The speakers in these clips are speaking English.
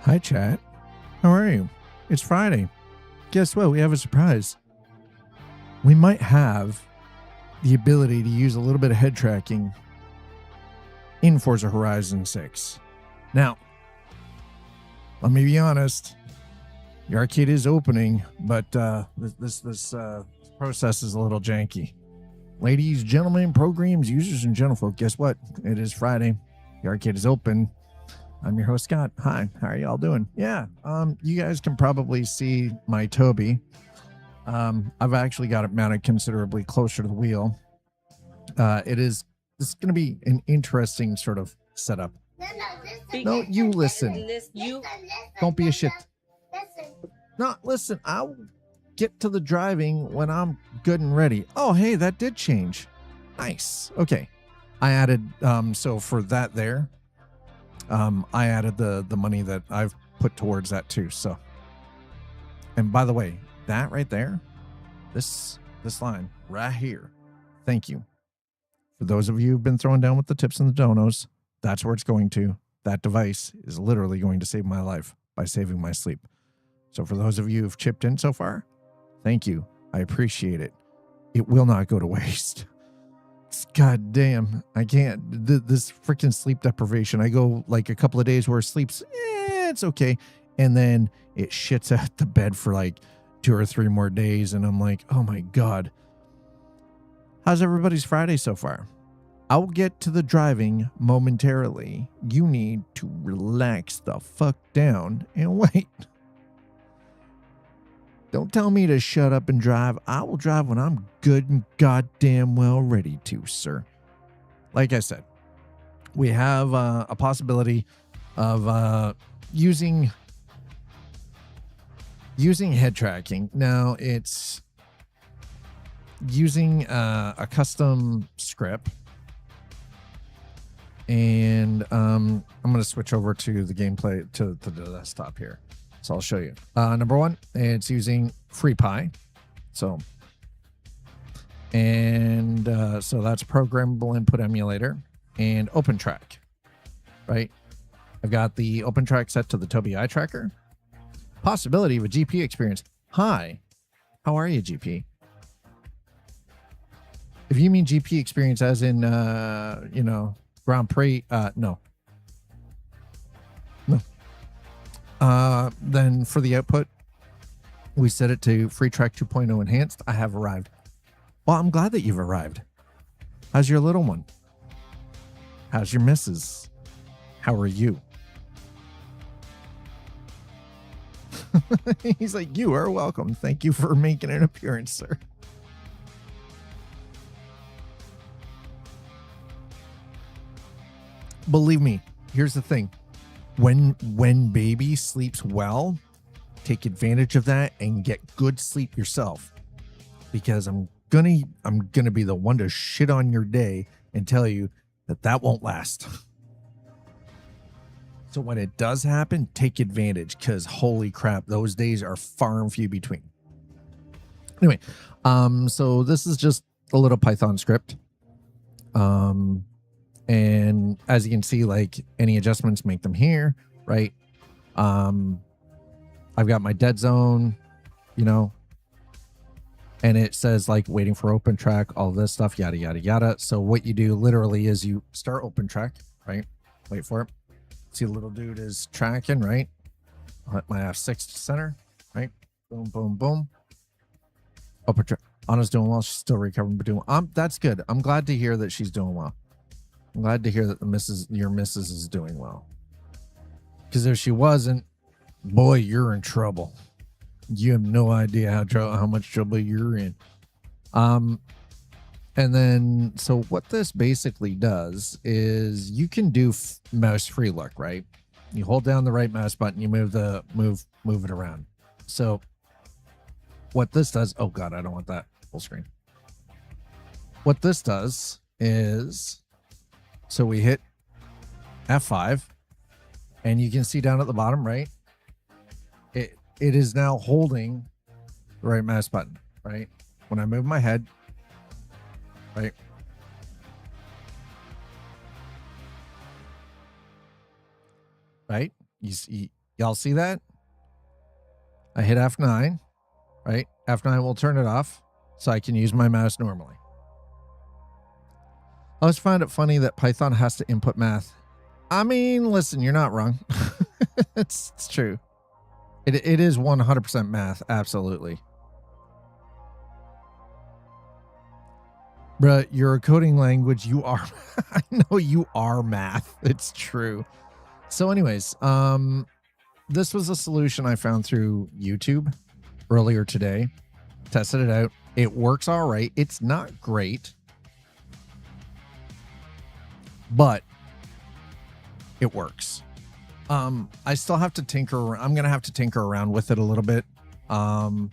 Hi, chat. How are you? It's Friday. Guess what? We have a surprise. We might have the ability to use a little bit of head tracking in Forza Horizon 6. Now, let me be honest. The arcade is opening, but this process is a little janky. Ladies, gentlemen, programs, users, and gentlefolk, guess what? It is Friday. The arcade is open. I'm your host, Scott. Hi, how are you all doing? Yeah, you guys can probably see my Toby. I've actually got it mounted considerably closer to the wheel. It's going to be an interesting sort of setup. No, you listen. Don't be a shit. No, listen, I'll get to the driving when I'm good and ready. Oh, hey, that did change. Nice. Okay. I added, so for that there, I added the money that I've put towards that too. So, and by the way, that right there, this line right here, thank you. For those of you who've been throwing down with the tips and the donos, that's where it's going to. That device is literally going to save my life by saving my sleep. So for those of you who've chipped in so far, thank you. I appreciate it. It will not go to waste. God damn, I can't. This freaking sleep deprivation. I go like a couple of days where sleep's, it's okay. And then it shits at the bed for like 2 or 3 more days. And I'm like, oh my God. How's everybody's Friday so far? I'll get to the driving momentarily. You need to relax the fuck down and wait. Don't tell me to shut up and drive. I will drive when I'm good and goddamn well ready to, sir. Like I said, we have a possibility of using head tracking. Now, it's using a custom script. And I'm going to switch over to the gameplay, to the desktop here. So I'll show you. Number one, it's using FreePie. So that's programmable input emulator and OpenTrack, right? I've got the OpenTrack set to the Tobii eye tracker. Possibility of a GP experience. Hi, how are you, GP? If you mean GP experience as in, Grand Prix, no. Then for the output, we set it to FreeTrack 2.0 enhanced. I have arrived. Well, I'm glad that you've arrived. How's your little one? How's your missus? How are you? He's like, you are welcome. Thank you for making an appearance, sir. Believe me, here's the thing. When baby sleeps well, take advantage of that and get good sleep yourself. Because I'm gonna be the one to shit on your day and tell you that won't last. So when it does happen, take advantage, because holy crap, those days are far and few between. Anyway, so this is just a little Python script. And as you can see, like any adjustments, make them here, right? I've got my dead zone, and it says like waiting for OpenTrack, all this stuff, yada, yada, yada. So what you do literally is you start OpenTrack, right? Wait for it. See the little dude is tracking, right? I'll hit my F6 to center, right? Boom, boom, boom. OpenTrack. Anna's doing well. She's still recovering, but doing well. That's good. I'm glad to hear that she's doing well. I'm glad to hear that your missus is doing well. Because if she wasn't, boy, you're in trouble. You have no idea how much trouble you're in. And then, so what this basically does is you can do mouse free look, right? You hold down the right mouse button, you move it around. So what this does, oh God, I don't want that full screen. What this does is, so we hit F5 and you can see down at the bottom, right? It is now holding the right mouse button, right? When I move my head, right? Right? You Y'all see that? I hit F9, right? F9 will turn it off so I can use my mouse normally. I always find it funny that Python has to input math. I mean, listen, you're not wrong. It's true. It is 100% math, absolutely. Bruh, you're a coding language. You are. I know you are math. It's true. So anyways, this was a solution I found through YouTube earlier today. Tested it out. It works all right. It's not great, but it works. I still have to tinker. I'm going to have to tinker around with it a little bit. I'm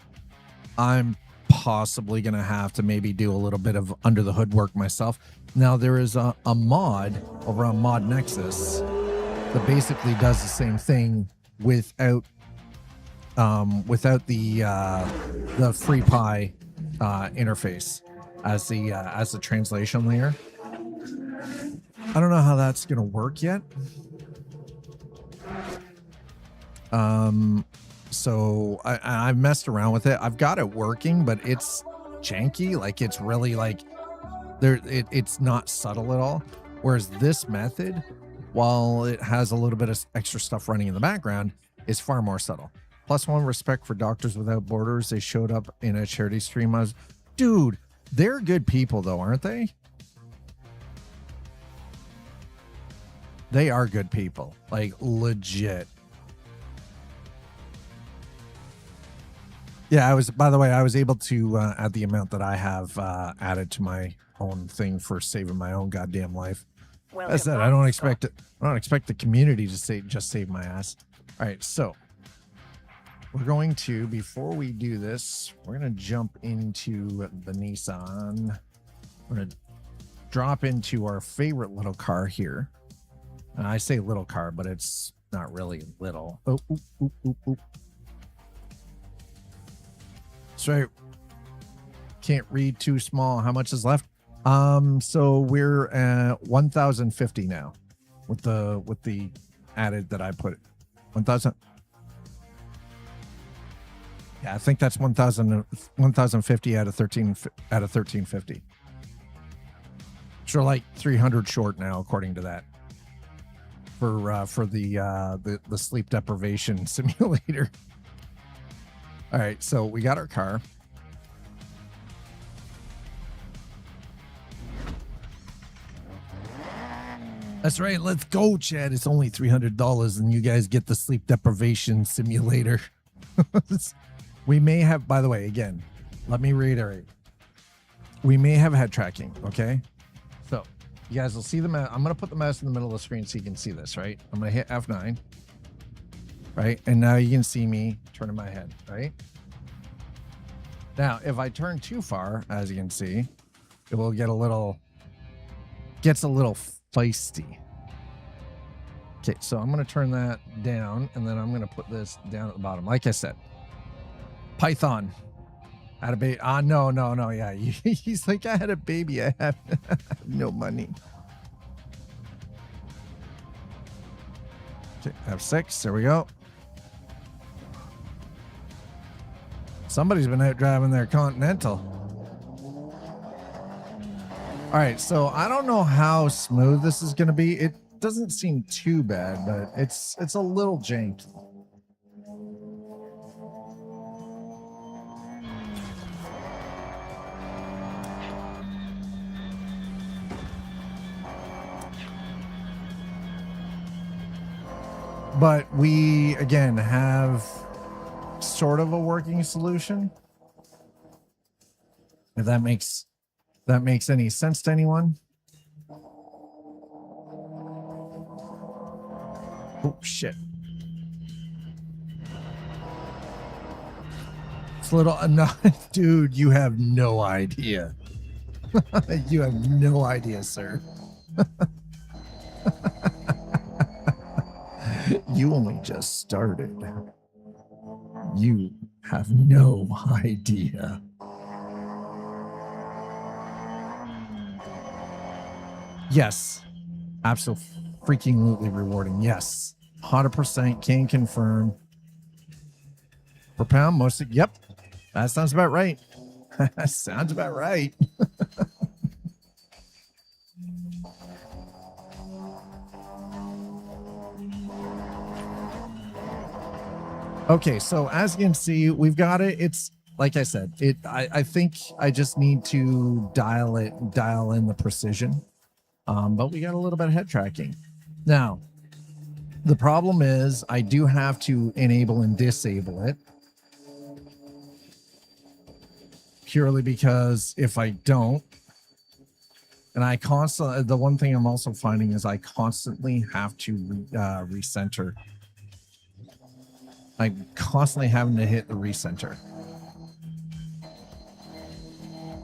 possibly going to have to maybe do a little bit of under the hood work myself. Now, there is a mod over on Mod Nexus that basically does the same thing without the free pie interface as the translation layer. I don't know how that's going to work yet. So I've messed around with it. I've got it working, but it's janky. Like, it's really like it's not subtle at all. Whereas this method, while it has a little bit of extra stuff running in the background, is far more subtle. Plus one, respect for Doctors Without Borders. They showed up in a charity stream. Dude, they're good people though, aren't they? They are good people, like legit. Yeah, by the way, I was able to add the amount that I have added to my own thing for saving my own goddamn life. As I said, I don't expect the community to just save my ass. All right, so we're going to, before we do this, we're going to jump into the Nissan. We're going to drop into our favorite little car here. I say little car, but it's not really little. Oh, oop, oop, oop, oop. That's right. Can't read too small. How much is left? So we're at 1,050 now with the added that I put 1,000. Yeah, I think that's 1,050 out of 1350. So like 300 short now, according to that. For the sleep deprivation simulator. All right, so we got our car. That's right. Let's go, Chad. It's only $300 and you guys get the sleep deprivation simulator. We may have, by the way, again, let me reiterate. We may have head tracking, okay? So you guys will see the mouse. I'm going to put the mouse in the middle of the screen so you can see this, right? I'm going to hit F9, right? And now you can see me turning my head, right? Now, if I turn too far, as you can see, it will gets a little feisty. Okay, so I'm going to turn that down, and then I'm going to put this down at the bottom. Like I said, Python. Had a baby. No. Yeah, he's like, I had a baby. I have no money. Okay, F6. There we go. Somebody's been out driving their Continental. All right, so I don't know how smooth this is going to be. It doesn't seem too bad, but it's a little janky. But we, again, have sort of a working solution. If that makes any sense to anyone. Oh, shit. It's a little, no, dude, you have no idea. You have no idea, sir. You only just started. You have no idea. Yes. Absolutely freaking rewarding. Yes. 100% can confirm. Per pound, mostly. Yep. That sounds about right. Sounds about right. Okay, so as you can see, we've got it. It's like I said, I think I just need to dial in the precision. But we got a little bit of head tracking. Now, the problem is I do have to enable and disable it. Purely because if I don't, and I constantly, the one thing I'm also finding is I constantly have to recenter. I'm constantly having to hit the recenter.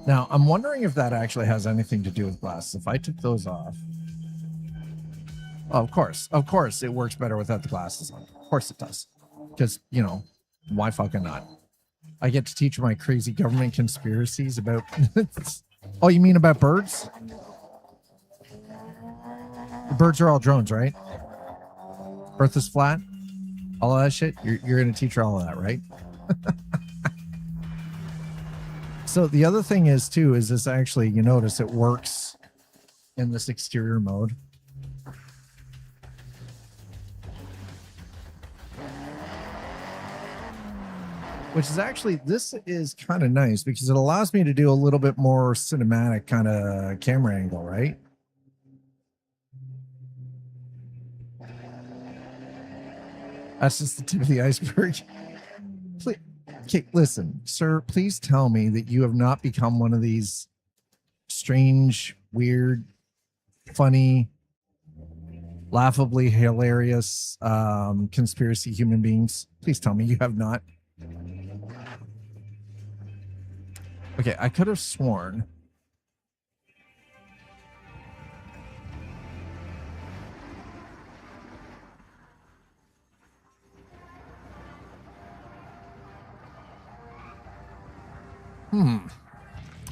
Now, I'm wondering if that actually has anything to do with glasses. If I took those off. Oh, of course, it works better without the glasses on. Of course it does. Because, you know, why fucking not? I get to teach my crazy government conspiracies about... Oh, you mean about birds? The birds are all drones, right? Earth is flat? All of that shit? You're going to teach her all of that, right? So the other thing is, too, is this actually, you notice it works in this exterior mode. Which is actually, this is kind of nice because it allows me to do a little bit more cinematic kind of camera angle, right? That's just the tip of the iceberg. Please, okay, listen, sir, please tell me that you have not become one of these strange, weird, funny, laughably hilarious conspiracy human beings. Please tell me you have not. Okay, I could have sworn.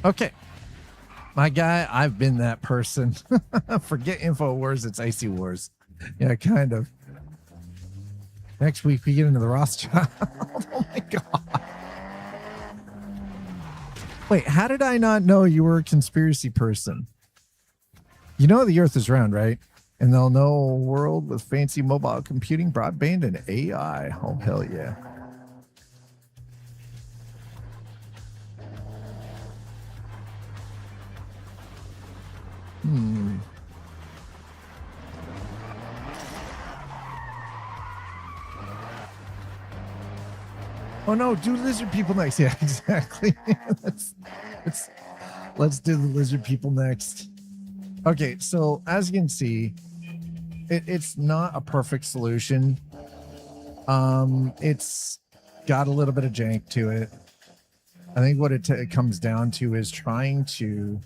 Okay. My guy, I've been that person. Forget InfoWars, it's Icy Wars. Yeah, kind of. Next week, we get into the Rothschild. Oh my God. Wait, how did I not know you were a conspiracy person? You know the Earth is round, right? And they'll know a world with fancy mobile computing, broadband, and AI. Oh, hell yeah. Oh no, do lizard people next. Yeah, exactly. Let's do the lizard people next. Okay, so as you can see, it's not a perfect solution. It's got a little bit of jank to it. I think what it comes down to is trying to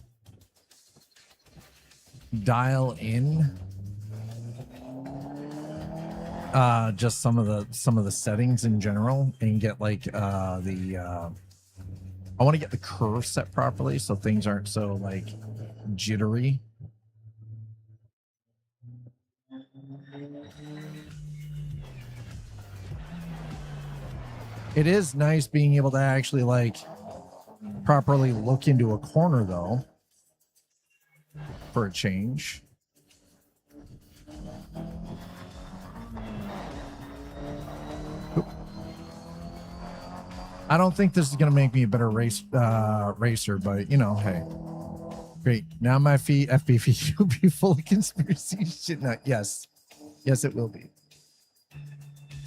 dial in just some of the settings in general and get like I want to get the curve set properly so things aren't so like jittery. It is nice being able to actually like properly look into a corner though for a change. I don't think this is going to make me a better racer, but you know, hey, great. Now my FB feed will be full of conspiracy shit. Yes, it will be.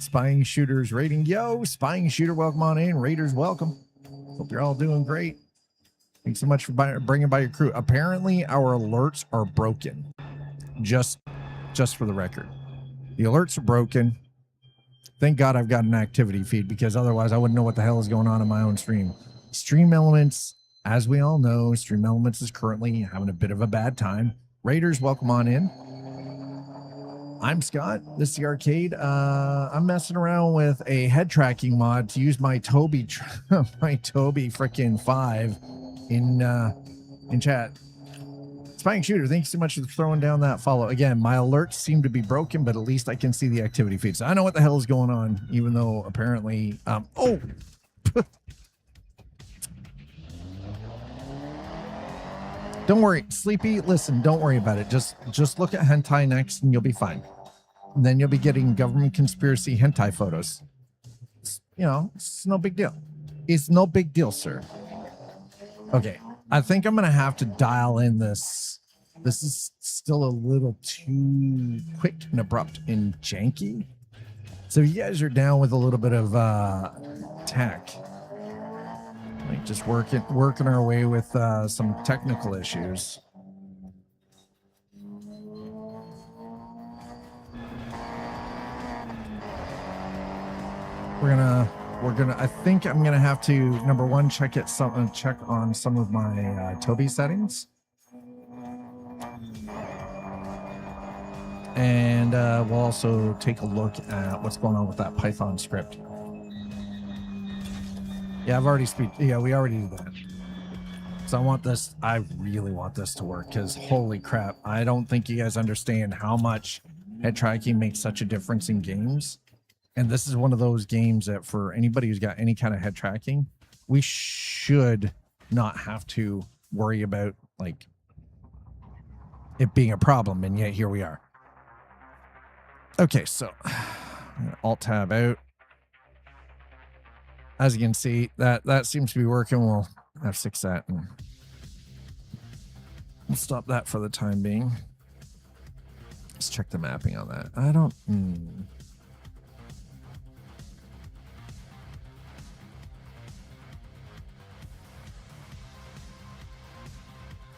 Spying shooters rating. Yo, spying shooter, welcome on in. Raiders, welcome. Hope you're all doing great. Thanks so much for bringing by your crew. Apparently, our alerts are broken. Just for the record, the alerts are broken. Thank God I've got an activity feed because otherwise I wouldn't know what the hell is going on in my own stream. Stream Elements, as we all know, Stream Elements is currently having a bit of a bad time. Raiders, welcome on in. I'm Scott. This is the arcade. I'm messing around with a head tracking mod to use my Toby freaking 5 in chat. Spying Shooter, thank you so much for throwing down that follow. Again, my alerts seem to be broken, but at least I can see the activity feed. So I know what the hell is going on, even though apparently, oh, don't worry, Sleepy. Listen, don't worry about it. Just look at hentai next, and you'll be fine. And then you'll be getting government conspiracy hentai photos. It's no big deal. It's no big deal, sir. Okay, I think I'm gonna have to dial in this. This is still a little too quick and abrupt and janky. So you guys are down with a little bit of tech, like just working our way with some technical issues. I think I'm gonna have to, number one, check on some of my Toby settings, and we'll also take a look at what's going on with that Python script. Yeah, we already did that. So I really want this to work, because holy crap, I don't think you guys understand how much head tracking makes such a difference in games. And this is one of those games that for anybody who's got any kind of head tracking, we should not have to worry about like it being a problem. And yet here we are. Okay, so Alt tab out. As you can see, that seems to be working. We'll F6 that and we'll stop that for the time being. Let's check the mapping on that. I don't...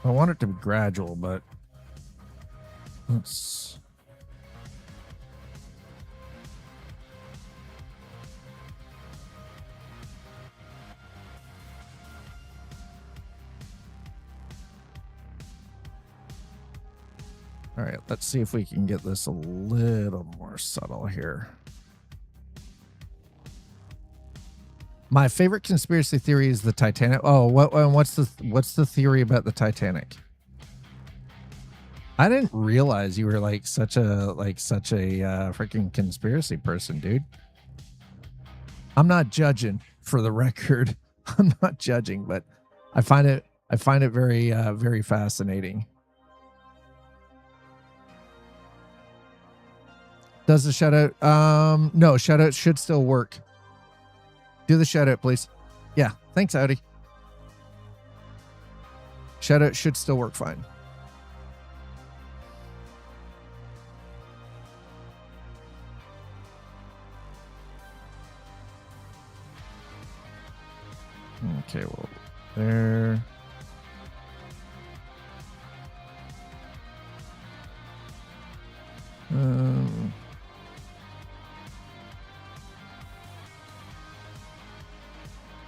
I want it to be gradual, but let's... All right, let's see if we can get this a little more subtle here. My favorite conspiracy theory is the Titanic. Oh, what's the theory about the Titanic? I didn't realize you were such a freaking conspiracy person, dude. I'm not judging, for the record. I'm not judging, but I find it very very fascinating. Does the shout out? No, shout out should still work. Do the shout out, please. Yeah, thanks, Audi. Shout out should still work fine. Okay, well, there.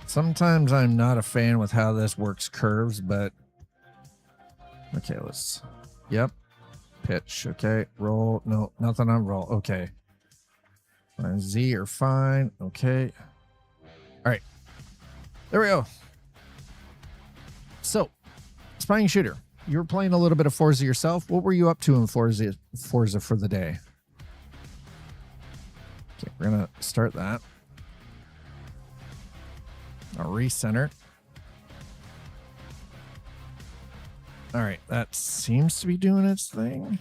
Sometimes I'm not a fan with how this works curves, but okay, yep. Pitch, okay. Roll, no, nothing on roll. Okay. Z are fine. Okay. All right. There we go. So, Spying Shooter, you were playing a little bit of Forza yourself. What were you up to in Forza for the day? Okay, we're going to start that. I'll recenter. All right, that seems to be doing its thing.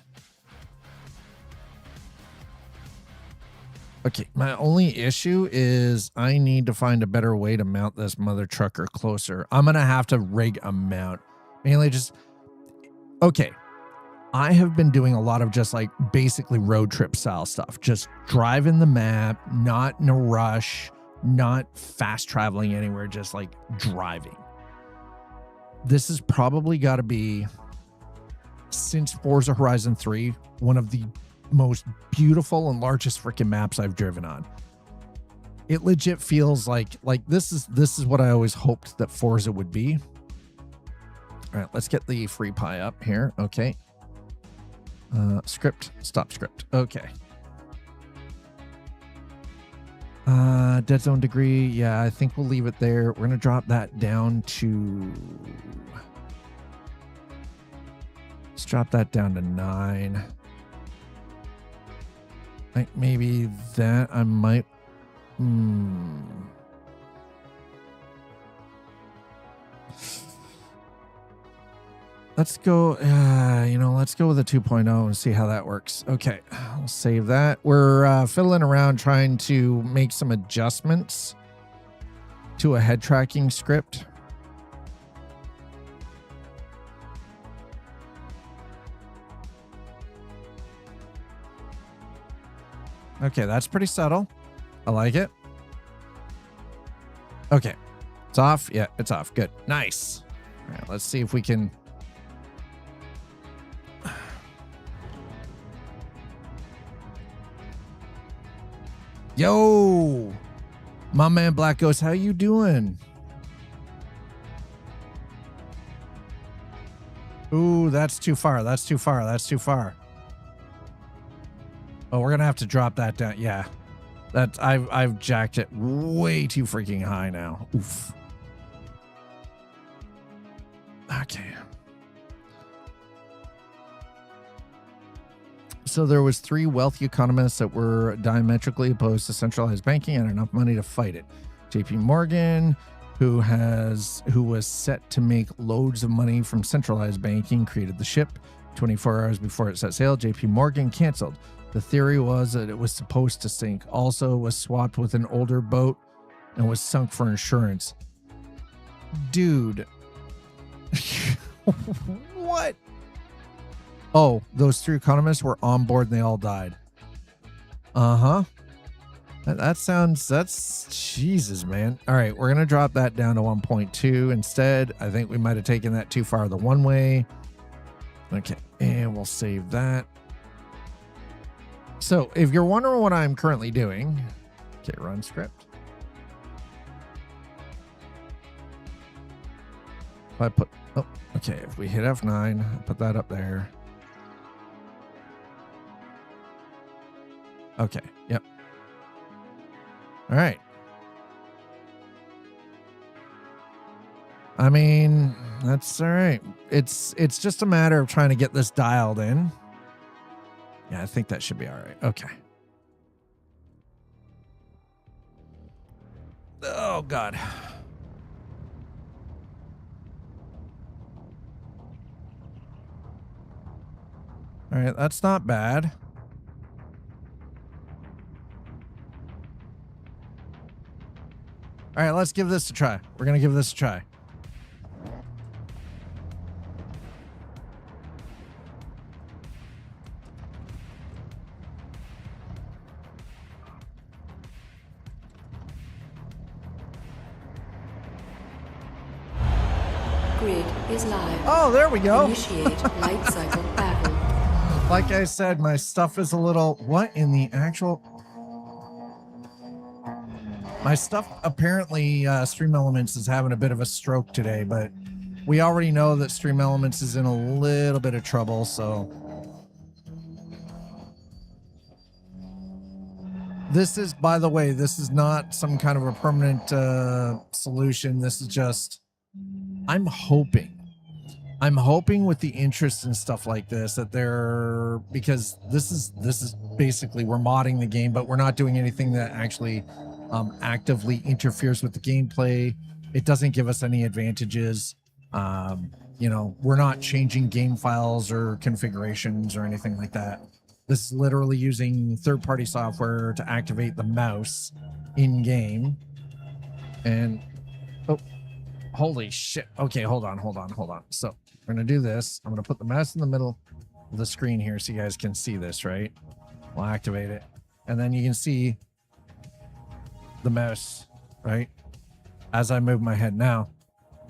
Okay, my only issue is I need to find a better way to mount this mother trucker closer. I'm going to have to rig a mount. Mainly just... Okay, I have been doing a lot of just basically road trip style stuff. Just driving the map, not in a rush, not fast traveling anywhere, just driving. This has probably got to be, since Forza Horizon 3, one of the most beautiful and largest freaking maps I've driven on. It legit feels like this is what I always hoped that Forza would be. All right, let's get the free pie up here. Okay. Script, stop script. Okay. Dead zone degree. Yeah, I think we'll leave it there. We're going to drop that down to drop that down to 9. Like maybe that I might. Let's go, let's go with a 2.0 and see how that works. Okay, I'll save that. We're fiddling around trying to make some adjustments to a head tracking script. Okay, that's pretty subtle. I like it. Okay, it's off. Yeah, it's off. Good. Nice. All right, let's see if we can... Yo, my man Black Ghost, how you doing? Ooh, that's too far. That's too far. That's too far. Oh, we're gonna have to drop that down. Yeah, that I've jacked it way too freaking high now. Oof. Okay. So there was 3 wealthy economists that were diametrically opposed to centralized banking and enough money to fight it. JP Morgan, who was set to make loads of money from centralized banking, created the ship. 24 hours before it set sail, JP Morgan canceled. The theory was that it was supposed to sink. Also, it was swapped with an older boat and was sunk for insurance. Dude. What? Oh, those 3 economists were on board and they all died. Uh-huh. That's Jesus, man. All right, we're going to drop that down to 1.2 instead. I think we might have taken that too far the one way. Okay, and we'll save that. So if you're wondering what I'm currently doing, okay, run script. If I put, oh, okay, if we hit F9, put that up there. Okay, yep. All right. I mean, that's all right. It's just a matter of trying to get this dialed in. Yeah, I think that should be all right. Okay. Oh, God. All right, that's not bad. All right, let's give this a try. We're going to give this a try. Grid is live. Oh, there we go. Initiate light cycle battle. Like I said, my stuff is a little... What in the actual... My stuff, apparently, Stream Elements is having a bit of a stroke today, but we already know that Stream Elements is in a little bit of trouble, so... This is, by the way, this is not some kind of a permanent solution. This is just... I'm hoping with the interest in stuff like this that they're... Because this is basically, we're modding the game, but we're not doing anything that actually... actively interferes with the gameplay. It doesn't give us any advantages. You know, we're not changing game files or configurations or anything like that. This is literally using third-party software to activate the mouse in-game. And, oh, holy shit. Okay, hold on. So we're going to do this. I'm going to put the mouse in the middle of the screen here so you guys can see this, right? We'll activate it. And then you can see the mouse, right? As I move my head now.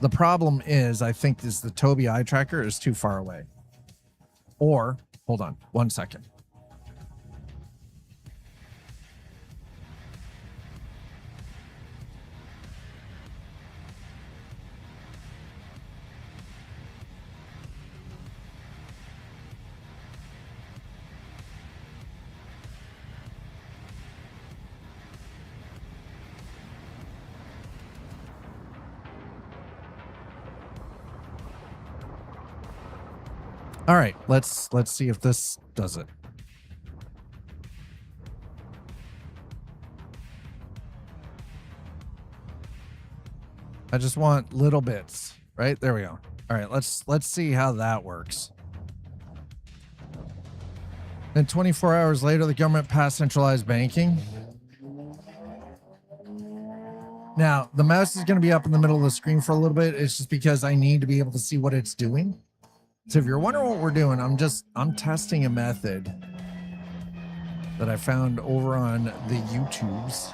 The problem is, I think the Tobii eye tracker is too far away. Or, hold on, 1 second. All right, let's see if this does it. I just want little bits, right? There we go. All right, let's see how that works. Then 24 hours later, the government passed centralized banking. Now, the mouse is going to be up in the middle of the screen for a little bit. It's just because I need to be able to see what it's doing. So if you're wondering what we're doing, I'm testing a method that I found over on the YouTubes.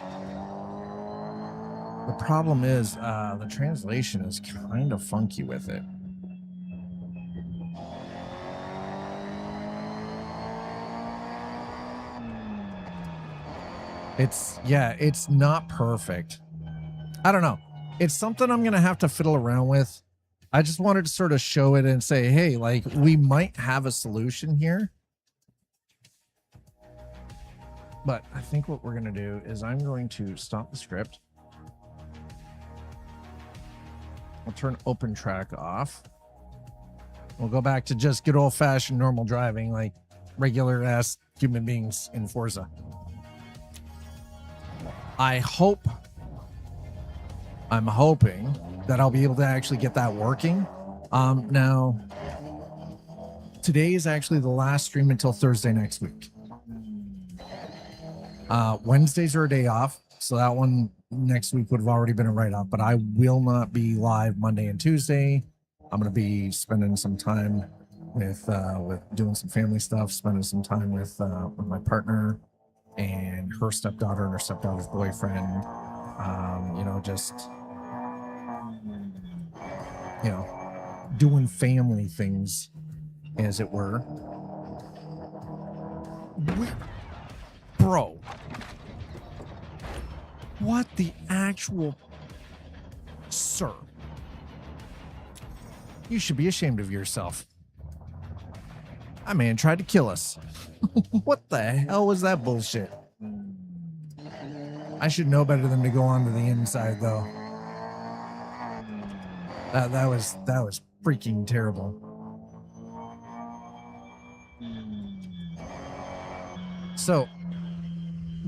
The problem is the translation is kind of funky with it. It's not perfect. I don't know. It's something I'm going to have to fiddle around with. I just wanted to sort of show it and say, hey, like, we might have a solution here. But I think what we're going to do is I'm going to stop the script. I'll turn open track off. We'll go back to just good old fashioned normal driving, like regular ass human beings in Forza. I'm hoping that I'll be able to actually get that working. Now, today is actually the last stream until Thursday next week. Wednesdays are a day off, so that one next week would have already been a write-off, but I will not be live Monday and Tuesday. I'm going to be spending some time with doing some family stuff, spending some time with my partner and her stepdaughter and her stepdaughter's boyfriend. Just doing family things, as it were. Bro, what the actual... Sir, you should be ashamed of yourself. That man tried to kill us. What the hell was that bullshit? I should know better than to go onto the inside, though. That was freaking terrible. So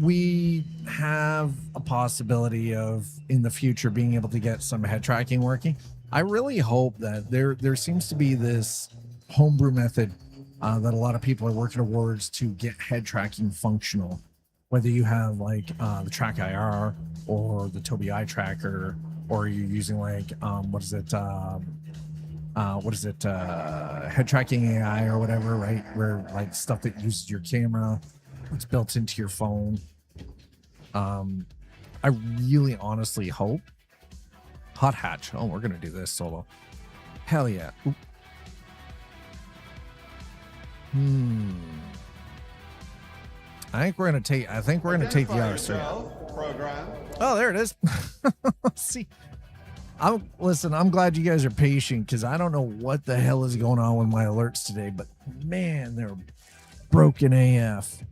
we have a possibility of, in the future, being able to get some head tracking working. I really hope that there seems to be this homebrew method that a lot of people are working towards to get head tracking functional. Whether you have like the Track IR or the Tobii Eye Tracker, or you're using like head tracking AI or whatever, right? Where like stuff that uses your camera, it's built into your phone. I really honestly hope. Hot hatch. Oh, we're gonna do this solo. Hell yeah. Oop. I think we're gonna take the RC program. Oh, there it is. See, I'm glad you guys are patient, because I don't know what the hell is going on with my alerts today, but man, they're broken AF.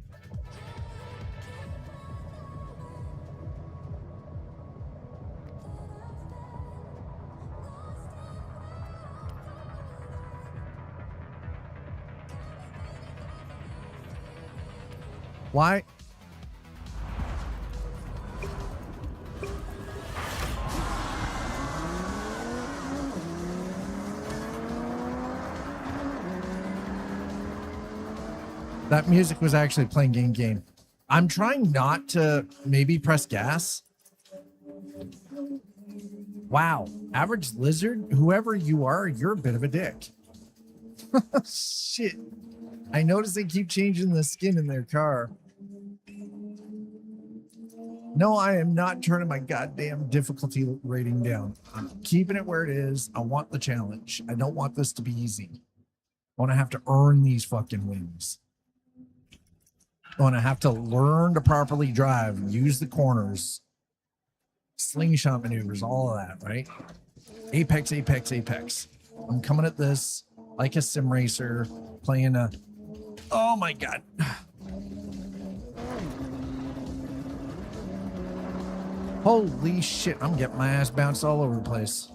Why? That music was actually playing game. I'm trying not to maybe press gas. Wow. Average lizard, whoever you are, you're a bit of a dick. Shit. I noticed they keep changing the skin in their car. No, I am not turning my goddamn difficulty rating down. I'm keeping it where it is. I want the challenge. I don't want this to be easy. I want to have to earn these fucking wins. I want to have to learn to properly drive, use the corners, slingshot maneuvers, all of that, right? Apex. I'm coming at this like a sim racer, playing a... Oh my God. Holy shit, I'm getting my ass bounced all over the place.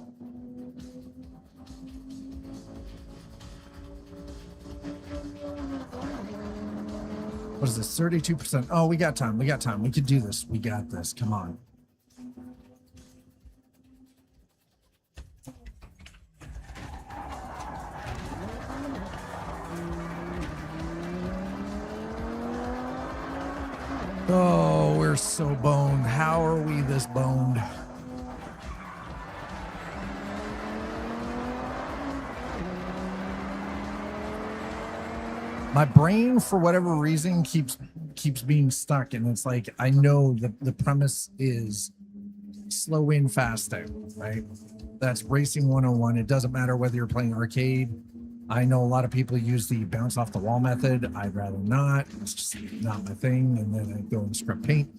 What is this? 32%. Oh, we got time. We got time. We could do this. We got this. Come on. Oh, we're so boned. How are we this boned? My brain, for whatever reason, keeps being stuck, and it's like I know the premise is slow in, fast out, right? That's racing 101. It doesn't matter whether you're playing arcade. I know a lot of people use the bounce off the wall method. I'd rather not. It's just not my thing. And then I go and script paint.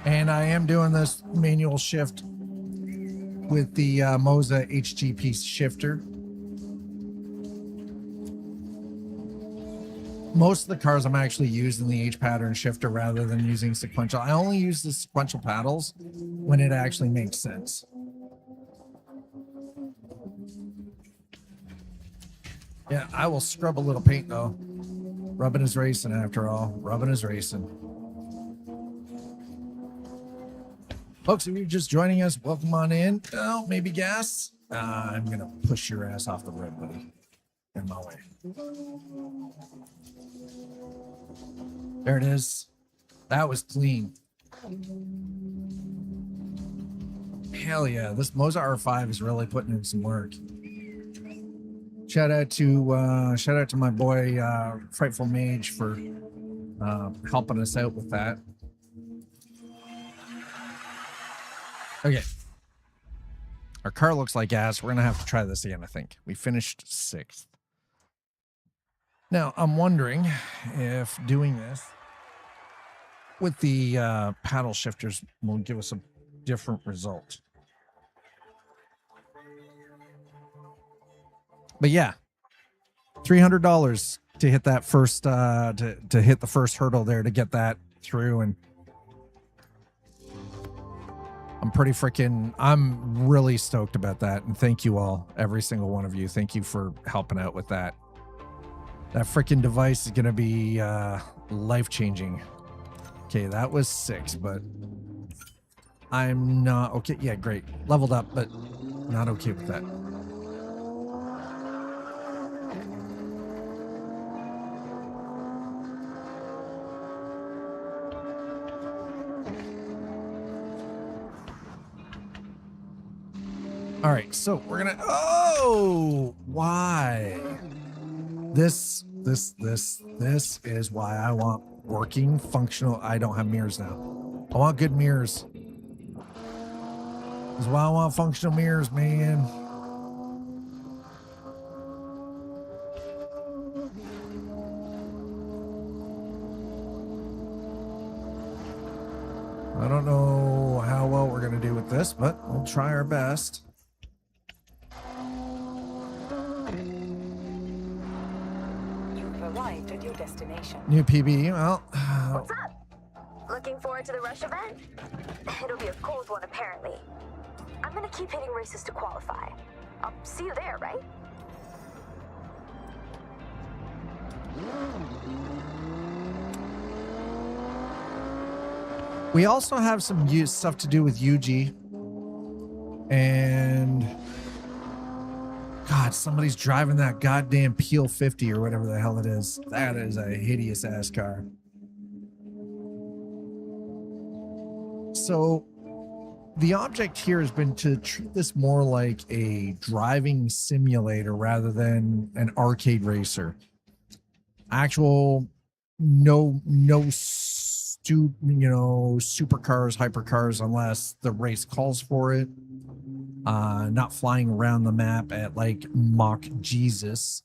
And I am doing this manual shift with the Moza HGP shifter. Most of the cars I'm actually using the H pattern shifter rather than using sequential. I only use the sequential paddles when it actually makes sense. Yeah, I will scrub a little paint though. Rubbing is racing after all. Rubbing is racing. Folks, if you're just joining us, welcome on in. Oh, maybe gas. I'm going to push your ass off the road, buddy. In my way. There it is. That was clean. Hell yeah. This Moza R5 is really putting in some work. Shout out to my boy, Frightful Mage, for helping us out with that. Okay. Our car looks like ass. We're going to have to try this again, I think. We finished 6th. Now, I'm wondering if doing this with the paddle shifters will give us a different result. But yeah, $300 to hit that first, to hit the first hurdle there to get that through. And I'm really stoked about that. And thank you all, every single one of you. Thank you for helping out with that. That freaking device is going to be life-changing. Okay, that was 6, but I'm not okay. Yeah, great. Leveled up, but not okay with that. All right, so we're gonna. Oh, why? This is why I want working, functional. I don't have mirrors now. I want good mirrors. This is why I want functional mirrors, man. I don't know how well we're gonna do with this, but we'll try our best. At your destination. New PB. Well, what's up? Looking forward to the rush event? It'll be a cold one, apparently. I'm gonna keep hitting races to qualify. I'll see you there, right? we also have some stuff to do with Yugi. And God, somebody's driving that goddamn Peel 50 or whatever the hell it is. That is a hideous ass car. So the object here has been to treat this more like a driving simulator rather than an arcade racer. Actual no supercars, hypercars, unless the race calls for it. Not flying around the map at like mock Jesus,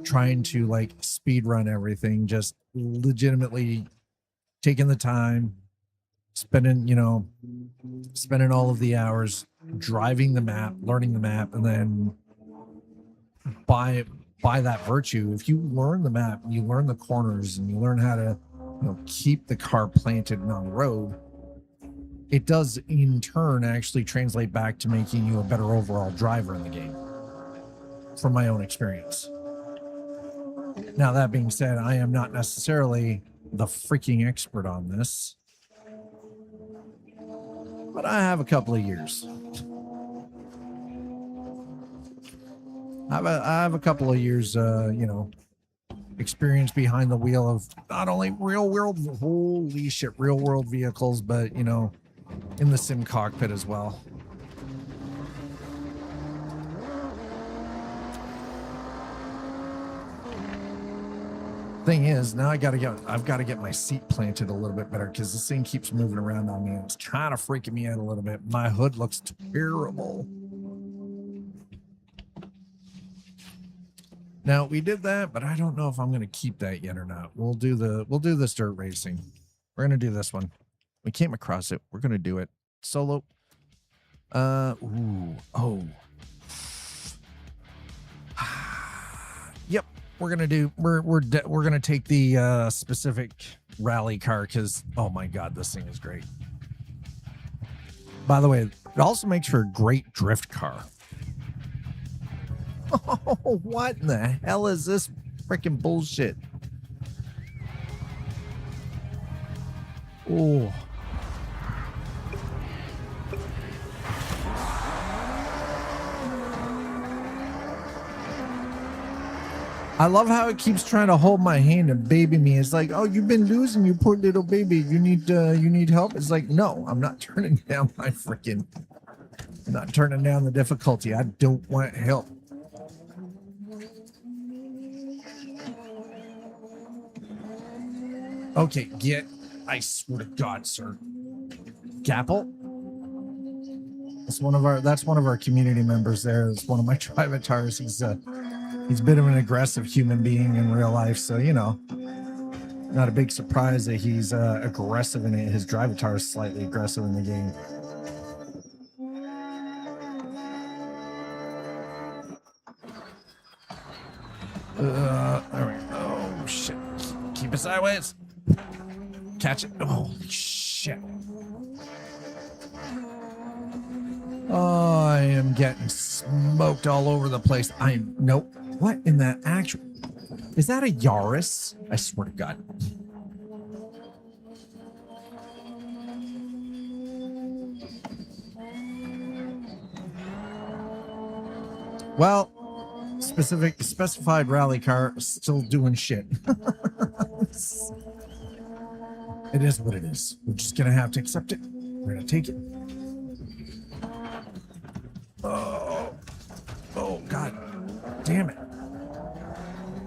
trying to like speed run everything, just legitimately taking the time, spending all of the hours driving the map, learning the map, and then by that virtue, if you learn the map, you learn the corners, and you learn how to keep the car planted and on the road, it does in turn actually translate back to making you a better overall driver in the game, from my own experience. Now, that being said, I am not necessarily the freaking expert on this, but I have a couple of years. I have a couple of years, you know, experience behind the wheel of not only real world vehicles, but, you know, in the sim cockpit as well. Thing is, now I've got to get my seat planted a little bit better because this thing keeps moving around on me and it's kind of freaking me out a little bit. My hood looks terrible. Now, we did that, but I don't know if I'm going to keep that yet or not. We'll do this dirt racing. We're going to do this one. We came across it. We're going to do it solo. Yep. We're going to take the specific rally car cuz oh my god, this thing is great. By the way, it also makes for a great drift car. Oh, what in the hell is this freaking bullshit? Oh. I love how it keeps trying to hold my hand and baby me. It's like, oh, you've been losing, you poor little baby. You need help. It's like, no, I'm not turning down I'm not turning down the difficulty. I don't want help. Okay, I swear to God, sir. Gapple? That's one of our community members there. It's one of my drivatars. He's a bit of an aggressive human being in real life, so you know, not a big surprise that he's aggressive in it. His drivatar is slightly aggressive in the game. There we go. Oh shit. Keep it sideways. Catch it. Holy shit. Oh, I am getting smoked all over the place. Nope. What in that actual... Is that a Yaris? I swear to God. Well, specified rally car still doing shit. It is what it is. We're just gonna have to accept it. We're gonna take it. Oh God damn it.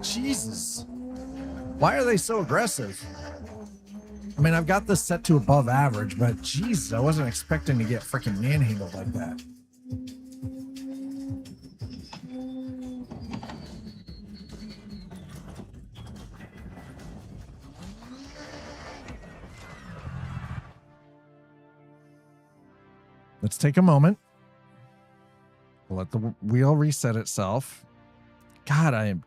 Jesus. Why are they so aggressive? I mean, I've got this set to above average, but Jesus, I wasn't expecting to get freaking manhandled like that. Let's take a moment. We'll let the wheel reset itself. God, I am...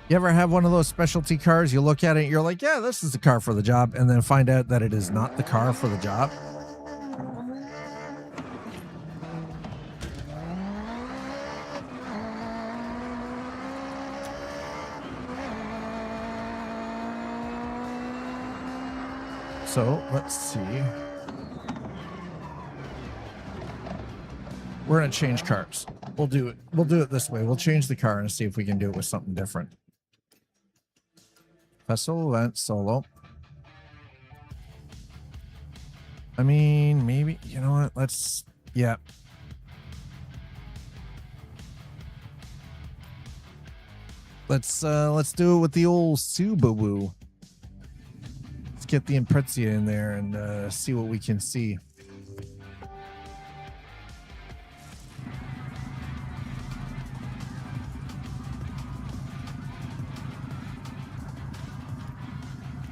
You ever have one of those specialty cars? You look at it, you're like, yeah, this is the car for the job, and then find out that it is not the car for the job. So let's see. We're gonna change cars. We'll do it this way. We'll change the car and see if we can do it with something different. Festival event solo. I mean, maybe, you know what? Let's do it with the old Subaru. Let's get the Impreza in there and see what we can see.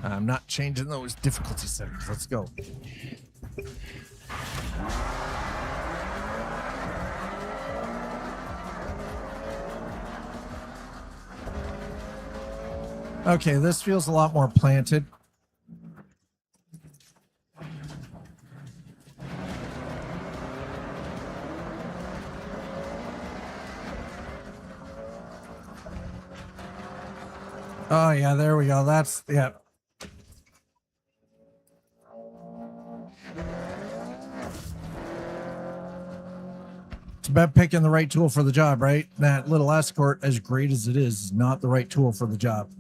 I'm not changing those difficulty settings. Let's go. Okay, this feels a lot more planted. Oh, yeah, there we go. That's, yeah. It's about picking the right tool for the job, right? That little Escort, as great as it is not the right tool for the job.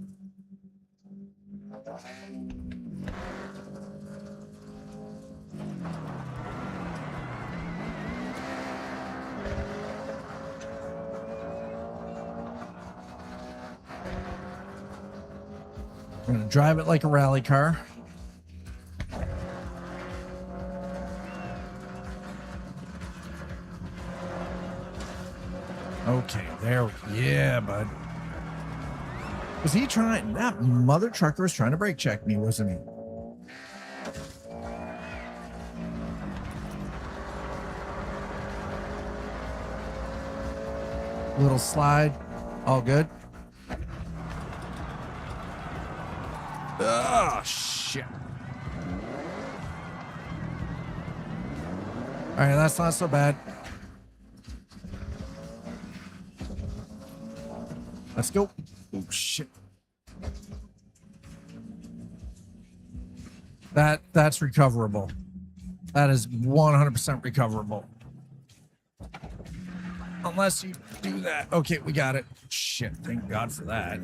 I'm going to drive it like a rally car. Okay, there we go. Yeah, bud. Was he trying? That mother trucker was trying to brake check me, wasn't he? Little slide. All good. Oh, shit. All right, that's not so bad. Let's go. Oh, shit. That's recoverable. That is 100% recoverable. Unless you do that. Okay, we got it. Shit, thank God for that.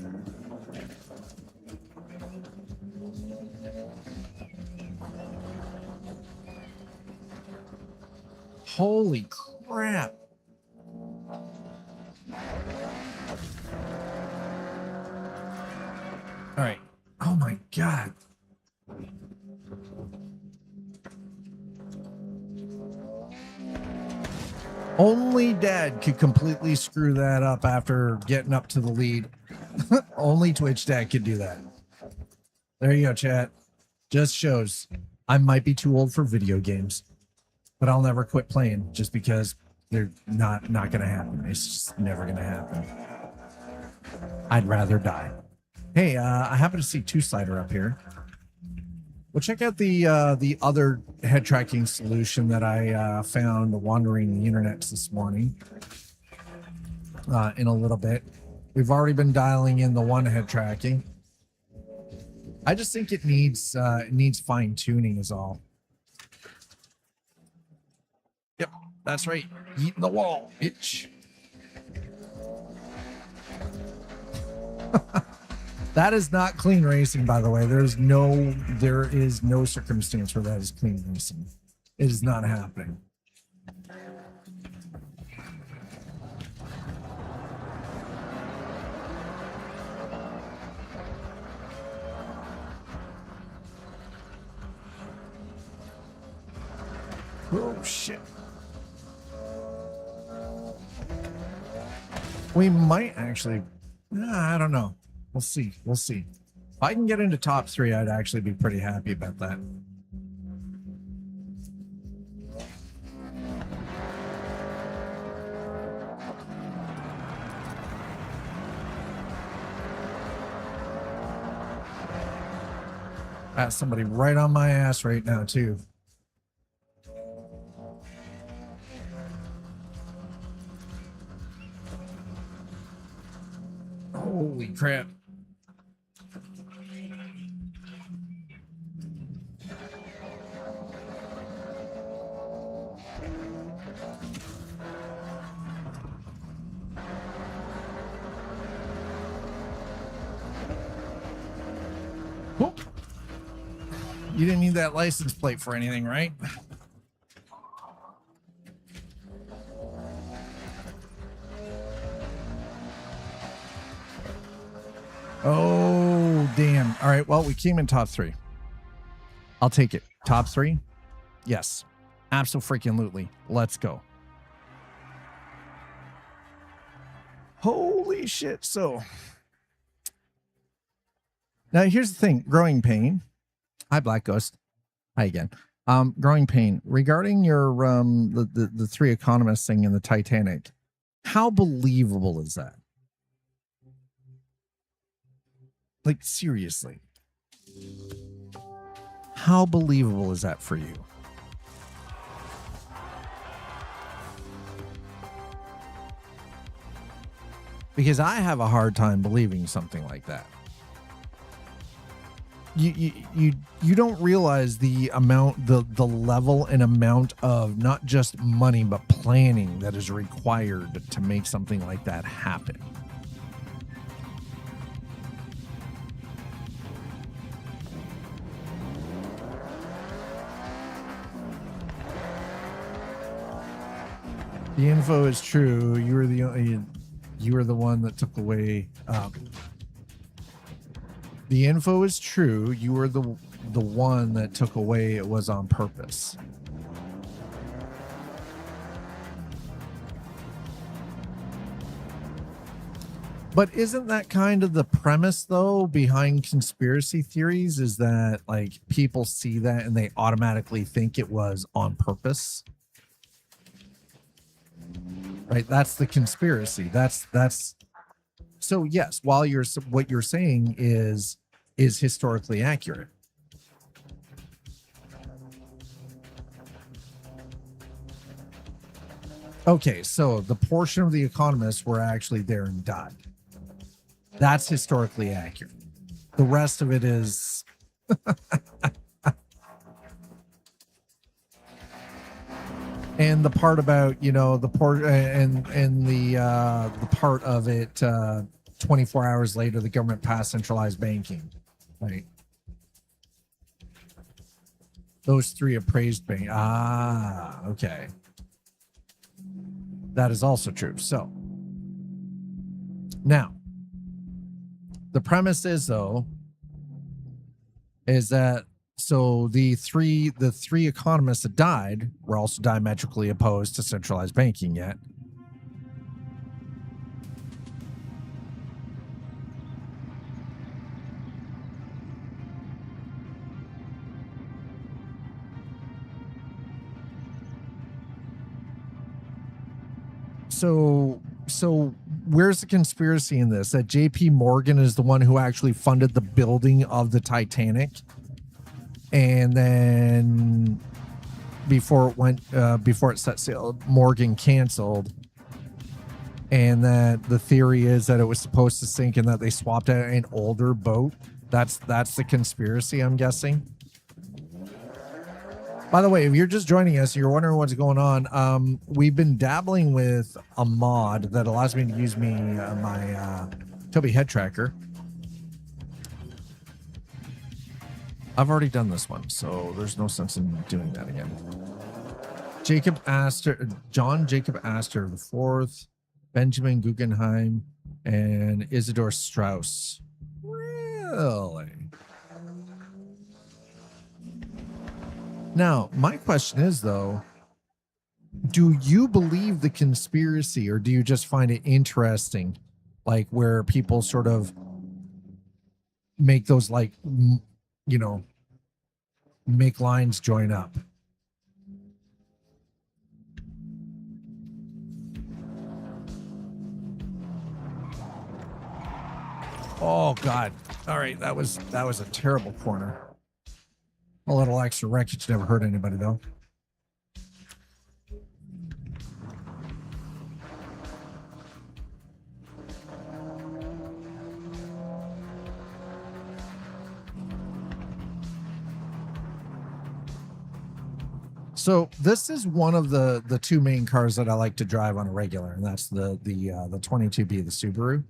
Holy crap. All right. Oh my God. Only Dad could completely screw that up after getting up to the lead. Only Twitch Dad could do that. There you go, chat. Just shows I might be too old for video games, but I'll never quit playing just because they're not going to happen. It's just never going to happen. I'd rather die. Hey, I happen to see Two Slider up here. Well, check out the other head tracking solution that I found wandering the internet this morning. In a little bit, we've already been dialing in the one head tracking. I just think it needs fine tuning is all. Yep, that's right. Eating the wall, bitch. That is not clean racing, by the way. There is no circumstance where that is clean racing. It is not happening. Oh, shit. We might actually, I don't know. We'll see. We'll see. If I can get into top 3, I'd actually be pretty happy about that. Got somebody right on my ass right now, too. Holy crap. Oh. You didn't need that license plate for anything, right? Oh, damn. All right. Well, we came in top 3. I'll take it. Top 3? Yes. Absolutely. Let's go. Holy shit. So now here's the thing. Growing Pain. Hi, Black Ghost. Hi again. Growing Pain. Regarding your the 3 economists thing in the Titanic, how believable is that? Like, seriously. How believable is that for you? Because I have a hard time believing something like that. You don't realize the amount, the level and amount of not just money but planning that is required to make something like that happen. The info is true. You were the one that took away. The info is true. You were the one that took away. It was on purpose. But isn't that kind of the premise, though, behind conspiracy theories? Is that like people see that and they automatically think it was on purpose? Right, that's the conspiracy. That's so yes, while what you're saying is historically accurate. Okay, so the portion of the economists were actually there and died. That's historically accurate. The rest of it is and the part about, the port and the part of it 24 hours later the government passed centralized banking, right? Those three appraised bank. Okay, that is also true. So now the premise is, though, is that so the three economists that died were also diametrically opposed to centralized banking yet. So where's the conspiracy in this? That JP Morgan is the one who actually funded the building of the Titanic, and then before it set sail, Morgan canceled, and that the theory is that it was supposed to sink and that they swapped out an older boat. That's the conspiracy, I'm guessing. By the way, if you're just joining us, you're wondering what's going on. We've been dabbling with a mod that allows me to use my Toby head tracker. I've already done this one, so there's no sense in doing that again. John Jacob Astor the Fourth, Benjamin Guggenheim, and Isidore Strauss. Really? Now, my question is, though, do you believe the conspiracy, or do you just find it interesting, like where people sort of make those, like, make lines join up? Oh God. All right, that was a terrible corner. A little extra wreckage never hurt anybody, though. So this is one of the two main cars that I like to drive on a regular, and that's the 22B, the Subaru.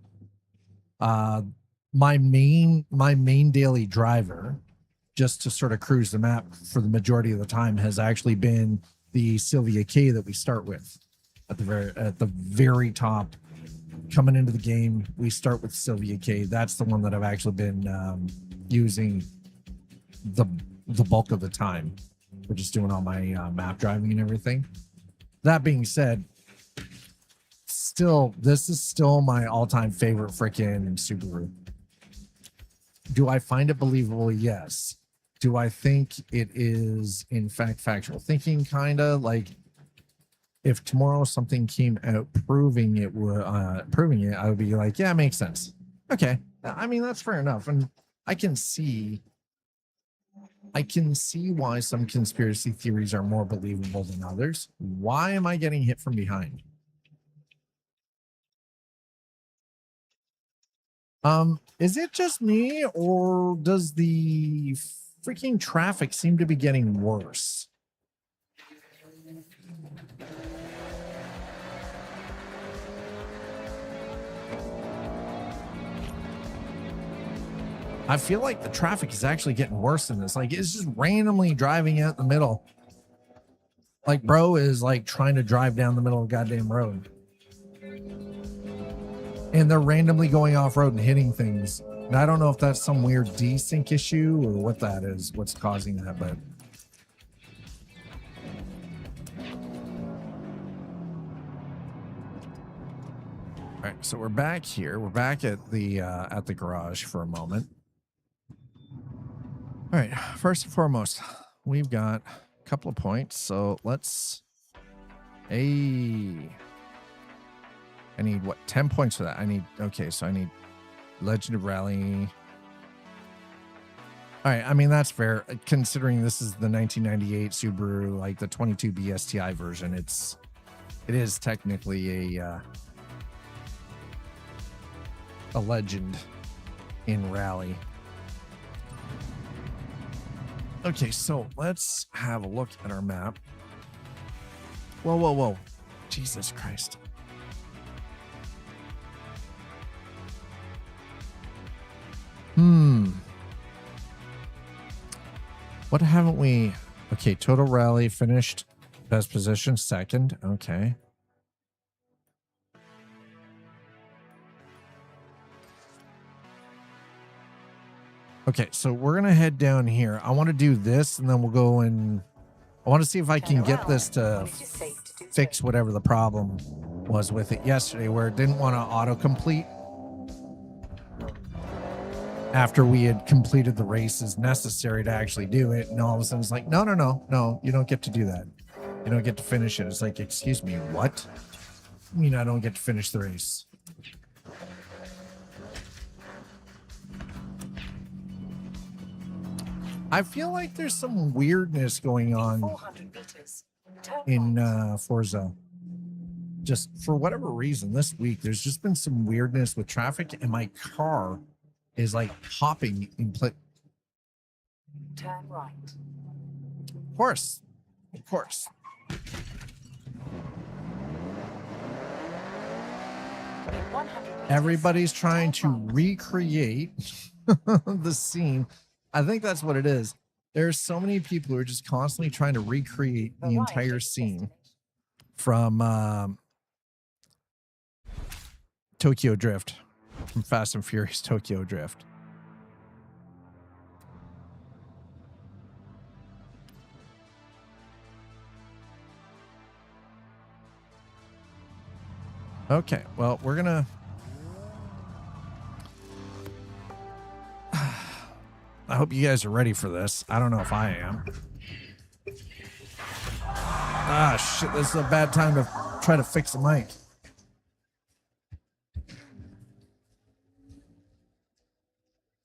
My main daily driver, just to sort of cruise the map for the majority of the time, has actually been the Silvia K that we start with at the very top. Coming into the game, we start with Silvia K. That's the one that I've actually been using the bulk of the time. We're just doing all my map driving and everything. That being said, this is still my all-time favorite freaking Subaru. Do I find it believable? Yes. Do I think it is, in fact, factual thinking? Kind of. Like, if tomorrow something came out proving it, I would be like, yeah, it makes sense. Okay, I mean, that's fair enough. And I can see why some conspiracy theories are more believable than others. Why am I getting hit from behind? Is it just me, or does the freaking traffic seem to be getting worse? I feel like the traffic is actually getting worse than this. Like, it's just randomly driving out the middle. Like, bro is like trying to drive down the middle of the goddamn road. And they're randomly going off road and hitting things. And I don't know if that's some weird desync issue or what that is, what's causing that, but. All right, so we're back here. We're back at the garage for a moment. All right, first and foremost, we've got a couple of points. So let's. I need what? 10 points for that. Okay, so I need Legend of Rally. All right, I mean, that's fair. Considering this is the 1998 Subaru, like the 22B STI version, it is technically a legend in rally. Okay, so let's have a look at our map. Whoa, whoa, whoa. Jesus Christ. What haven't we? Okay, total rally finished. Best position, second. Okay. Okay, so we're going to head down here. I want to do this, and then we'll go and I want to see if I can get this to fix whatever the problem was with it yesterday, where it didn't want to autocomplete after we had completed the races necessary to actually do it. And all of a sudden it's like, no, you don't get to do that. You don't get to finish it. It's like, excuse me, what? I mean, I don't get to finish the race. I feel like there's some weirdness going on in Forza. Just for whatever reason, this week, there's just been some weirdness with traffic, and my car is like hopping in Turn right. Of course. Everybody's trying to recreate the scene. I think that's what it is. There's so many people who are just constantly trying to recreate the entire scene from Tokyo Drift, from Fast and Furious Tokyo Drift. Okay, well, we're gonna I hope you guys are ready for this. I don't know if I am. Ah, shit, this is a bad time to try to fix the mic.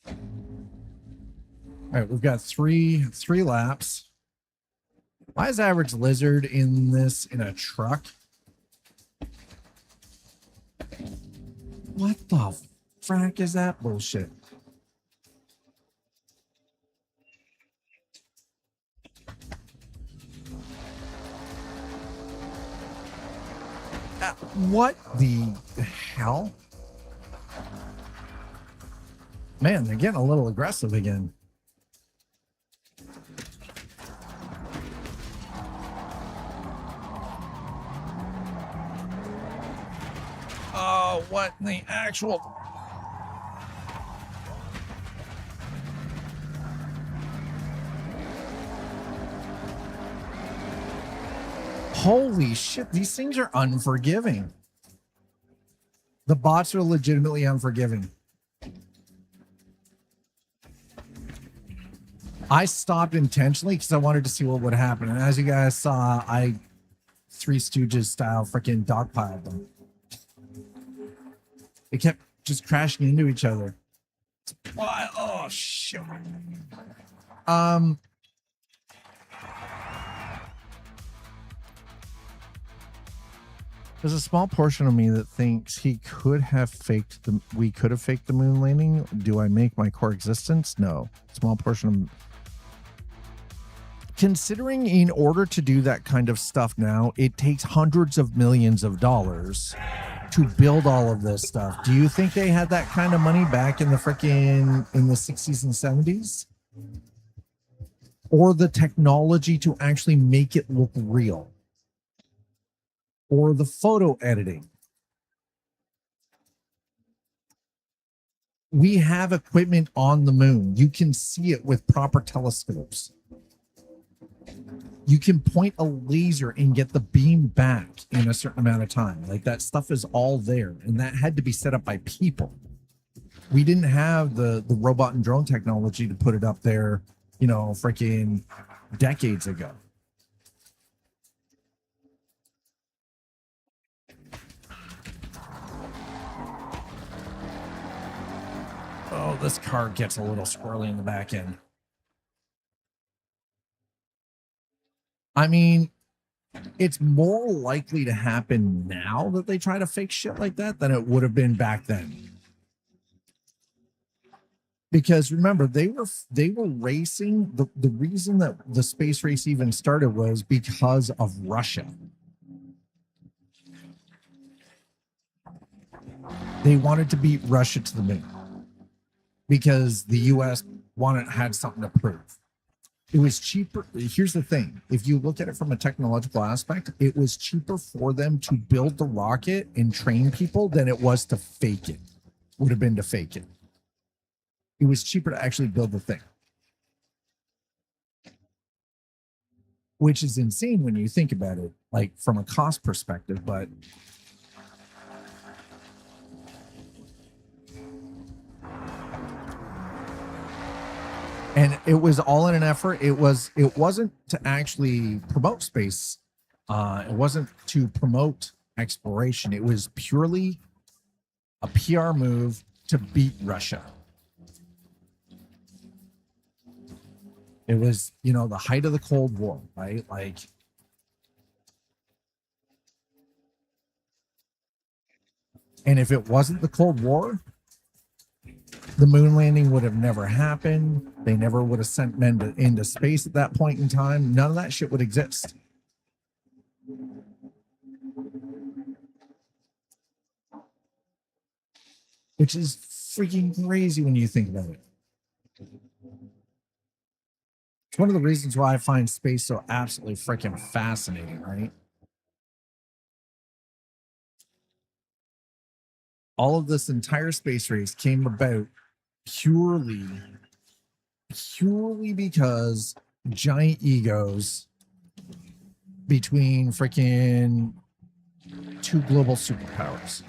All right, we've got three laps. Why is Average Lizard in a truck? What the frack is that bullshit? What the hell? Man, they're getting a little aggressive again. Oh, what in the actual... Holy shit, these things are unforgiving. The bots are legitimately unforgiving. I stopped intentionally because I wanted to see what would happen. And as you guys saw, I Three Stooges style freaking dogpiled them. They kept just crashing into each other. Why? Oh shit. There's a small portion of me that thinks we could have faked the moon landing. Do I make my core existence? No. Small portion of, considering in order to do that kind of stuff now, it takes hundreds of millions of dollars to build all of this stuff. Do you think they had that kind of money back in the 60s and 70s? Or the technology to actually make it look real? Or the photo editing? We have equipment on the moon. You can see it with proper telescopes. You can point a laser and get the beam back in a certain amount of time. Like, that stuff is all there, and that had to be set up by people. We didn't have the robot and drone technology to put it up there, freaking decades ago. Oh, this car gets a little squirrely in the back end. I mean, it's more likely to happen now that they try to fake shit like that than it would have been back then. Because remember, they were racing. The reason that the space race even started was because of Russia. They wanted to beat Russia to the moon because the US had something to prove. It was cheaper. Here's the thing. If you look at it from a technological aspect, it was cheaper for them to build the rocket and train people than it was to fake it. Would have been to fake it. It was cheaper to actually build the thing. Which is insane when you think about it, like from a cost perspective, but and it was all in an effort. It wasn't to actually promote space. It wasn't to promote exploration. It was purely a PR move to beat Russia. It was, the height of the Cold War, right? Like, and if it wasn't the Cold War, the moon landing would have never happened. They never would have sent men into space at that point in time. None of that shit would exist. Which is freaking crazy when you think about it. It's one of the reasons why I find space so absolutely freaking fascinating, right? All of this entire space race came about purely because giant egos between freaking two global superpowers.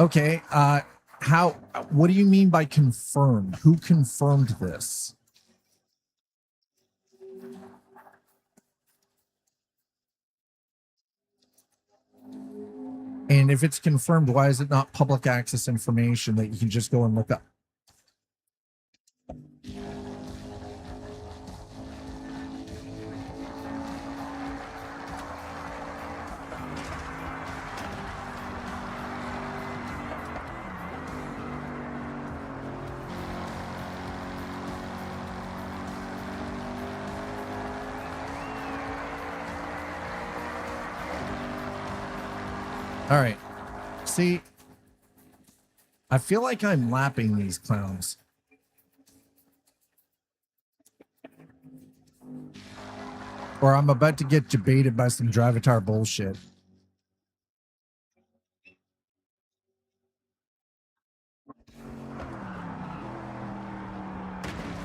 Okay, what do you mean by confirmed? Who confirmed this? And if it's confirmed, why is it not public access information that you can just go and look up? All right. See, I feel like I'm lapping these clowns. Or I'm about to get debated by some Drivatar bullshit.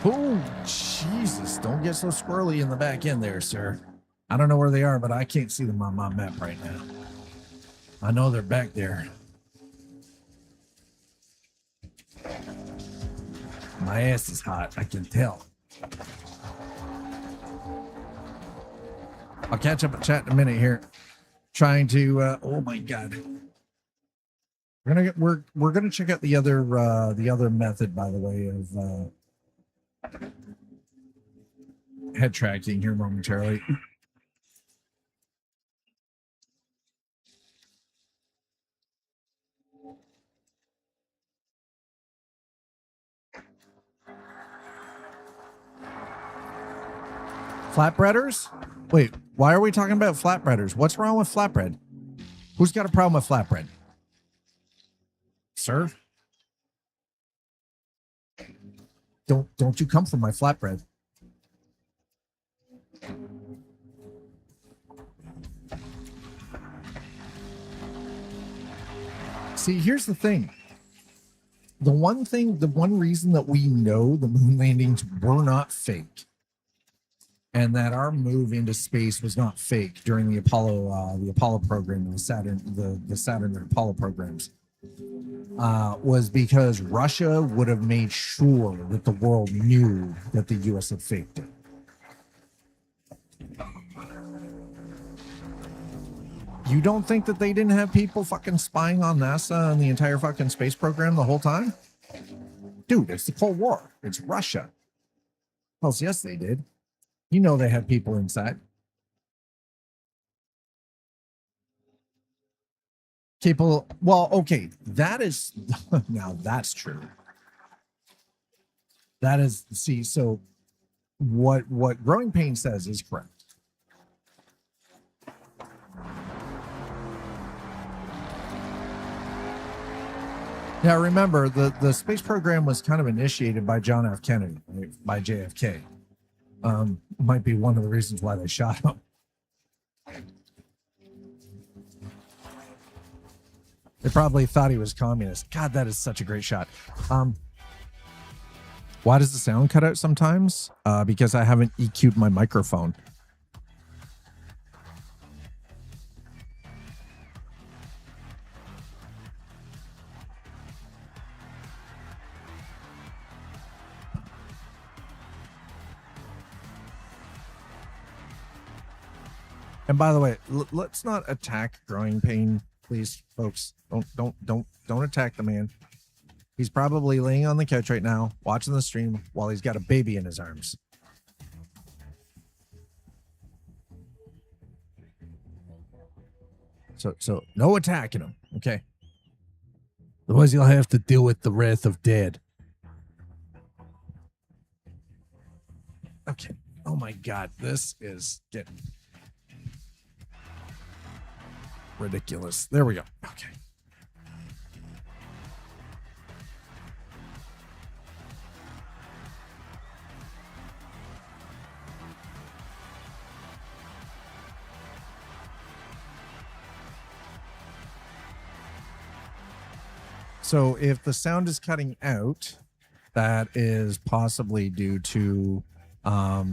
Oh, Jesus. Don't get so squirrely in the back end there, sir. I don't know where they are, but I can't see them on my map right now. I know they're back there. My ass is hot, I can tell. I'll catch up and chat in a minute here. trying to oh my god. We're gonna check out the other method, by the way, of head tracking here momentarily. Flatbreaders? Wait, why are we talking about flatbreaders? What's wrong with flatbread? Who's got a problem with flatbread? Sir? Don't you come from my flatbread. See, here's the thing. The one reason that we know the moon landings were not fake and that our move into space was not fake during the Apollo program, the Saturn and Apollo programs, was because Russia would have made sure that the world knew that the U.S. had faked it. You don't think that they didn't have people fucking spying on NASA and the entire fucking space program the whole time? Dude, it's the Cold War. It's Russia. Well, yes, they did. You know they had people inside. Capable. Well, okay. That is now that's true. That is, see, so what Growing Pain says is correct. Now, remember, the space program was kind of initiated by John F. Kennedy, right? By JFK. Might be one of the reasons why they shot him. They probably thought he was communist. God, that is such a great shot. Why does the sound cut out sometimes? Because I haven't EQ'd my microphone. And by the way, let's not attack Growing Pain, please, folks. Don't attack the man. He's probably laying on the couch right now, watching the stream while he's got a baby in his arms. So no attacking him, okay? Otherwise, you'll have to deal with the wrath of Dad. Okay. Oh my God, this is getting ridiculous. There we go. Okay. So if the sound is cutting out, that is possibly due to a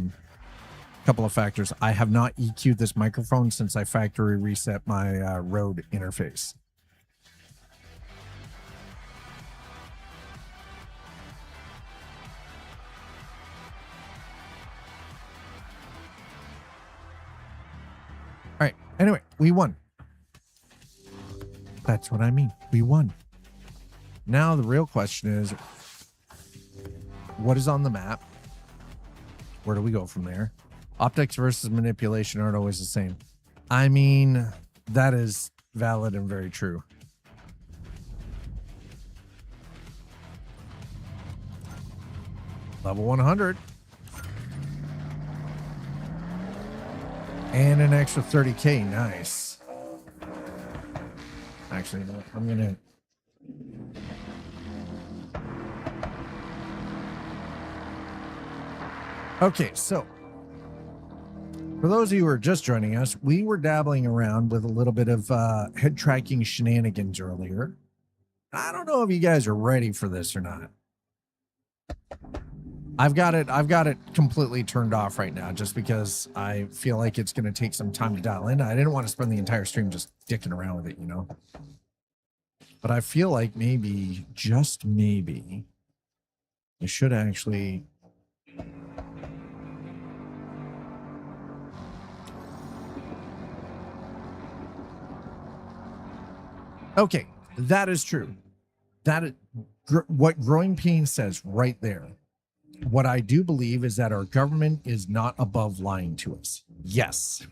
couple of factors. I have not EQ'd this microphone since I factory reset my Rode interface. All right. Anyway, we won. That's what I mean. We won. Now the real question is, what is on the map? Where do we go from there? Optics versus manipulation aren't always the same. I mean, that is valid and very true. Level 100. And an extra 30K. Nice. Actually, no, I'm going to... Okay, so for those of you who are just joining us, we were dabbling around with a little bit of head tracking shenanigans earlier. I don't know if you guys are ready for this or not. I've got it completely turned off right now just because I feel like it's going to take some time to dial in. I didn't want to spend the entire stream just dicking around with it, you know. But I feel like maybe, just maybe, I should actually... Okay, that is true. That is what Growing Pains says right there. What I do believe is that our government is not above lying to us. Yes.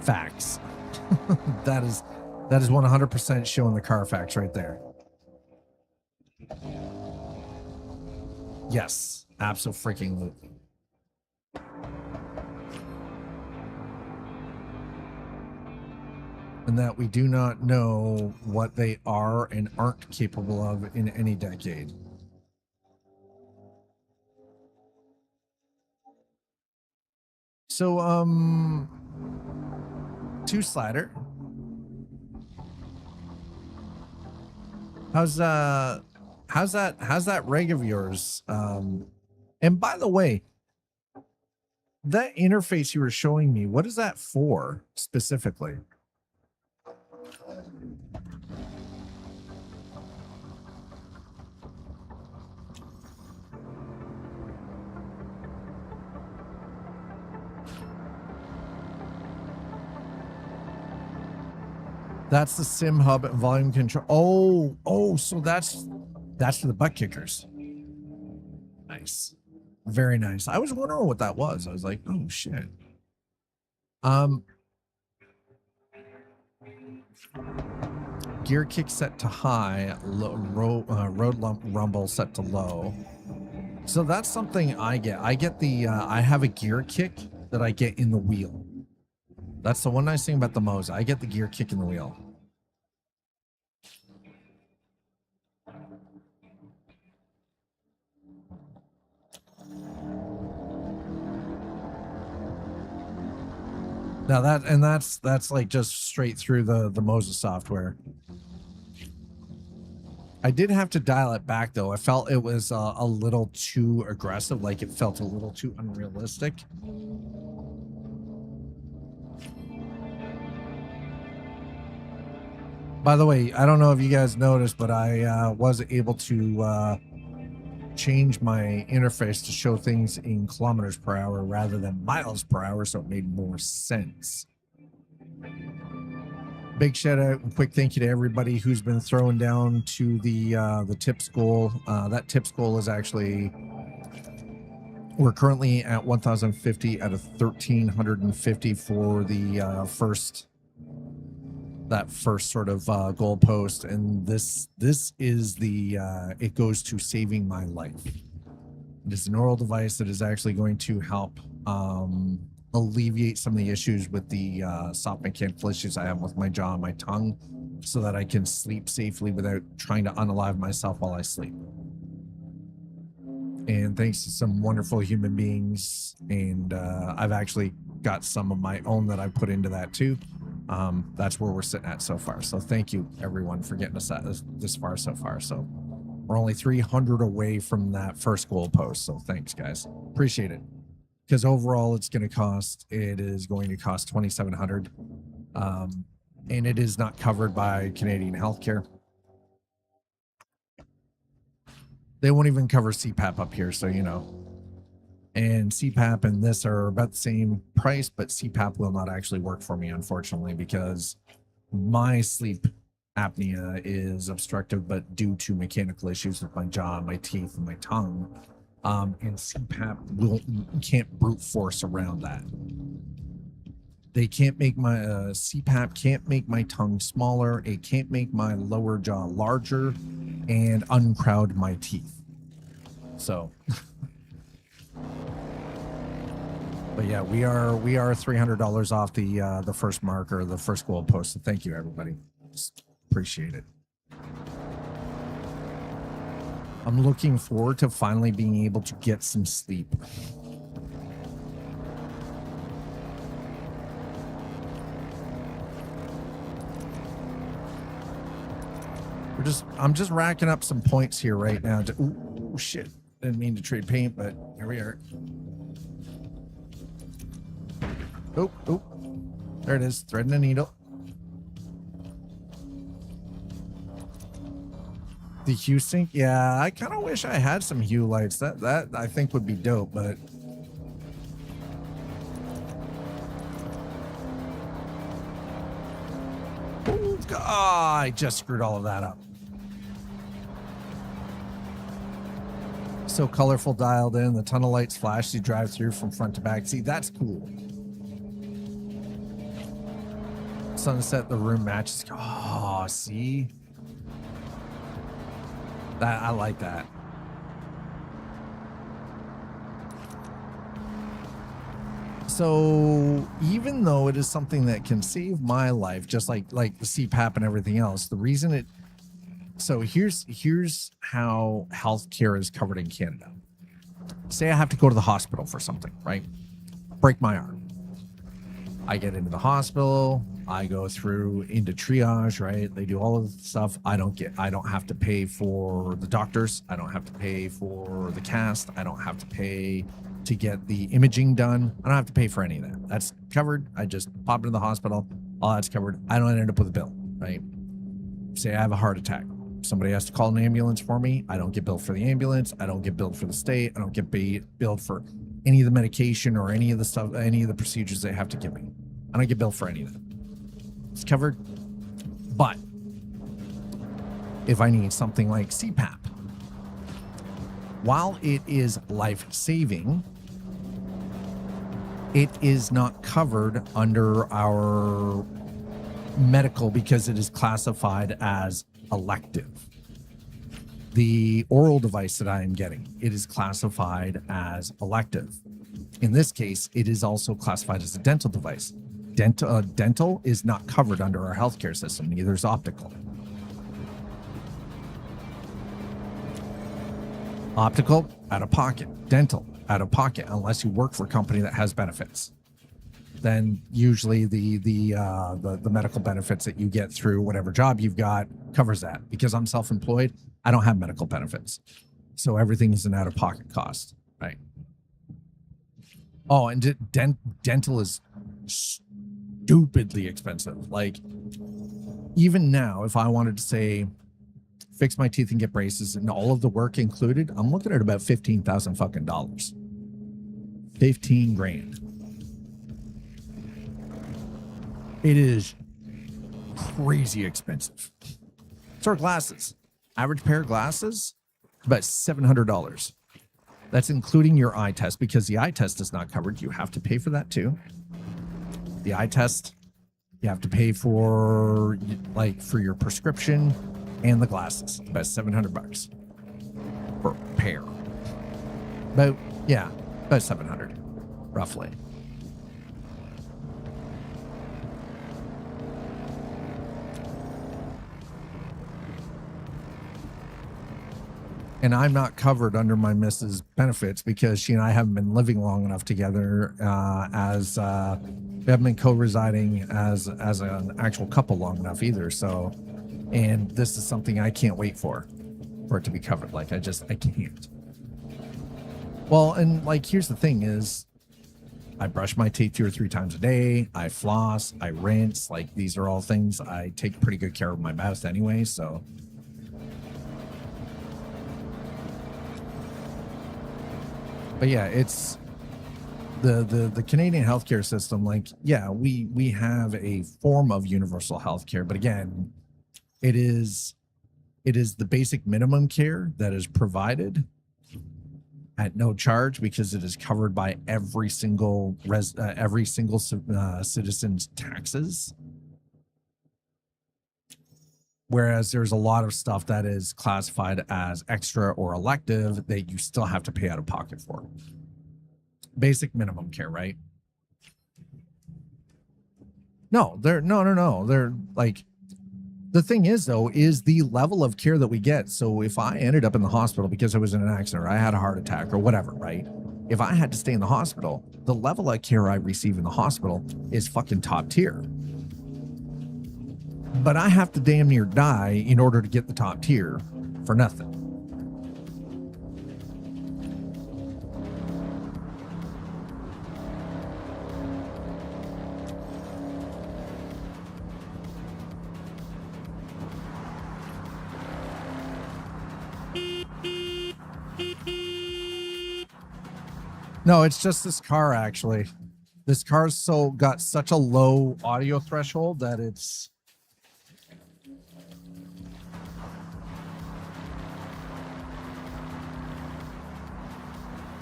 Facts. that is 100% showing the Carfax right there. Yes, absolutely. And that we do not know what they are and aren't capable of in any decade. So, two slider. How's that rig of yours? And by the way, that interface you were showing me, what is that for specifically? That's the sim hub and volume control. Oh, so that's for the butt kickers. Nice. Very nice. I was wondering what that was. I was like, oh shit. Gear kick set to high, road rumble set to low. So that's something I get. I get the I have a gear kick that I get in the wheel. That's the one nice thing about the Moza. I get the gear kick in the wheel. Now that's like just straight through the Moza software. I did have to dial it back though. I felt it was a little too aggressive, like it felt a little too unrealistic. By the way, I don't know if you guys noticed, but I was able to change my interface to show things in kilometers per hour rather than miles per hour, so it made more sense. Big shout out and quick thank you to everybody who's been throwing down to the tips goal. That tips goal is actually, we're currently at 1,050 out of 1,350 for the first sort of goal post, and this is the it goes to saving my life. It is an oral device that is actually going to help alleviate some of the issues with the soft mechanical issues I have with my jaw and my tongue, so that I can sleep safely without trying to unalive myself while I sleep. And thanks to some wonderful human beings, and I've actually got some of my own that I put into that too. That's where we're sitting at so far. So thank you everyone for getting us at this far so far. So we're only 300 away from that first goal post. So thanks guys. Appreciate it. Because overall it is going to cost $2,700. And it is not covered by Canadian healthcare. They won't even cover CPAP up here. So, you know, and CPAP and this are about the same price, but CPAP will not actually work for me, unfortunately, because my sleep apnea is obstructive, but due to mechanical issues with my jaw, my teeth, and my tongue. And CPAP can't brute force around that. They can't make my CPAP can't make my tongue smaller. It can't make my lower jaw larger and uncrowd my teeth. So but yeah, we are $300 off the first marker, the first goal post. So thank you everybody. Just appreciate it. I'm looking forward to finally being able to get some sleep. I'm just racking up some points here right now. Ooh, shit. Didn't mean to trade paint, but here we are. Oh, there it is. Threading a needle. The hue sync, yeah, I kind of wish I had some hue lights. That I think would be dope, but I just screwed all of that up. So colorful, dialed in. The tunnel lights flash. You drive through from front to back. See, that's cool. Sunset, the room matches. Oh, see? That I like that. So even though it is something that can save my life, just like the CPAP and everything else, the reason it, so here's how healthcare is covered in Canada. Say I have to go to the hospital for something, right? Break my arm. I get into the hospital, I go through into triage, right? They do all of the stuff. I don't have to pay for the doctors. I don't have to pay for the cast. I don't have to pay to get the imaging done. I don't have to pay for any of that. That's covered. I just pop into the hospital. All that's covered. I don't end up with a bill, right? Say I have a heart attack. Somebody has to call an ambulance for me. I don't get billed for the ambulance. I don't get billed for the state. I don't get billed for any of the medication or any of the stuff, any of the procedures they have to give me. I don't get billed for any of that. It's covered. But if I need something like CPAP, while it is life-saving, it is not covered under our medical because it is classified as elective. The oral device that I am getting, it is classified as elective. In this case, it is also classified as a dental device. Dental is not covered under our healthcare system, neither is optical. Optical, out of pocket. Dental, out of pocket, unless you work for a company that has benefits. Then usually the medical benefits that you get through whatever job you've got covers that. Because I'm self-employed, I don't have medical benefits. So everything is an out-of-pocket cost, right? Oh, and dental is stupidly expensive. Like, even now, if I wanted to say, fix my teeth and get braces and all of the work included, I'm looking at about $15,000 fucking dollars. 15 grand. It is crazy expensive. So are glasses. Average pair of glasses, about $700. That's including your eye test, because the eye test is not covered. You have to pay for that too. The eye test, you have to pay for, like, for your prescription and the glasses. About $700 per pair. About 700 roughly. And I'm not covered under my missus' benefits because she and I haven't been living long enough together as we haven't been co-residing as an actual couple long enough either. So, and this is something I can't wait for it to be covered. Like, I can't. Well, and like, here's the thing is, I brush my teeth 2 or 3 times a day. I floss, I rinse. Like, these are all things. I take pretty good care of my mouth anyway. So, but yeah, it's the Canadian healthcare system. Like, yeah, we have a form of universal healthcare, but again, it is the basic minimum care that is provided at no charge because it is covered by every single citizen's taxes. Whereas there's a lot of stuff that is classified as extra or elective that you still have to pay out of pocket for. Basic minimum care, right? No. They're like, the thing is, though, is the level of care that we get. So if I ended up in the hospital because I was in an accident or I had a heart attack or whatever, right? If I had to stay in the hospital, the level of care I receive in the hospital is fucking top tier. But I have to damn near die in order to get the top tier for nothing. No, it's just this car, actually. This car's got such a low audio threshold that it's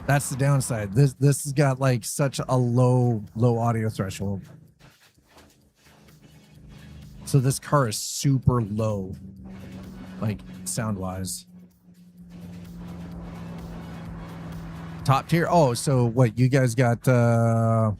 That's the downside. This has got like such a low audio threshold. So this car is super low, like sound wise. Top tier. Oh, so what you guys got? So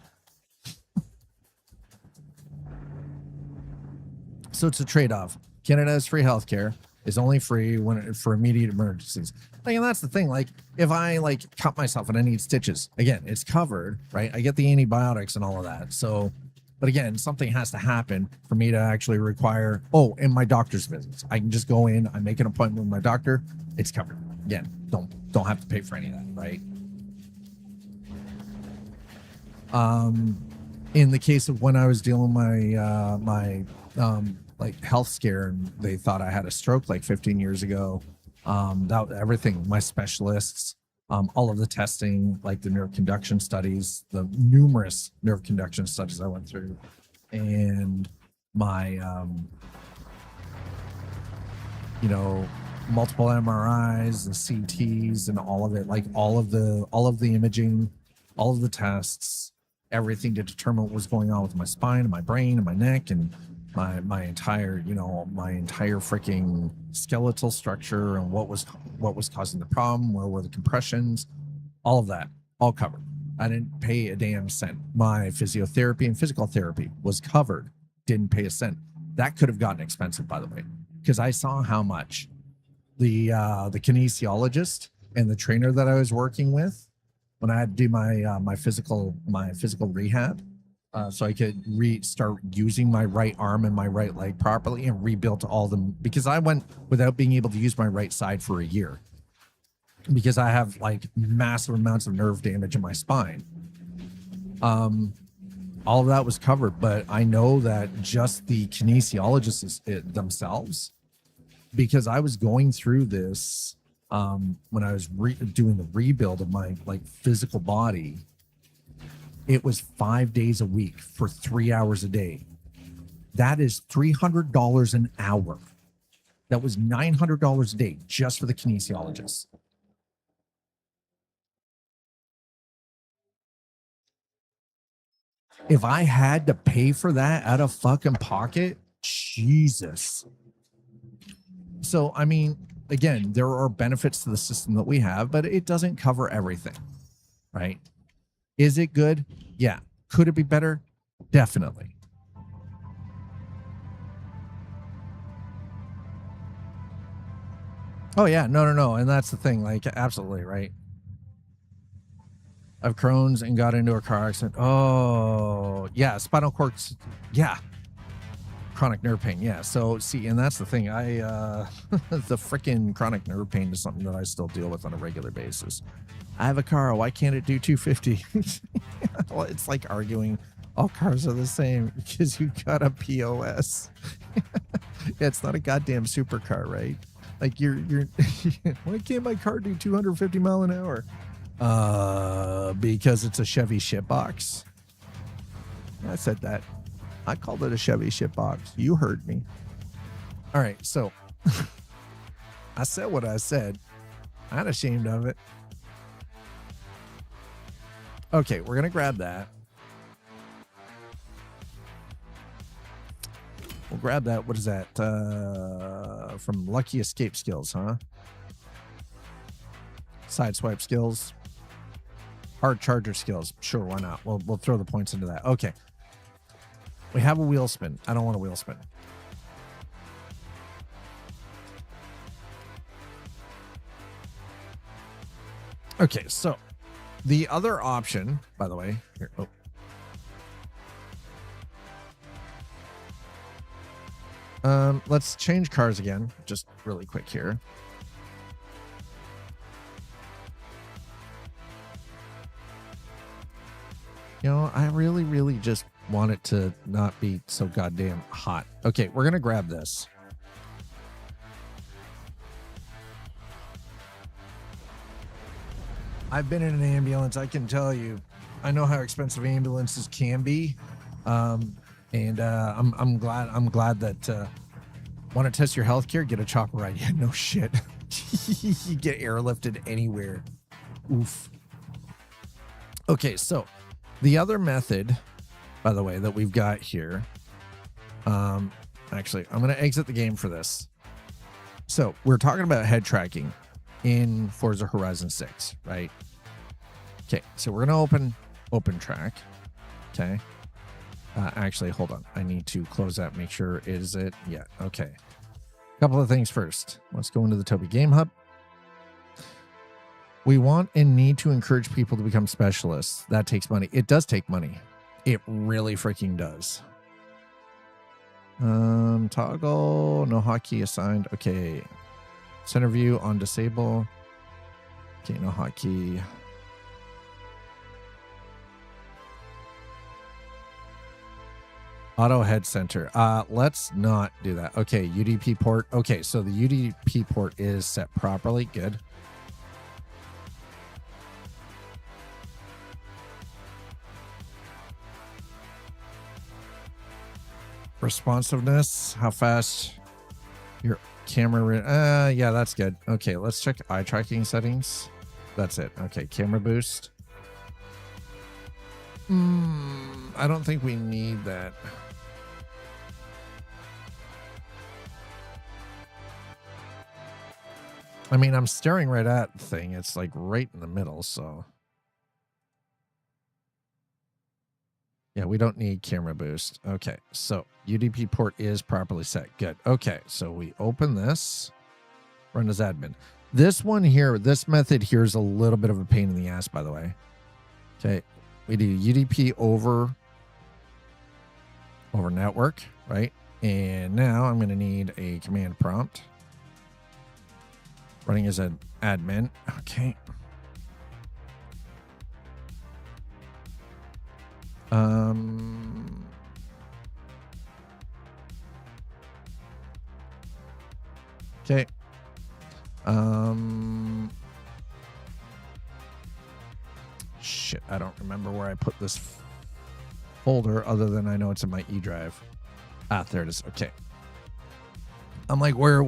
it's a trade-off. Canada has free healthcare. It's only free when for immediate emergencies. Like, and that's the thing. Like, if I like cut myself and I need stitches, again, it's covered, right? I get the antibiotics and all of that. So, but again, something has to happen for me to actually require. Oh, and my doctor's visits. I can just go in. I make an appointment with my doctor. It's covered. Again, don't have to pay for any of that, right? In the case of when I was dealing with my like health scare and they thought I had a stroke like 15 years ago, that everything, my specialists, all of the testing, like the nerve conduction studies, the numerous nerve conduction studies I went through, and my multiple MRIs and CTs and all of it, like all of the imaging, all of the tests, everything to determine what was going on with my spine and my brain and my neck and my entire freaking skeletal structure and what was causing the problem, where were the compressions, all of that, all covered. I didn't pay a damn cent. My physiotherapy and physical therapy was covered. Didn't pay a cent. That could have gotten expensive, by the way, because I saw how much the kinesiologist and the trainer that I was working with when I had to do my physical rehab. So I could start using my right arm and my right leg properly and rebuild all them, because I went without being able to use my right side for a year because I have like massive amounts of nerve damage in my spine. All of that was covered, but I know that just the kinesiologists themselves, because I was going through this when I was doing the rebuild of my like physical body. It was 5 days a week for 3 hours a day. That is $300 an hour. That was $900 a day just for the kinesiologist. If I had to pay for that out of fucking pocket, Jesus. So, I mean, again, there are benefits to the system that we have, but it doesn't cover everything, right? Is it good? Yeah. Could it be better? Definitely. Oh yeah, no. And that's the thing, like, absolutely, right? I've Crohn's and got into a car accident. Oh, yeah, spinal cord. Yeah. Chronic nerve pain. Yeah. So see, and that's the thing. The freaking chronic nerve pain is something that I still deal with on a regular basis. I have a car. Why can't it do 250? Well, it's like arguing all cars are the same because you got a POS. Yeah, it's not a goddamn supercar, right? Like you're why can't my car do 250 mile an hour? Because it's a Chevy shitbox. I said that. I called it a Chevy shitbox. You heard me. All right, so I said what I said. I'm not ashamed of it. Okay, we're gonna grab that. We'll grab that. What is that? From Lucky Escape Skills, huh? Sideswipe skills. Hard charger skills. Sure, why not? We'll throw the points into that. Okay. We have a wheel spin. I don't want a wheel spin. Okay, so the other option, by the way, here, let's change cars again, just really quick here. You know, I really just want it to not be so goddamn hot. Okay, we're gonna grab this. I've been in an ambulance. I can tell you, I know how expensive ambulances can be, and I'm glad that want to test your healthcare, get a chopper ride. Yeah, no shit. You get airlifted anywhere. Oof. Okay, so the other method, by the way, that we've got here, actually, I'm going to exit the game for this. So we're talking about head tracking in Forza Horizon 6, right? Okay, so we're going to open track. Okay. Actually, hold on. I need to close that, make sure, is it? Yeah, okay. Couple of things first. Let's go into the Toby Game Hub. We want and need to encourage people to become specialists. That takes money. It does take money. It really freaking does. Toggle, no hotkey assigned. Okay. Center view on disable. Okay, no hotkey. Auto head center. Let's not do that. Okay, UDP port. Okay, so the UDP port is set properly. Good. Responsiveness. How fast your camera. Yeah, that's good. Okay, let's check eye tracking settings. That's it. Okay, camera boost. I don't think we need that. I mean, I'm staring right at the thing. It's like right in the middle, so. Yeah, we don't need camera boost. Okay, so UDP port is properly set. Good. Okay, so we open this. Run as admin. This one here, this method here is a little bit of a pain in the ass, by the way. Okay, we do UDP over network, right? And now I'm going to need a command prompt. Running as an admin. Okay. Okay. Shit, I don't remember where I put this folder other than I know it's in my E drive. Ah, there it is. Okay. I'm like, where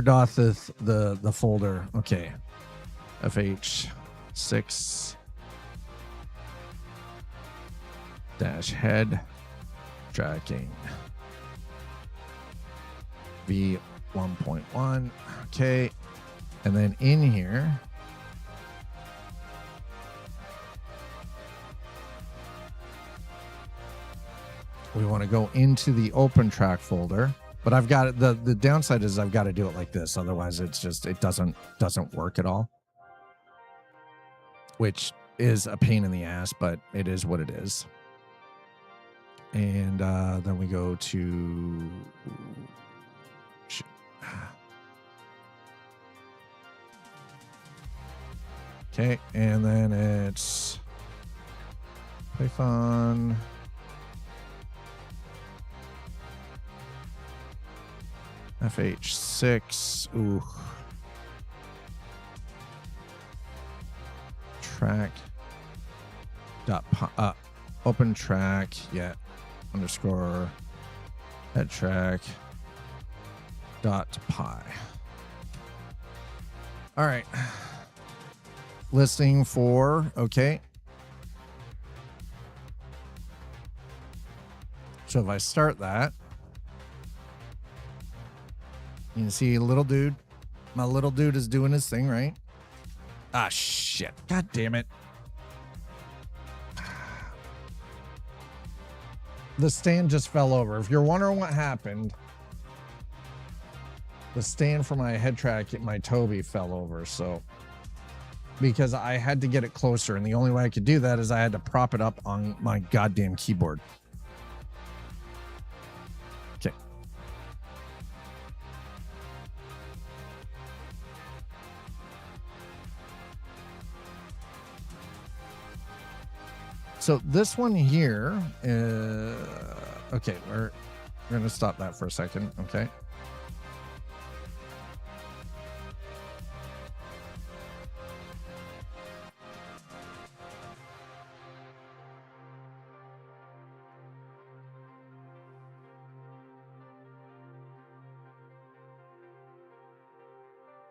doth the folder? Okay. FH6 dash head tracking V 1.1. Okay. And then in here, we want to go into the open track folder. But I've got it. The downside is I've got to do it like this. Otherwise, it's just, it doesn't work at all. Which is a pain in the ass, but it is what it is. And then we go to... Okay, and then it's Python... FH6, ooh. Track dot open track, yeah, underscore head track dot py. All right. Listing for, okay. So if I start that, you can see little dude. My little dude is doing his thing, right? Ah, shit. God damn it. The stand just fell over. If you're wondering what happened, the stand for my head track at my Toby fell over. So, because I had to get it closer, and the only way I could do that is I had to prop it up on my goddamn keyboard. Okay. So this one here, okay, we're going to stop that for a second. Okay.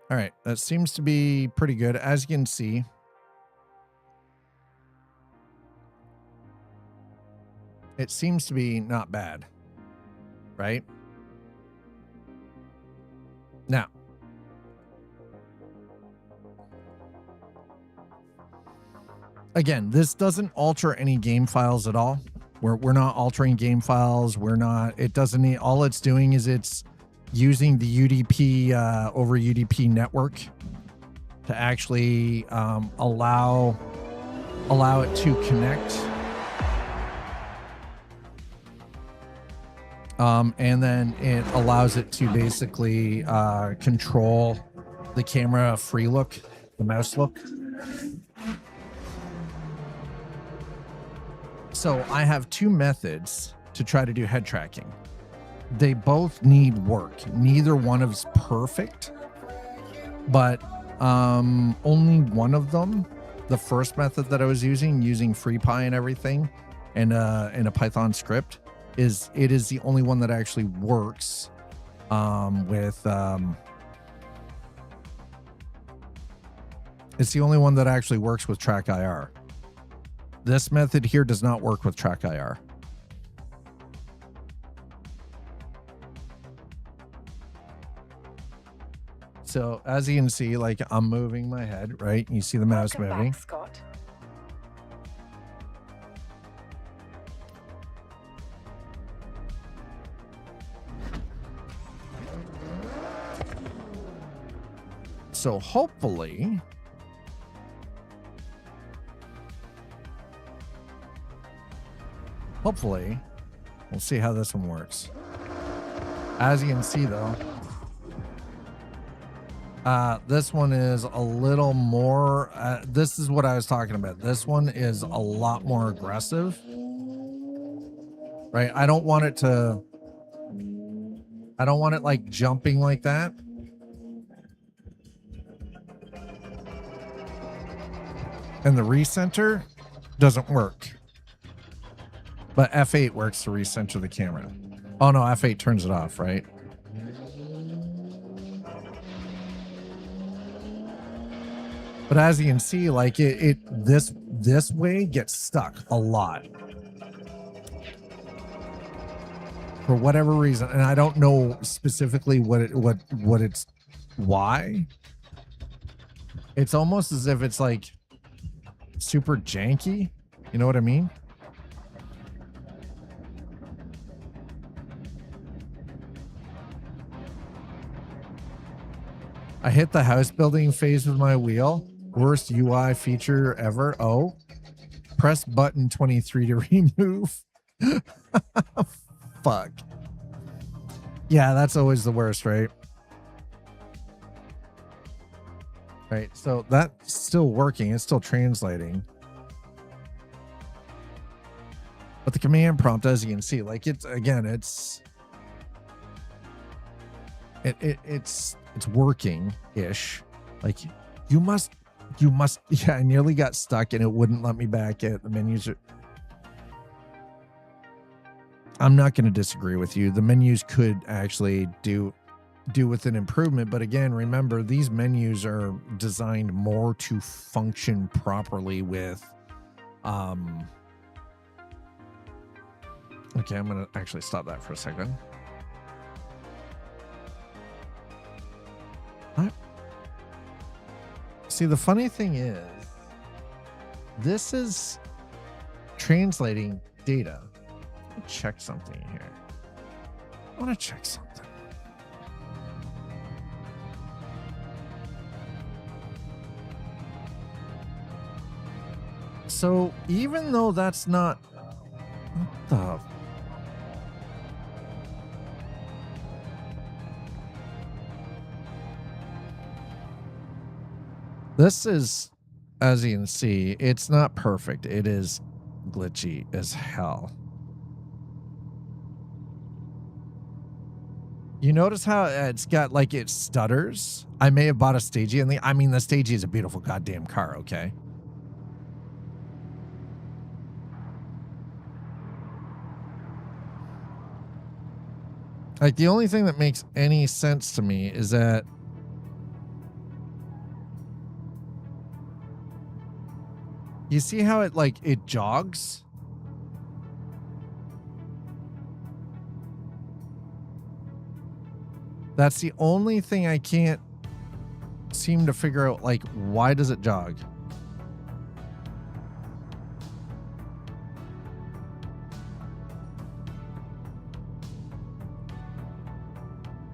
All right. That seems to be pretty good. As you can see, it seems to be not bad, right? Now, again, this doesn't alter any game files at all. We're not altering game files. We're not, it doesn't need, all it's doing is it's using the UDP over UDP network to actually allow it to connect. And then it allows it to basically control the camera free look, the mouse look. So I have two methods to try to do head tracking. They both need work. Neither one is perfect, but only one of them, the first method that I was using FreePy and everything, and a Python script, is the only one that actually works it's the only one that actually works with Track IR. This method here does not work with Track IR. So as you can see, like, I'm moving my head, right? You see the mouse moving. Back, Scott. So hopefully we'll see how this one works. As you can see though, this one is a little more, this is what I was talking about. This one is a lot more aggressive, right? I don't want it like jumping like that. And the recenter doesn't work. But F8 works to recenter the camera. Oh no, F8 turns it off, right? But as you can see, like this way gets stuck a lot. For whatever reason, and I don't know specifically why. It's almost as if it's like super janky. You know what I mean? I hit the house building phase with my wheel. Worst UI feature ever. Oh, press button 23 to remove. Fuck. Yeah, that's always the worst, right? Right, so that's still working. It's still translating. But the command prompt, as you can see, like it's working-ish. Like you must, yeah, I nearly got stuck and it wouldn't let me back at the menus. I'm not going to disagree with you. The menus could actually do with an improvement, but again, remember, these menus are designed more to function properly with okay, I'm gonna actually stop that for a second. What? See, the funny thing is, this is translating data. Let me check something here. I want to check something. So even though that's not, what the? This is, as you can see, it's not perfect. It is glitchy as hell. You notice how it's got like it stutters? I may have bought a Stagey, and I mean, the Stagey is a beautiful goddamn car, okay? Like, the only thing that makes any sense to me is that you see how it jogs? That's the only thing I can't seem to figure out. Like, why does it jog?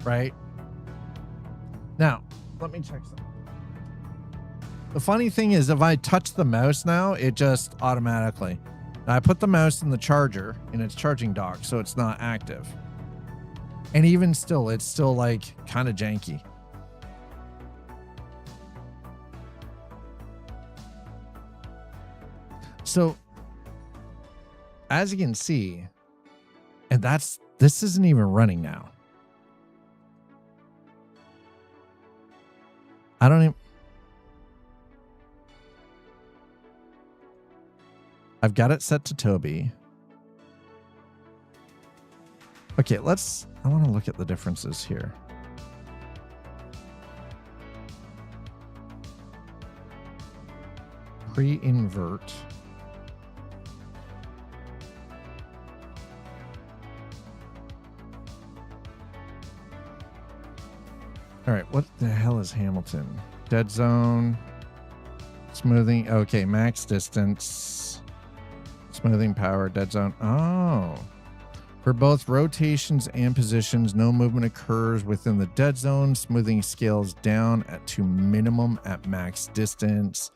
Right? Now, let me check something. The funny thing is, if I touch the mouse now, it just automatically. Now, I put the mouse in the charger in its charging dock, so it's not active. And even still, it's still like kind of janky. So, as you can see, and this isn't even running now. I don't even. I've got it set to Toby. Okay, I want to look at the differences here. Pre-invert. All right, what the hell is Hamilton? Dead zone. Smoothing. Okay, max distance. Smoothing power, dead zone. Oh. For both rotations and positions, no movement occurs within the dead zone. Smoothing scales down to minimum at max distance,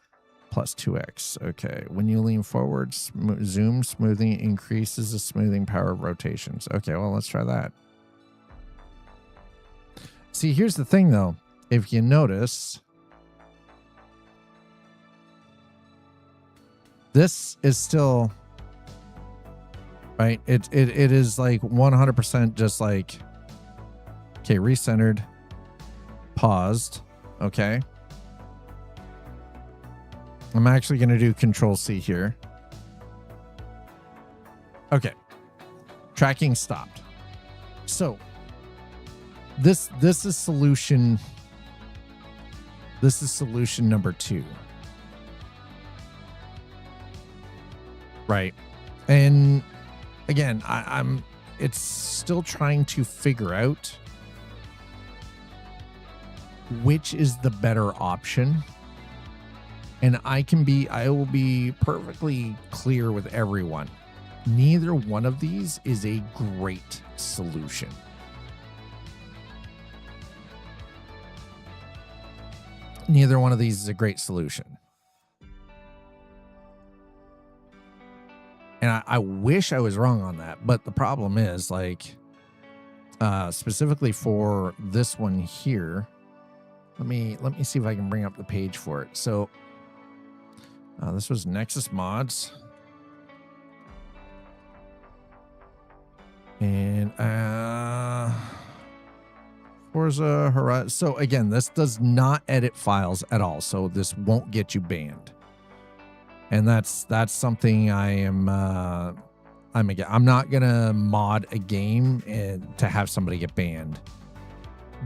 plus 2x. Okay. When you lean forward, zoom, smoothing increases the smoothing power of rotations. Okay, well, let's try that. See, here's the thing, though. If you notice, this is still... Right, it is like 100% just like, okay, recentered, paused, okay. I'm actually going to do Control C here. Okay, tracking stopped. So this is solution. This is solution number 2. Right, and again, it's still trying to figure out which is the better option. And I will be perfectly clear with everyone. Neither one of these is a great solution. Neither one of these is a great solution. And I wish I was wrong on that, but the problem is, like, specifically for this one here, let me see if I can bring up the page for it. So this was Nexus Mods, and Forza Horizon. So again, this does not edit files at all, so this won't get you banned. And that's something I'm not gonna mod a game and to have somebody get banned.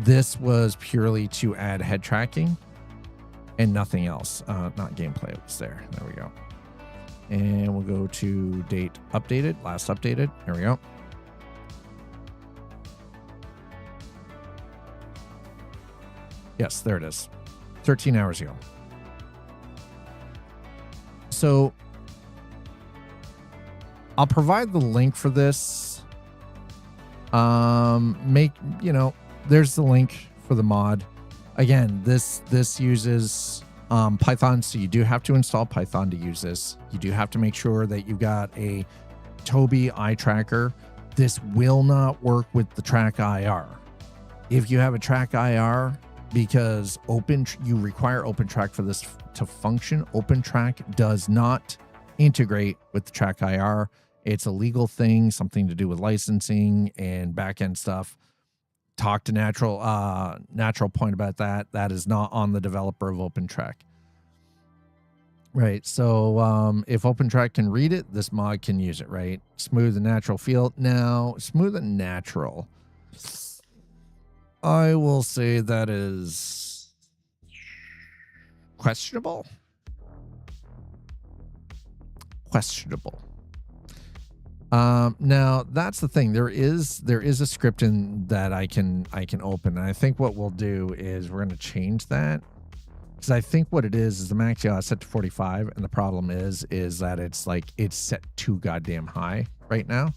This was purely to add head tracking and nothing else. Not gameplay. It was there. There we go. And we'll go to date updated. Last updated. There we go. Yes, there it is. 13 hours ago. So I'll provide the link for this. There's the link for the mod. Again, this uses Python, so you do have to install Python to use this. You do have to make sure that you've got a Toby eye tracker. This will not work with the track IR. If you have a track IR, because you require OpenTrack for this to function. OpenTrack does not integrate with the track IR. It's a legal thing, something to do with licensing and backend stuff. Talk to Natural Point about that. That is not on the developer of OpenTrack. Right. So if OpenTrack can read it, this mod can use it, right? Smooth and natural feel. Now, smooth and natural, I will say that is questionable. Now that's the thing. There is a script in that I can open. And I think what we'll do is we're going to change that, because I think what it is the max yaw is set to 45, and the problem is that it's set too goddamn high right now.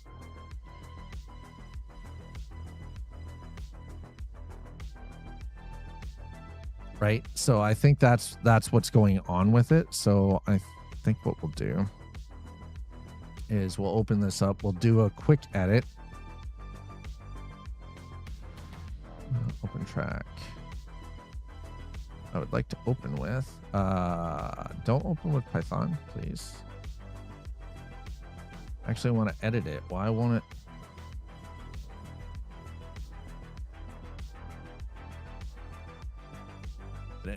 Right, so I think that's what's going on with it. So I think what we'll do is we'll open this up. We'll do a quick edit. Open track. I would like to open with. Don't open with Python, please. Actually, I want to edit it. Why won't it?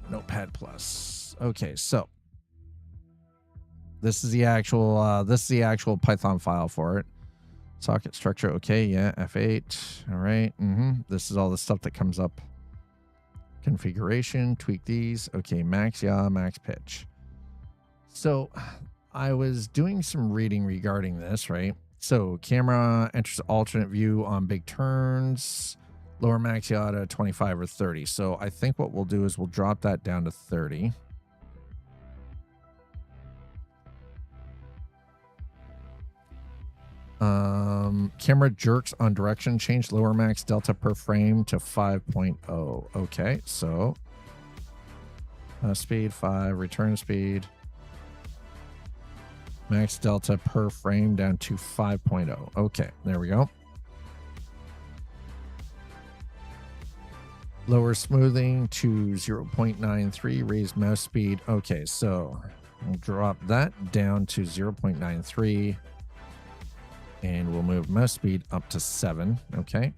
Notepad plus. Okay, so this is the actual Python file for it. Socket structure. Okay, yeah, F8. All right. This is all the stuff that comes up. Configuration. Tweak these. Okay, max yaw, max pitch. So I was doing some reading regarding this, right? So camera enters alternate view on big turns. Lower max yaw to 25 or 30. So I think what we'll do is we'll drop that down to 30. Camera jerks on direction. Change lower max delta per frame to 5.0. Okay, so speed 5, return speed. Max delta per frame down to 5.0. Okay, there we go. Lower smoothing to 0.93, raise mouse speed. Okay, so we'll drop that down to 0.93 and we'll move mouse speed up to 7. Okay.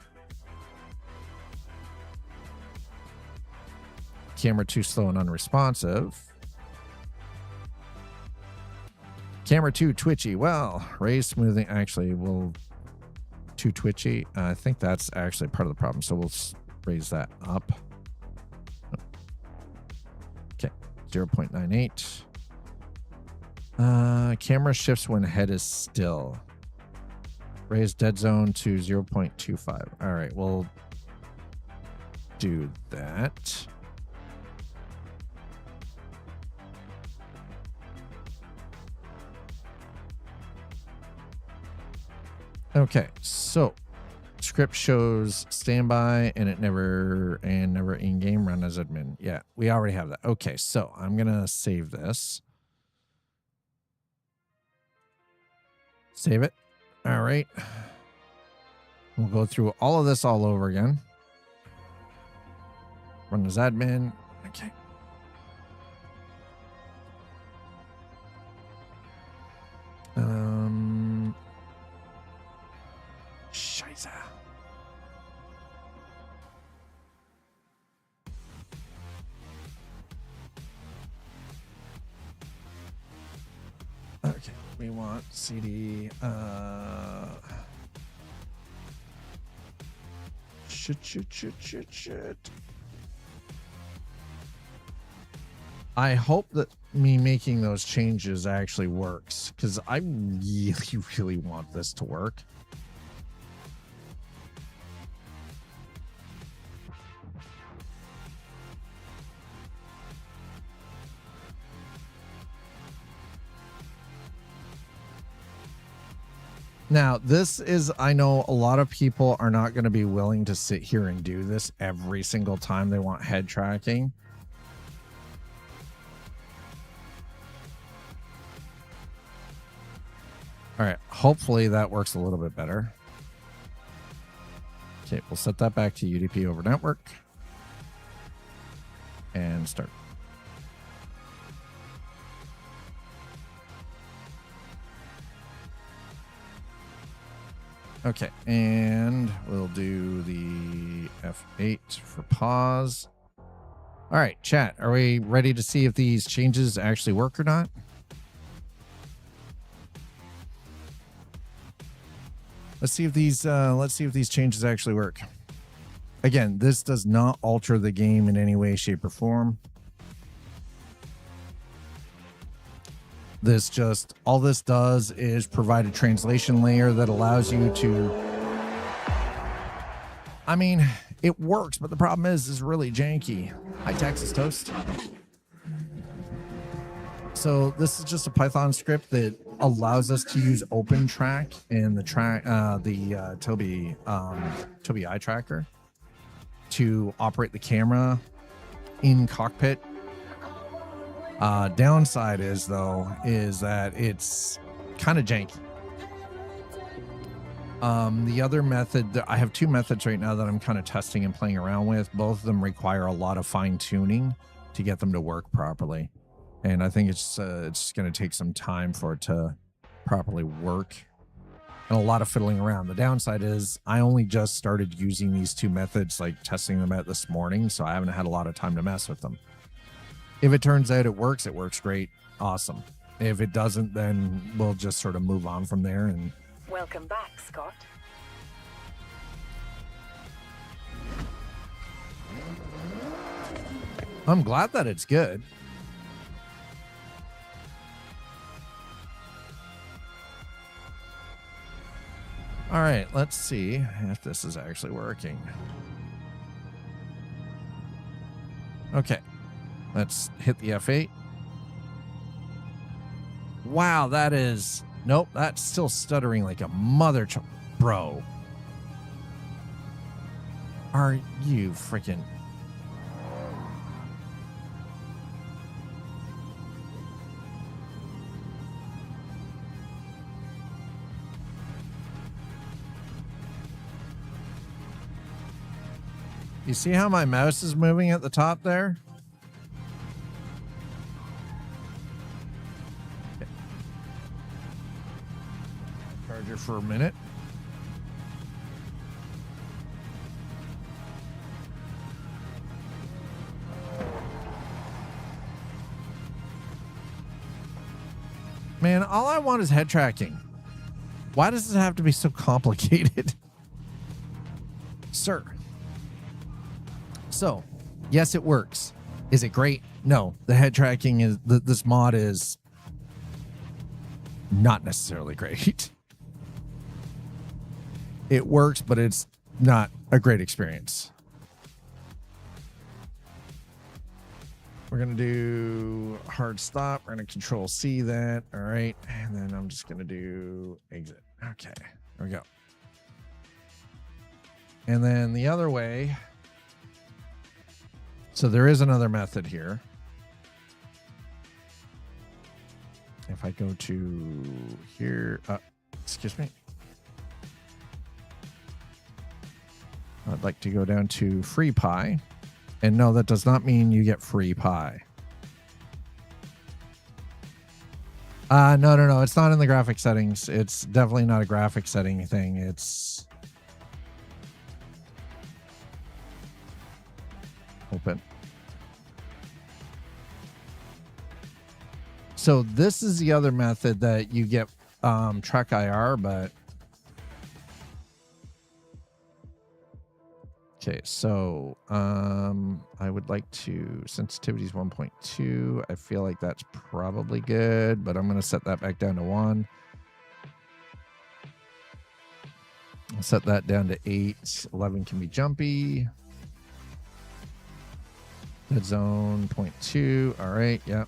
Camera too slow and unresponsive. Camera too twitchy. Well, raise smoothing. Actually, we'll too twitchy. I think that's actually part of the problem. So we'll raise that up. Okay, 0.98. Camera shifts when head is still. Raise dead zone to 0.25. All right, we'll do that. Okay, so script shows standby and it never in-game run as admin. Yeah, we already have that. Okay, so I'm gonna save this. Save it. All right. We'll go through all of this all over again. Run as admin. Okay. Scheiße. Okay, we want CD. Shit. I hope that me making those changes actually works, because I really want this to work. Now, this is, I know a lot of people are not going to be willing to sit here and do this every single time they want head tracking. All right, hopefully that works a little bit better. Okay, we'll set that back to UDP over network and start. Okay, and we'll do the F8 for pause. All right, chat, are we ready to see if these changes actually work or not? Let's see if these changes actually work. Again, this does not alter the game in any way, shape, or form. All this does is provide a translation layer that allows you to, I mean, it works, but the problem is really janky. Hi, Texas Toast. So this is just a Python script that allows us to use OpenTrack and the Tobii eye tracker to operate the camera in cockpit. Downside is that it's kind of janky. The other method, I have two methods right now that I'm kind of testing and playing around with. Both of them require a lot of fine tuning to get them to work properly. And I think it's going to take some time for it to properly work and a lot of fiddling around. The downside is I only just started using these two methods, like testing them out this morning. So I haven't had a lot of time to mess with them. If it turns out it works great. Awesome. If it doesn't, then we'll just sort of move on from there. And welcome back, Scott. I'm glad that it's good. All right, let's see if this is actually working. Okay, let's hit the F8. Wow, that is... Nope, that's still stuttering like a mother... Bro. Are you freaking... You see how my mouse is moving at the top there? Okay. Charger for a minute. Man, all I want is head tracking. Why does it have to be so complicated? Sir. So, yes, it works. Is it great? No. The head tracking is... This mod is not necessarily great. It works, but it's not a great experience. We're going to do hard stop. We're going to control C that. All right. And then I'm just going to do exit. Okay. There we go. And then the other way... So there is another method here. If I go to here, excuse me. I'd like to go down to free pie. And no, that does not mean you get free pie. No. It's not in the graphic settings. It's definitely not a graphic setting thing. It's open. So this is the other method that you get track IR, but okay, so I would like to sensitivity is 1.2. I feel like that's probably good, but I'm going to set that back down to 1. I'll set that down to 8. 11 can be jumpy. Dead zone 0.2. All right, yeah.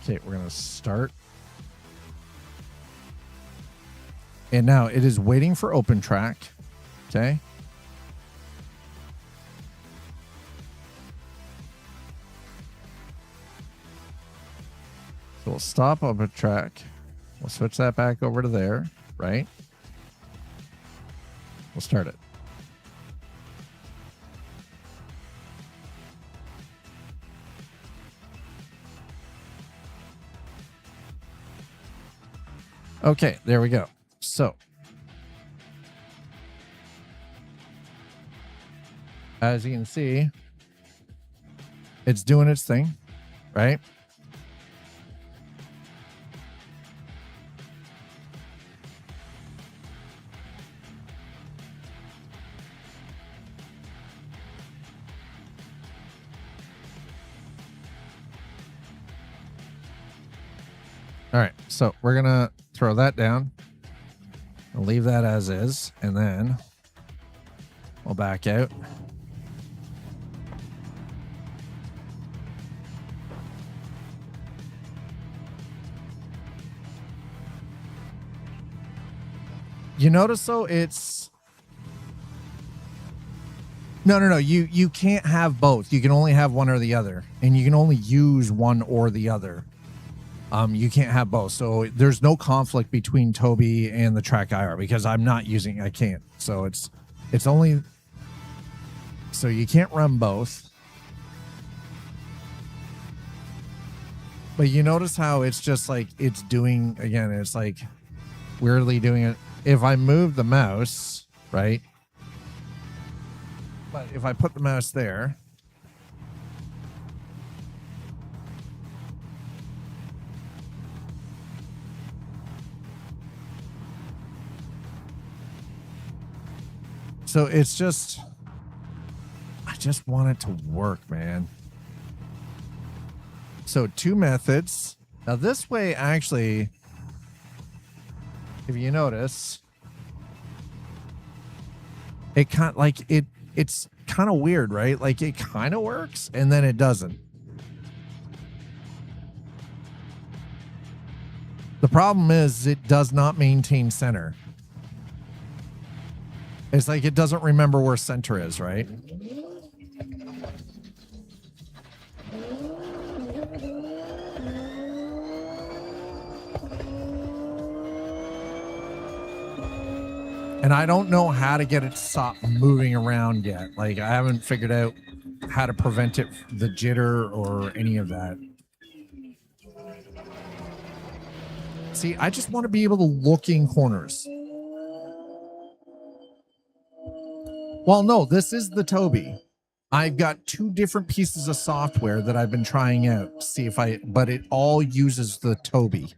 Okay, we're going to start. And now it is waiting for OpenTrack. Okay. So we'll stop OpenTrack. We'll switch that back over to there, right? We'll start it. Okay, there we go. So, as you can see, it's doing its thing, right? All right, so we're going to throw that down. I'll leave that as is, and then we'll back out. You notice though, it's no. You can't have both. You can only have one or the other, and you can only use one or the other. You can't have both. So there's no conflict between Toby and the track IR because I'm not using. I can't. So it's only. So you can't run both. But you notice how it's just like it's doing again. It's like weirdly doing it. If I move the mouse, right? But if I put the mouse there, so it's just, I just want it to work, man. So 2 methods. Now this way, actually, if you notice, it kind like it's kind of weird, right? Like it kind of works and then it doesn't. The problem is it does not maintain center. It's like it doesn't remember where center is, right? And I don't know how to get it to stop moving around yet. Like I haven't figured out how to prevent it, the jitter or any of that. See, I just want to be able to look in corners. Well, no, this is the Toby. I've got 2 different pieces of software that I've been trying out to see if but it all uses the Toby.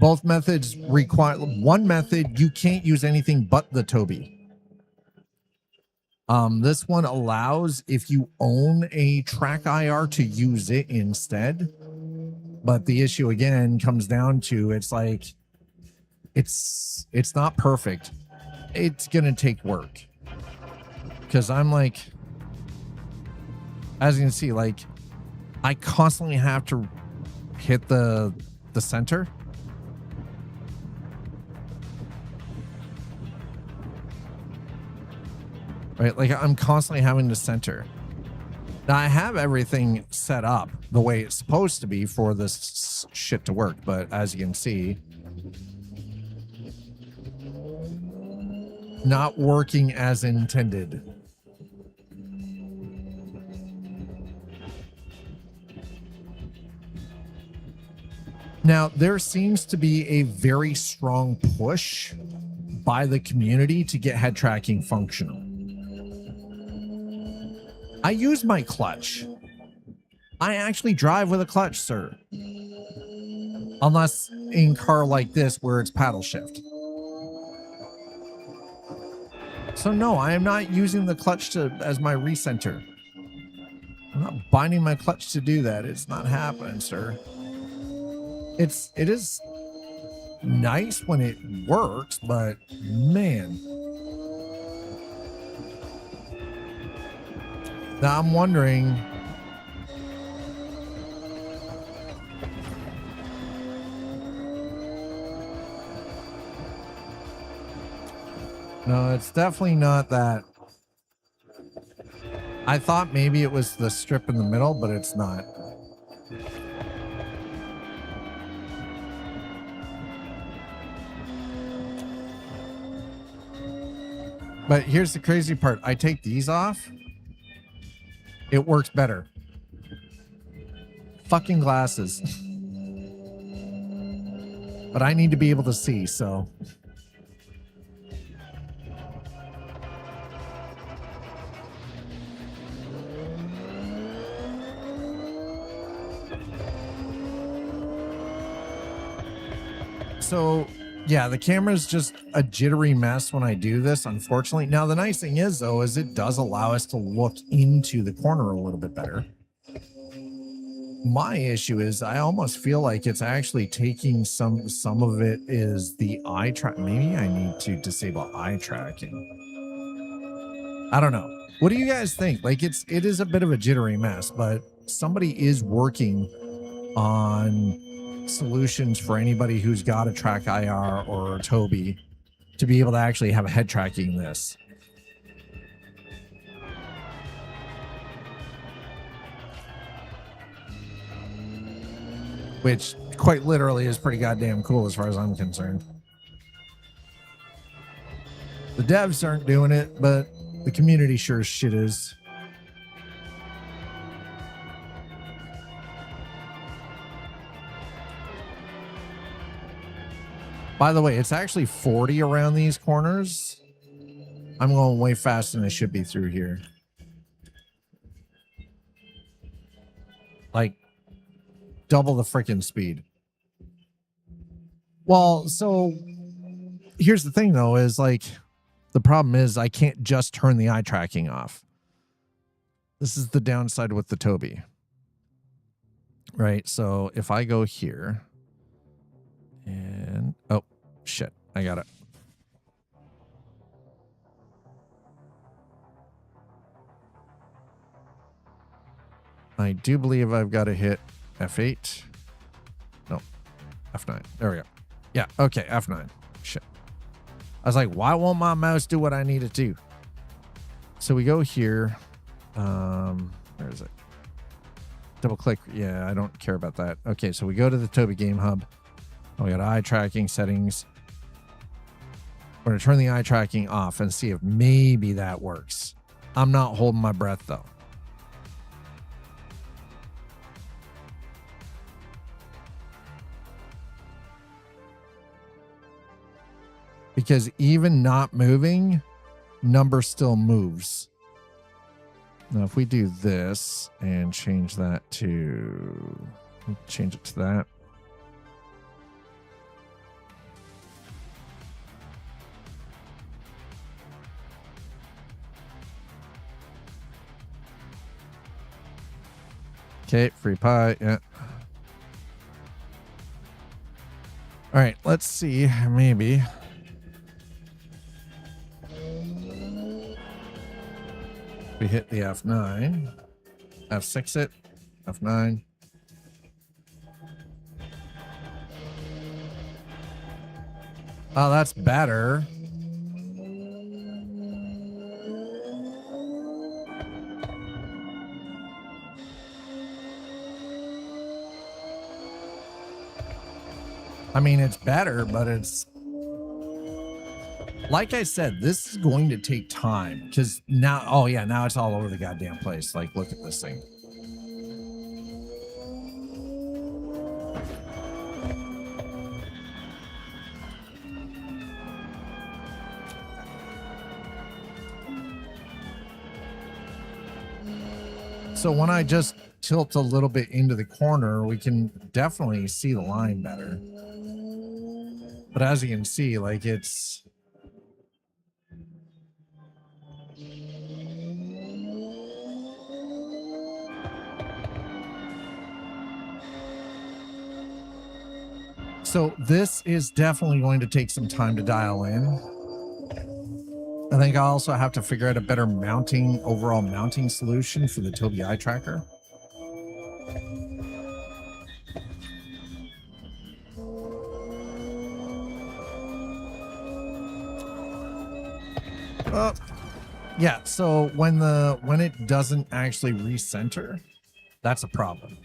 Both methods require one method. You can't use anything but the Toby. This one allows if you own a track IR to use it instead. But the issue again comes down to it's like it's not perfect. It's gonna take work because I'm like, as you can see, like I constantly have to hit the center. Right, like I'm constantly having to center. Now I have everything set up the way it's supposed to be for this shit to work, but as you can see, not working as intended. Now there seems to be a very strong push by the community to get head tracking functional. I use my clutch. I actually drive with a clutch, sir. Unless in car like this where it's paddle shift. So no, I am not using the clutch as my recenter. I'm not binding my clutch to do that. It's not happening, sir. It is nice when it works, but man. Now I'm wondering, no, it's definitely not that. I thought maybe it was the strip in the middle, but it's not. But here's the crazy part. I take these off. It works better. Fucking glasses. But I need to be able to see, so. So Yeah, the camera's just a jittery mess when I do this, unfortunately. Now, the nice thing is, though, is it does allow us to look into the corner a little bit better. My issue is I almost feel like it's actually taking some of it is the eye track. Maybe I need to disable eye tracking. I don't know. What do you guys think? Like it is a bit of a jittery mess, but somebody is working on solutions for anybody who's got a track IR or a Toby to be able to actually have a head tracking this. Which quite literally is pretty goddamn cool as far as I'm concerned. The devs aren't doing it, but the community sure as shit is. By the way, it's actually 40 around these corners. I'm going way faster than I should be through here. Like, double the freaking speed. Well, so here's the thing though, is like the problem is I can't just turn the eye tracking off. This is the downside with the Toby. Right? So if I go here and oh shit, I got it. I do believe I've got to hit F8. No, F9. There we go. Yeah, okay, F9. Shit. I was like, why won't my mouse do what I need it to? So we go here. Where is it? Double click. Yeah, I don't care about that. Okay, so we go to the Toby Game Hub. Oh, we got eye tracking settings. We're going to turn the eye tracking off and see if maybe that works. I'm not holding my breath, though. Because even not moving, number still moves. Now, if we do this and change that to... change it to that. Okay, free pie, yeah. All right, let's see, maybe... we hit the F9, F6 it, F9. Oh, that's better. I mean, it's better, but it's... like I said, this is going to take time because now, oh yeah, now it's all over the goddamn place. Like, look at this thing. So when I just tilt a little bit into the corner, we can definitely see the line better. But as you can see, like it's... so this is definitely going to take some time to dial in. I think I also have to figure out a better overall mounting solution for the Toby eye tracker. Yeah, so when it doesn't actually recenter, that's a problem.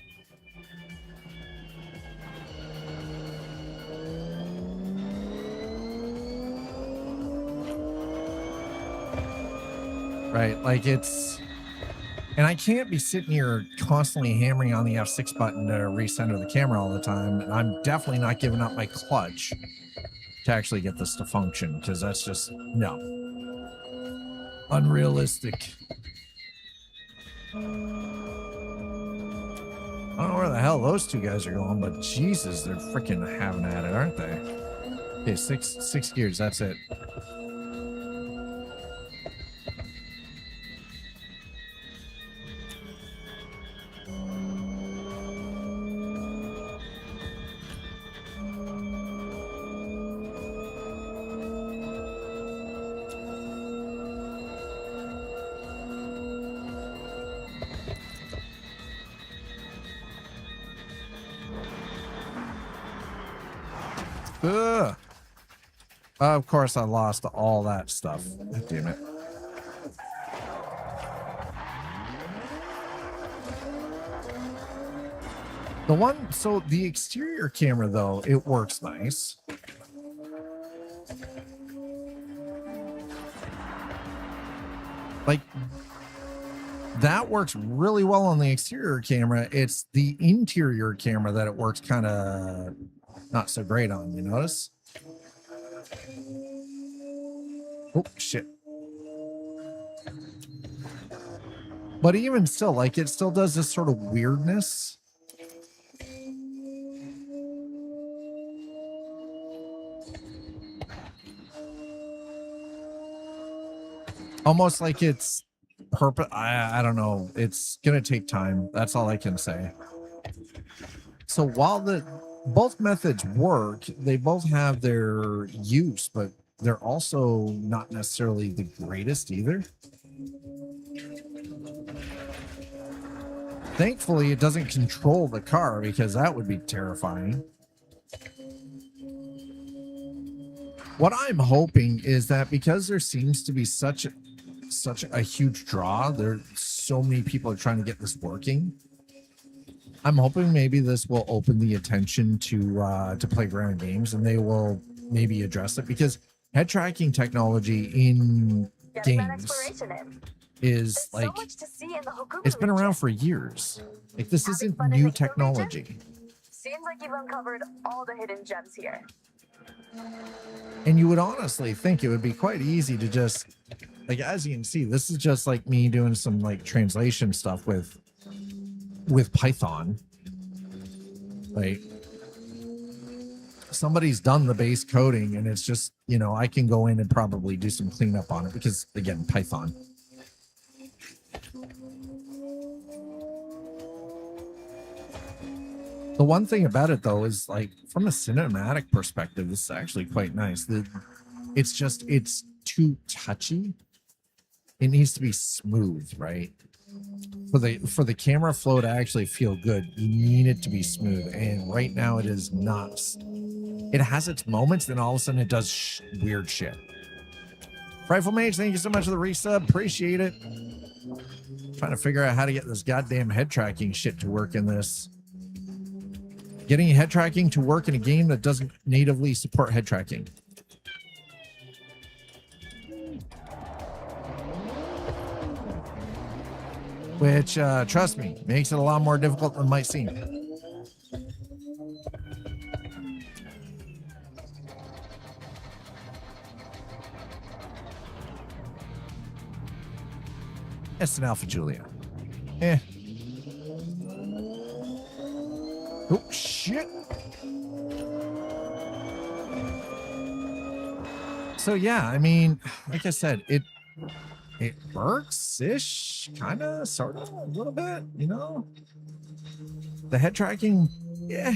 Right, like it's... and I can't be sitting here constantly hammering on the F6 button to recenter the camera all the time. And I'm definitely not giving up my clutch to actually get this to function, because that's just, no. Unrealistic. I don't know where the hell those two guys are going, but Jesus, they're freaking having at it, aren't they? Okay, six gears. That's it. Ugh. Of course, I lost all that stuff. God damn it. So the exterior camera, though, it works nice. Like, that works really well on the exterior camera. It's the interior camera that it works kind of not so great on, you notice? Oh, shit. But even still, like, it still does this sort of weirdness. Almost like it's I don't know. It's gonna take time. That's all I can say. So while both methods work, they both have their use, but they're also not necessarily the greatest either. Thankfully, it doesn't control the car, because that would be terrifying. What I'm hoping is that because there seems to be such a huge draw, there's so many people are trying to get this working. I'm hoping maybe this will open the attention to playground games, and they will maybe address it, because head tracking technology in games is like, so much to see in the Hokumu it's been around region. for years. Like, this Having isn't fun in the new Eco technology. region? Seems like you've uncovered all the hidden gems here. And you would honestly think it would be quite easy to just, like, as you can see, this is just like me doing some like translation stuff with Python. Like, somebody's done the base coding, and it's just, you know, I can go in and probably do some cleanup on it, because again, Python. The one thing about it, though, is like, from a cinematic perspective, this is actually quite nice. It's too touchy. It needs to be smooth, right? For the camera flow to actually feel good, you need it to be smooth. And right now, it is not. It has its moments, then all of a sudden it does weird shit. Rifle Mage, thank you so much for the resub. Appreciate it. Trying to figure out how to get this goddamn head tracking shit to work in this. Getting head tracking to work in a game that doesn't natively support head tracking. Which, trust me, makes it a lot more difficult than it might seem. It's an Alpha Julia. Oh, shit. So, yeah, I mean, like I said, it works-ish, kind of, sort of, a little bit, you know? The head tracking, yeah.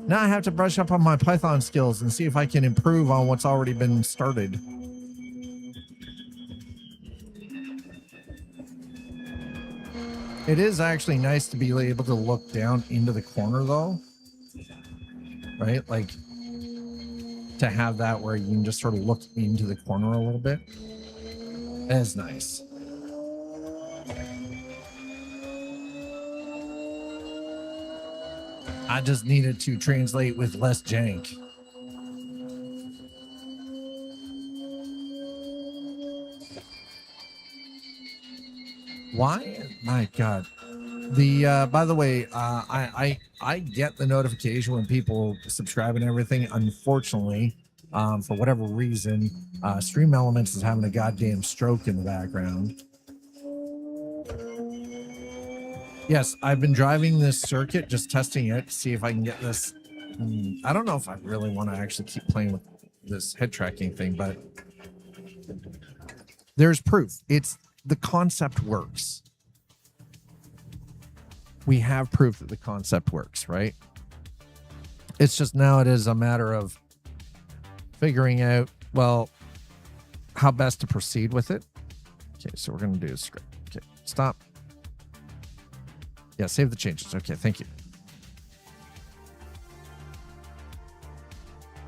Now I have to brush up on my Python skills and see if I can improve on what's already been started. It is actually nice to be able to look down into the corner, though. Right? Like, to have that where you can just sort of look into the corner a little bit. That is nice. I just needed to translate with less jank. Why? My God. By the way, I get the notification when people subscribe and everything. Unfortunately, for whatever reason, Stream Elements is having a goddamn stroke in the background. Yes, I've been driving this circuit, just testing it to see if I can get this I don't know if I really want to actually keep playing with this head tracking thing, but there's proof. It's the concept works. We have proof that the concept works, right? It's just now it is a matter of figuring out, well, how best to proceed with it. Okay, so we're going to do a script. Okay, stop. Yeah, save the changes. Okay, thank you.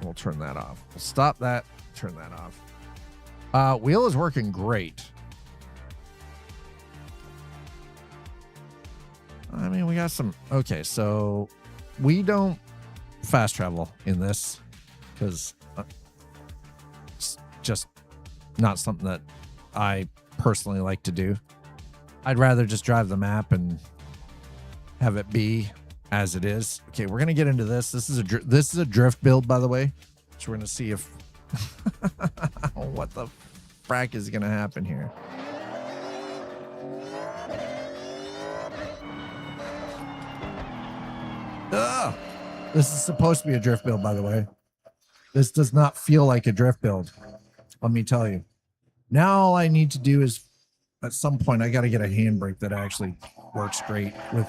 We'll turn that off. We'll stop that. Turn that off. Wheel is working great. I mean, we got some. Okay, so we don't fast travel in this because it's just not something that I personally like to do. I'd rather just drive the map and have it be as it is. Okay, we're gonna get into this. This is a drift build, by the way. So we're gonna see if what the frack is gonna happen here. Ugh. This is supposed to be a drift build, by the way. This does not feel like a drift build. Let me tell you. Now all I need to do is, at some point, I got to get a handbrake that actually works great with.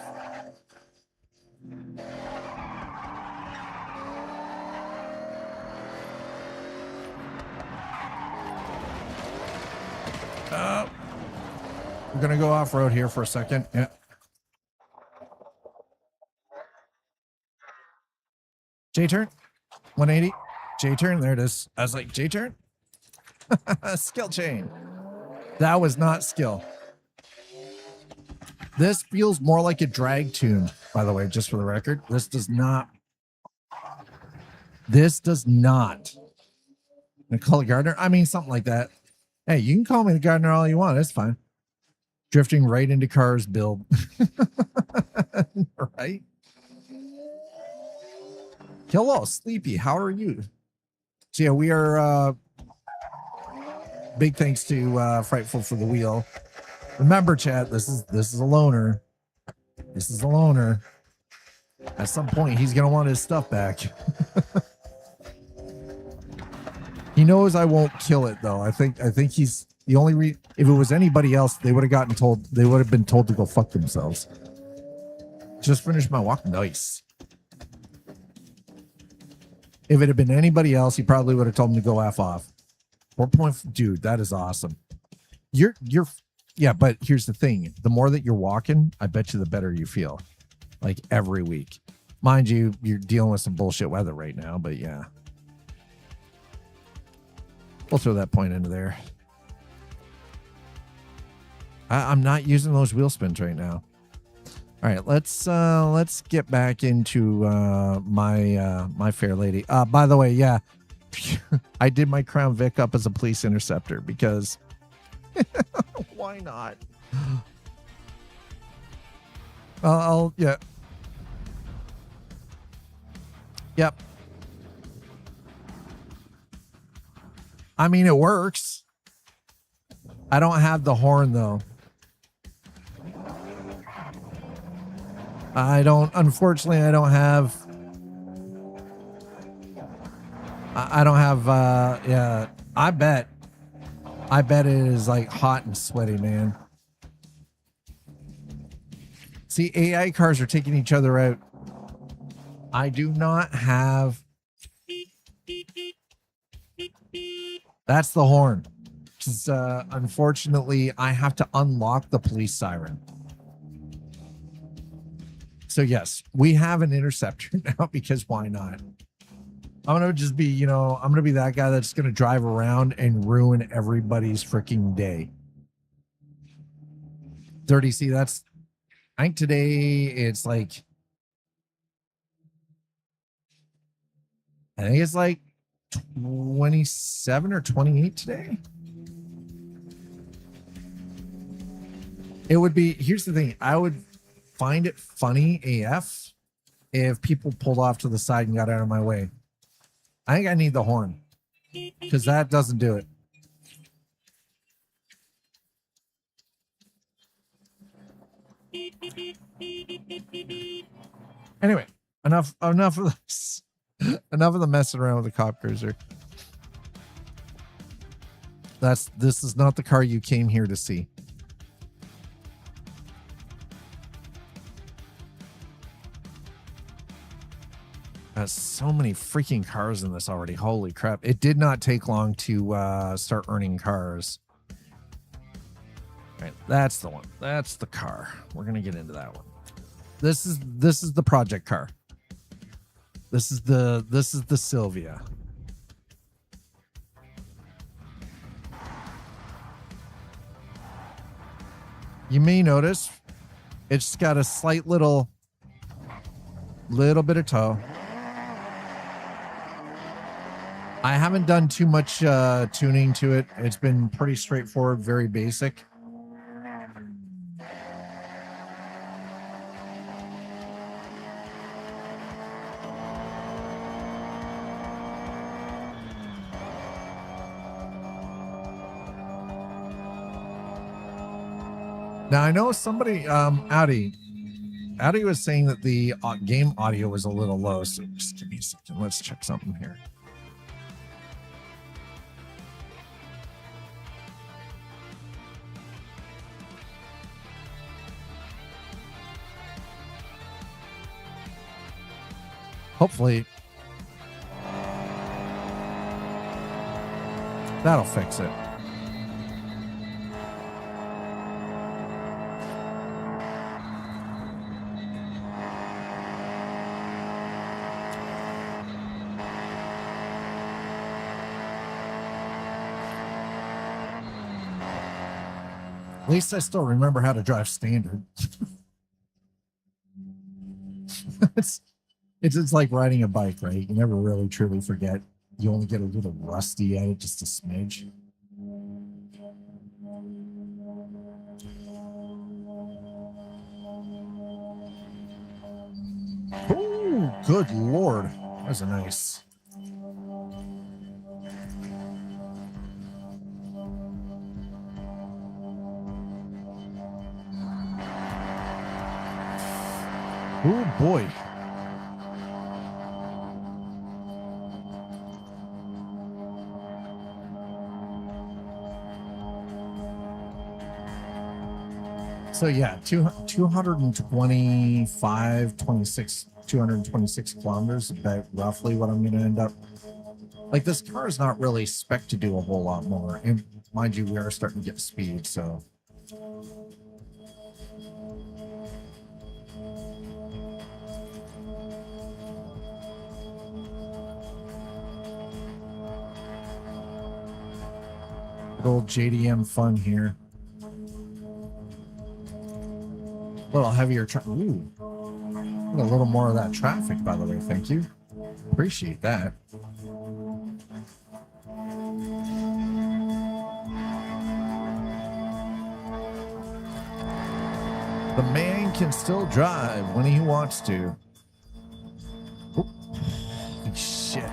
We're going to go off-road here for a second. Yeah. J-turn. 180. J-turn. There it is. I was like, J-turn? Skill chain. That was not skill. This feels more like a drag tune, by the way, just for the record. This does not. Nicole Gardner? I mean, something like that. Hey, you can call me the gardener all you want. It's fine. Drifting right into cars build. Right? Hello, Sleepy. How are you? So yeah, we are big thanks to Frightful for the wheel. Remember, chat, this is a loner. This is a loner. At some point, he's gonna want his stuff back. He knows I won't kill it though. I think he's the only if it was anybody else, they would have been told to go fuck themselves. Just finished my walk. Nice. If it had been anybody else, he probably would have told him to go F off. 4 point, dude, that is awesome. Yeah, but here's the thing. The more that you're walking, I bet you the better you feel. Like every week. Mind you, you're dealing with some bullshit weather right now, but yeah. We'll throw that point into there. I'm not using those wheel spins right now. All right, let's get back into my fair lady. By the way, yeah, I did my Crown Vic up as a police interceptor because why not? Yeah. Yep. I mean, it works. I don't have the horn though. Unfortunately, I don't have, yeah, I bet it is like hot and sweaty, man. See, AI cars are taking each other out. I do not have, that's the horn. Because, unfortunately, I have to unlock the police siren. So yes, we have an interceptor now because why not? I'm going to just be, I'm going to be that guy that's going to drive around and ruin everybody's freaking day. 30C, I think today it's like, I think it's like 27 or 28 today. It would be, here's the thing, I would find it funny AF if people pulled off to the side and got out of my way. I think I need the horn because that doesn't do it. Anyway, enough of this. Enough of the messing around with the cop cruiser. This is not the car you came here to see. So many freaking cars in this already. Holy crap. It did not take long to start earning cars. All right, that's the one. That's the car. We're going to get into that one. This is the project car. This is the Silvia. You may notice it's got a slight little bit of toe. I haven't done too much tuning to it. It's been pretty straightforward, very basic. Now, I know somebody, Audi was saying that the game audio was a little low, so just give me a second. Let's check something here. Hopefully, that'll fix it. At least I still remember how to drive standard. It's like riding a bike, right? You never really truly forget. You only get a little rusty at it, just a smidge. Oh, good Lord. That was a nice. Oh, boy. So yeah, 226 kilometers, about roughly what I'm going to end up. Like, this car is not really spec to do a whole lot more. And mind you, we are starting to get speed, so. Good old JDM fun here. A little heavier ooh, a little more of that traffic, by the way. Thank you. Appreciate that. The man can still drive when he wants to. Oh, shit.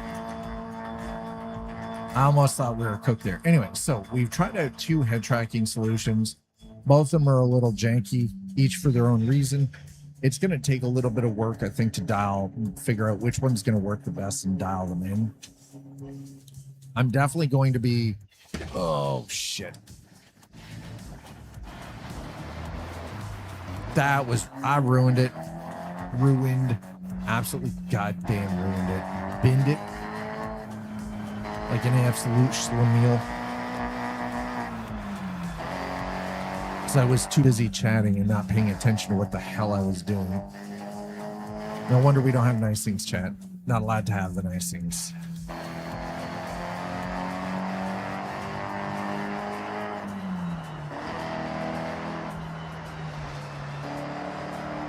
I almost thought we were cooked there. Anyway, so we've tried out 2 head tracking solutions. Both of them are a little janky, each for their own reason. It's going to take a little bit of work, I think, to figure out which one's going to work the best and dial them in. I'm definitely going to be, oh shit. I ruined it. Absolutely goddamn ruined it. Binned it. Like an absolute schlemiel. Because I was too busy chatting and not paying attention to what the hell I was doing. No wonder we don't have nice things, chat. Not allowed to have the nice things.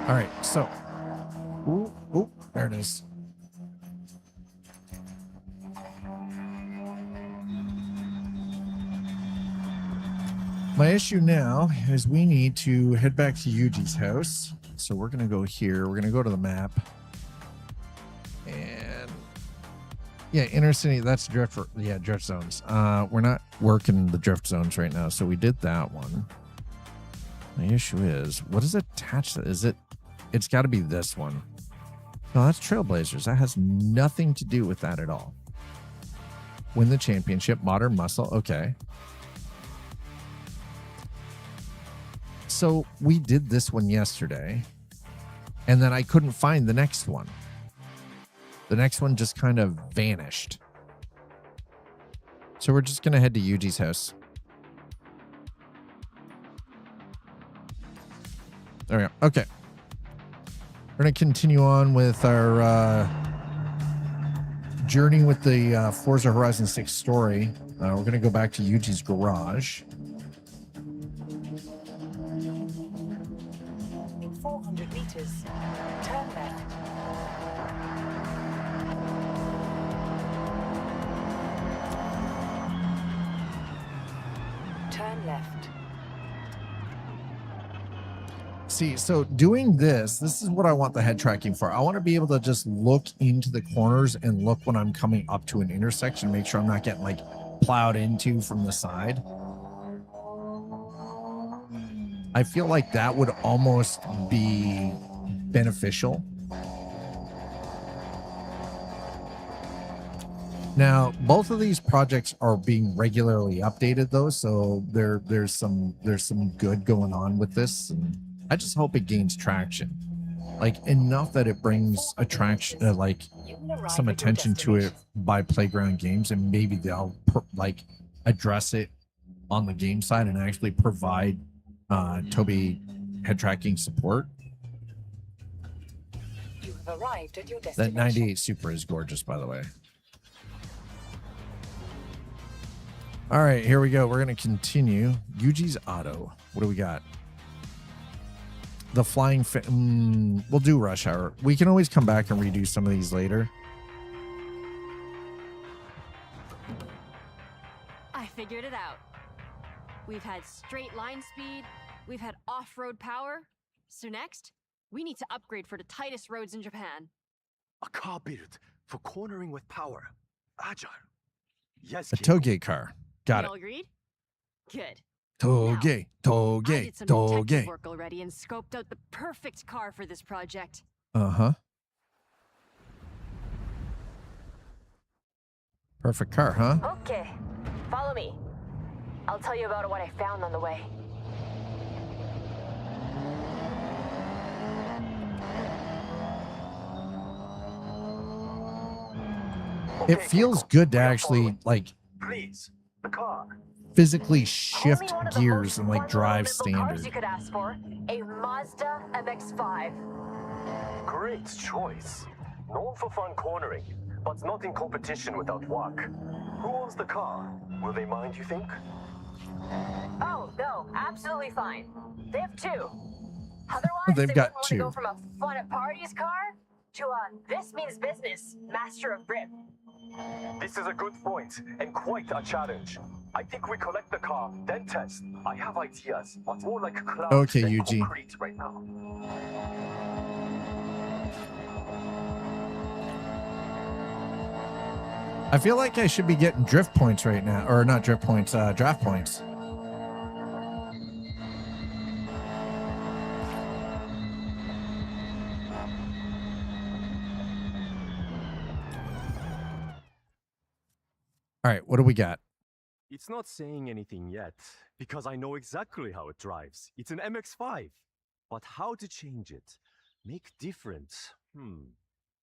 All right, so. Ooh, there it is. My issue now is we need to head back to Yugi's house. So we're going to go here. We're going to go to the map. And yeah, inner city, that's drift. Yeah, drift zones. We're not working the drift zones right now. So we did that one. My issue is, what is attached to? Is it? It's got to be this one. No, that's Trailblazers. That has nothing to do with that at all. Win the championship, modern muscle. Okay. So we did this one yesterday, and then I couldn't find the next one. The next one just kind of vanished. So we're just going to head to Yuji's house. There we go. Okay. We're going to continue on with our journey with the Forza Horizon 6 story. We're going to go back to Yuji's garage. In 400 meters, turn left. Turn left. See, so doing this is what I want the head tracking for. I want to be able to just look into the corners and look when I'm coming up to an intersection, make sure I'm not getting like plowed into from the side. I feel like that would almost be beneficial. Now, both of these projects are being regularly updated though, so there's some good going on with this, and I just hope it gains traction, like enough that it brings attraction, like some attention to it by Playground Games, and maybe they'll like address it on the game side and actually provide Toby head tracking support. You have arrived at your That destination. 98 Super is gorgeous, by the way. All right, here we go. We're going to continue. Yuji's Auto. What do we got? The Flying we'll do Rush Hour. We can always come back and redo some of these later. I figured it out. We've had straight line speed, we've had off-road power. So next, we need to upgrade for the tightest roads in Japan. A car built for cornering with power. Agile. Yes, A kid. Touge car. Got We it. all agreed? Good. Touge, I Touge, did some detective Touge. work already and scoped out the perfect car for this project. Uh-huh. Perfect car, huh? Okay, follow me. I'll tell you about what I found on the way. It feels good to actually like Please, the car. physically shift Only one of the gears most and like fun drive little cars standard. you could ask for, a Mazda MX-5. Great choice. Known for fun cornering, but not in competition without work. Who owns the car? Will they mind, you think? Oh, no, absolutely fine. They have two. Otherwise, They've they got wouldn't want two. to go from a fun at parties car to a this means business master of grip. This is a good point, and quite a challenge. I think we collect the car, then test. I have ideas, but more like clouds Okay, than Yuji. concrete right now. I feel like I should be getting drift points right now, or not drift points, draft points. All right, what do we got? It's not saying anything yet, because I know exactly how it drives. It's an MX-5. But how to change it? Make different?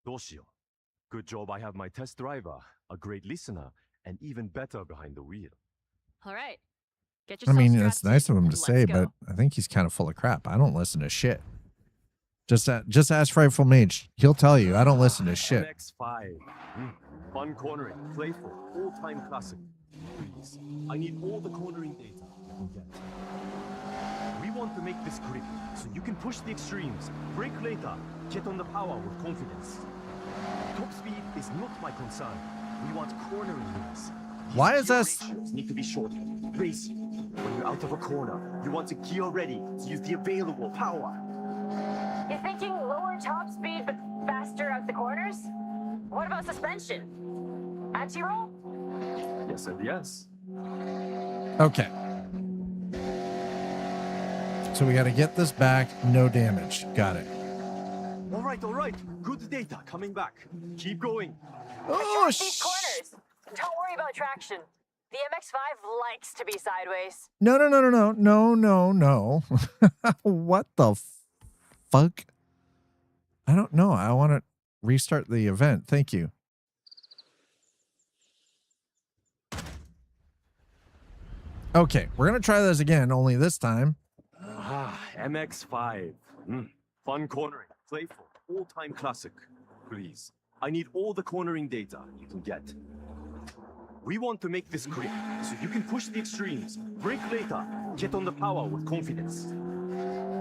どうしよう. Good job I have my test driver, a great listener, and even better behind the wheel. All right. Get I yourself mean, strapped it's nice of in him and to let's say, go. but I think he's kind of full of crap. I don't listen to shit. Just ask Frightful Mage. He'll tell you I don't listen to shit. MX-5. Fun cornering, playful, all-time classic. Please, I need all the cornering data you can get. We want to make this grip, so you can push the extremes, brake later, get on the power with confidence. Top speed is not my concern. We want cornering wins. These Why is gear this- ratios need to be short, racy. When you're out of a corner, you want to gear ready to use the available power. You're thinking lower top speed but faster out the corners? What about suspension? Anti-roll? Yes and yes. Okay. So we got to get this back, no damage. Got it. All right. Good data coming back. Keep going. Oh, These corners. Don't worry about traction. The MX-5 likes to be sideways. No. What the fuck? I don't know. I want to restart the event. Thank you. Okay, we're going to try this again, only this time. MX-5. Fun cornering. Playful. All-time classic. Please. I need all the cornering data you can get. We want to make this grip, so you can push the extremes, brake later, get on the power with confidence.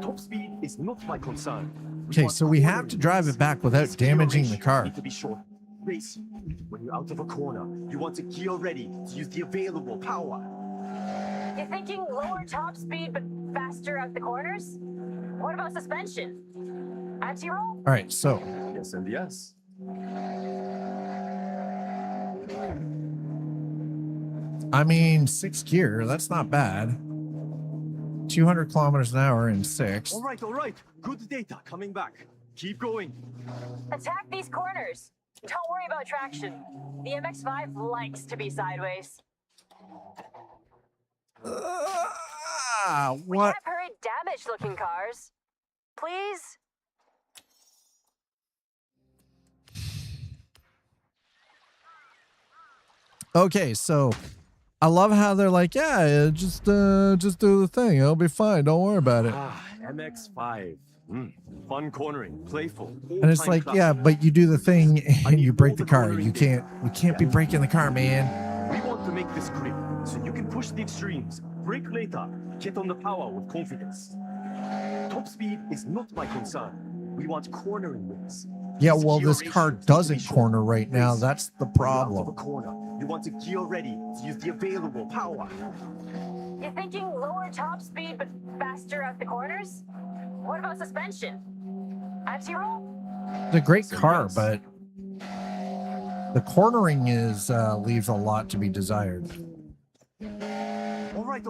Top speed is not my concern. Okay, so we have to drive it back without damaging the car. Need to be short. Race. When you're out of a corner, you want to gear ready to use the available power. You're thinking lower top speed but faster out the corners? What about suspension? Anti-roll? All right, so Yes and yes. I mean, 6 gear, that's not bad. 200 kilometers an hour in 6. All right. Good data coming back. Keep going. Attack these corners. Don't worry about traction. The MX-5 likes to be sideways. We What? have hurried damaged looking cars. Please? Okay, so I love how they're like, yeah, just do the thing. It'll be fine. Don't worry about it. MX-5. Fun cornering, playful. And it's like, yeah, but you do the thing and you break the car. We can't be breaking the car, man. We want to make this grip, so you can push the extremes, brake later, get on the power with confidence. Top speed is not my concern. We want cornering wins. Yeah, well, this car doesn't corner right now. That's the problem. You want to gear ready to use the available power. You're thinking lower top speed but faster out the corners? What about suspension? Anti-roll? It's a great car, but the cornering leaves a lot to be desired. All right.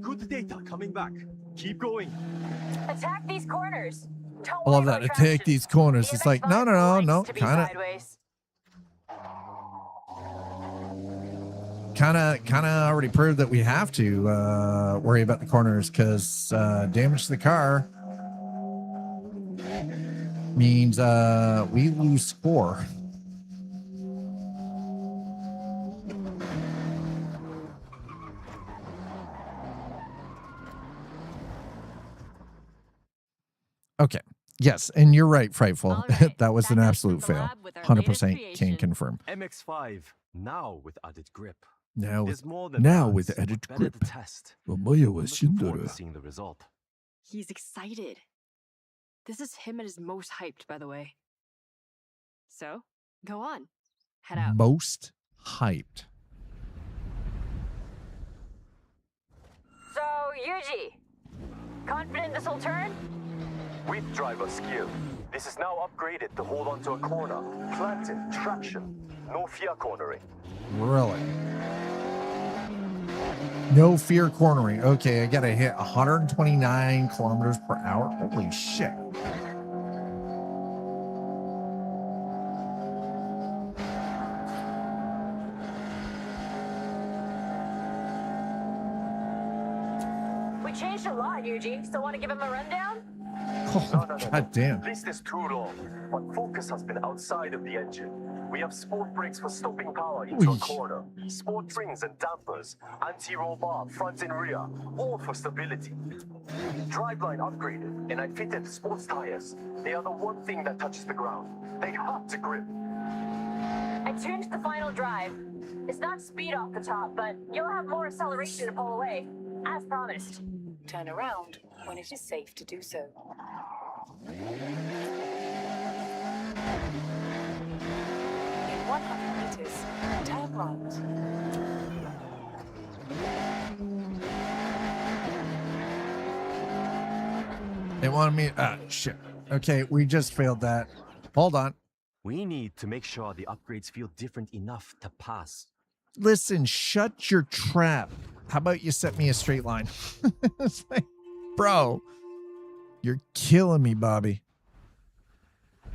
Good data coming back. Keep going. Attack these corners. Don't I love worry that. about Attack traction. these corners. The It's like, MX-5 no. likes to be Kind sideways. of already proved that we have to worry about the corners because damage to the car means we lose score. Okay. Yes, and you're right, Frightful. All right, That was an back up absolute to the fail. lab with our 100% latest can creation. confirm. MX-5 now with added grip. Now There's more than now words, with but added better grip. to test. with I'm looking forward to seeing the result. He's excited. This is him at his most hyped, by the way. So, go on. Head out. Most hyped. So, Yugi, confident this will turn? With driver skill. This is now upgraded to hold onto a corner. Planted, traction. No fear cornering. Really? No fear cornering. Okay, I gotta hit 129 kilometers per hour. Holy shit. We changed a lot, Yugi. Still want to give him a rundown? Oh, god damn. List is too long, but focus has been outside of the engine. We have sport brakes for stopping power into a corner, sport springs and dampers, anti-roll bar front and rear, all for stability. Driveline upgraded, and I fitted sports tires. They are the one thing that touches the ground. They have to grip. I tuned the final drive. It's not speed off the top, but you'll have more acceleration to pull away, as promised. Turn around when it is safe to do so. In 100 meters, turn right. They wanted me. Shit. Okay, we just failed that. Hold on. We need to make sure the upgrades feel different enough to pass. Listen, shut your trap. How about you set me a straight line? It's like, bro, you're killing me, Bobby.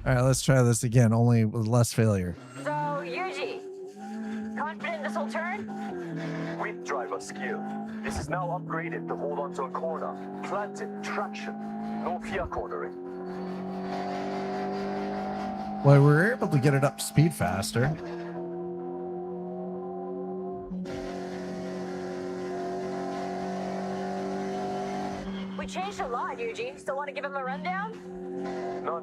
All right, let's try this again, only with less failure. So, Yugi, confident this will turn? With driver skill. This is now upgraded to hold onto a corner. Planted, traction. No fear cornering. Well, we were able to get it up to speed faster. We changed a lot, Yugi. Still want to give him a rundown? No.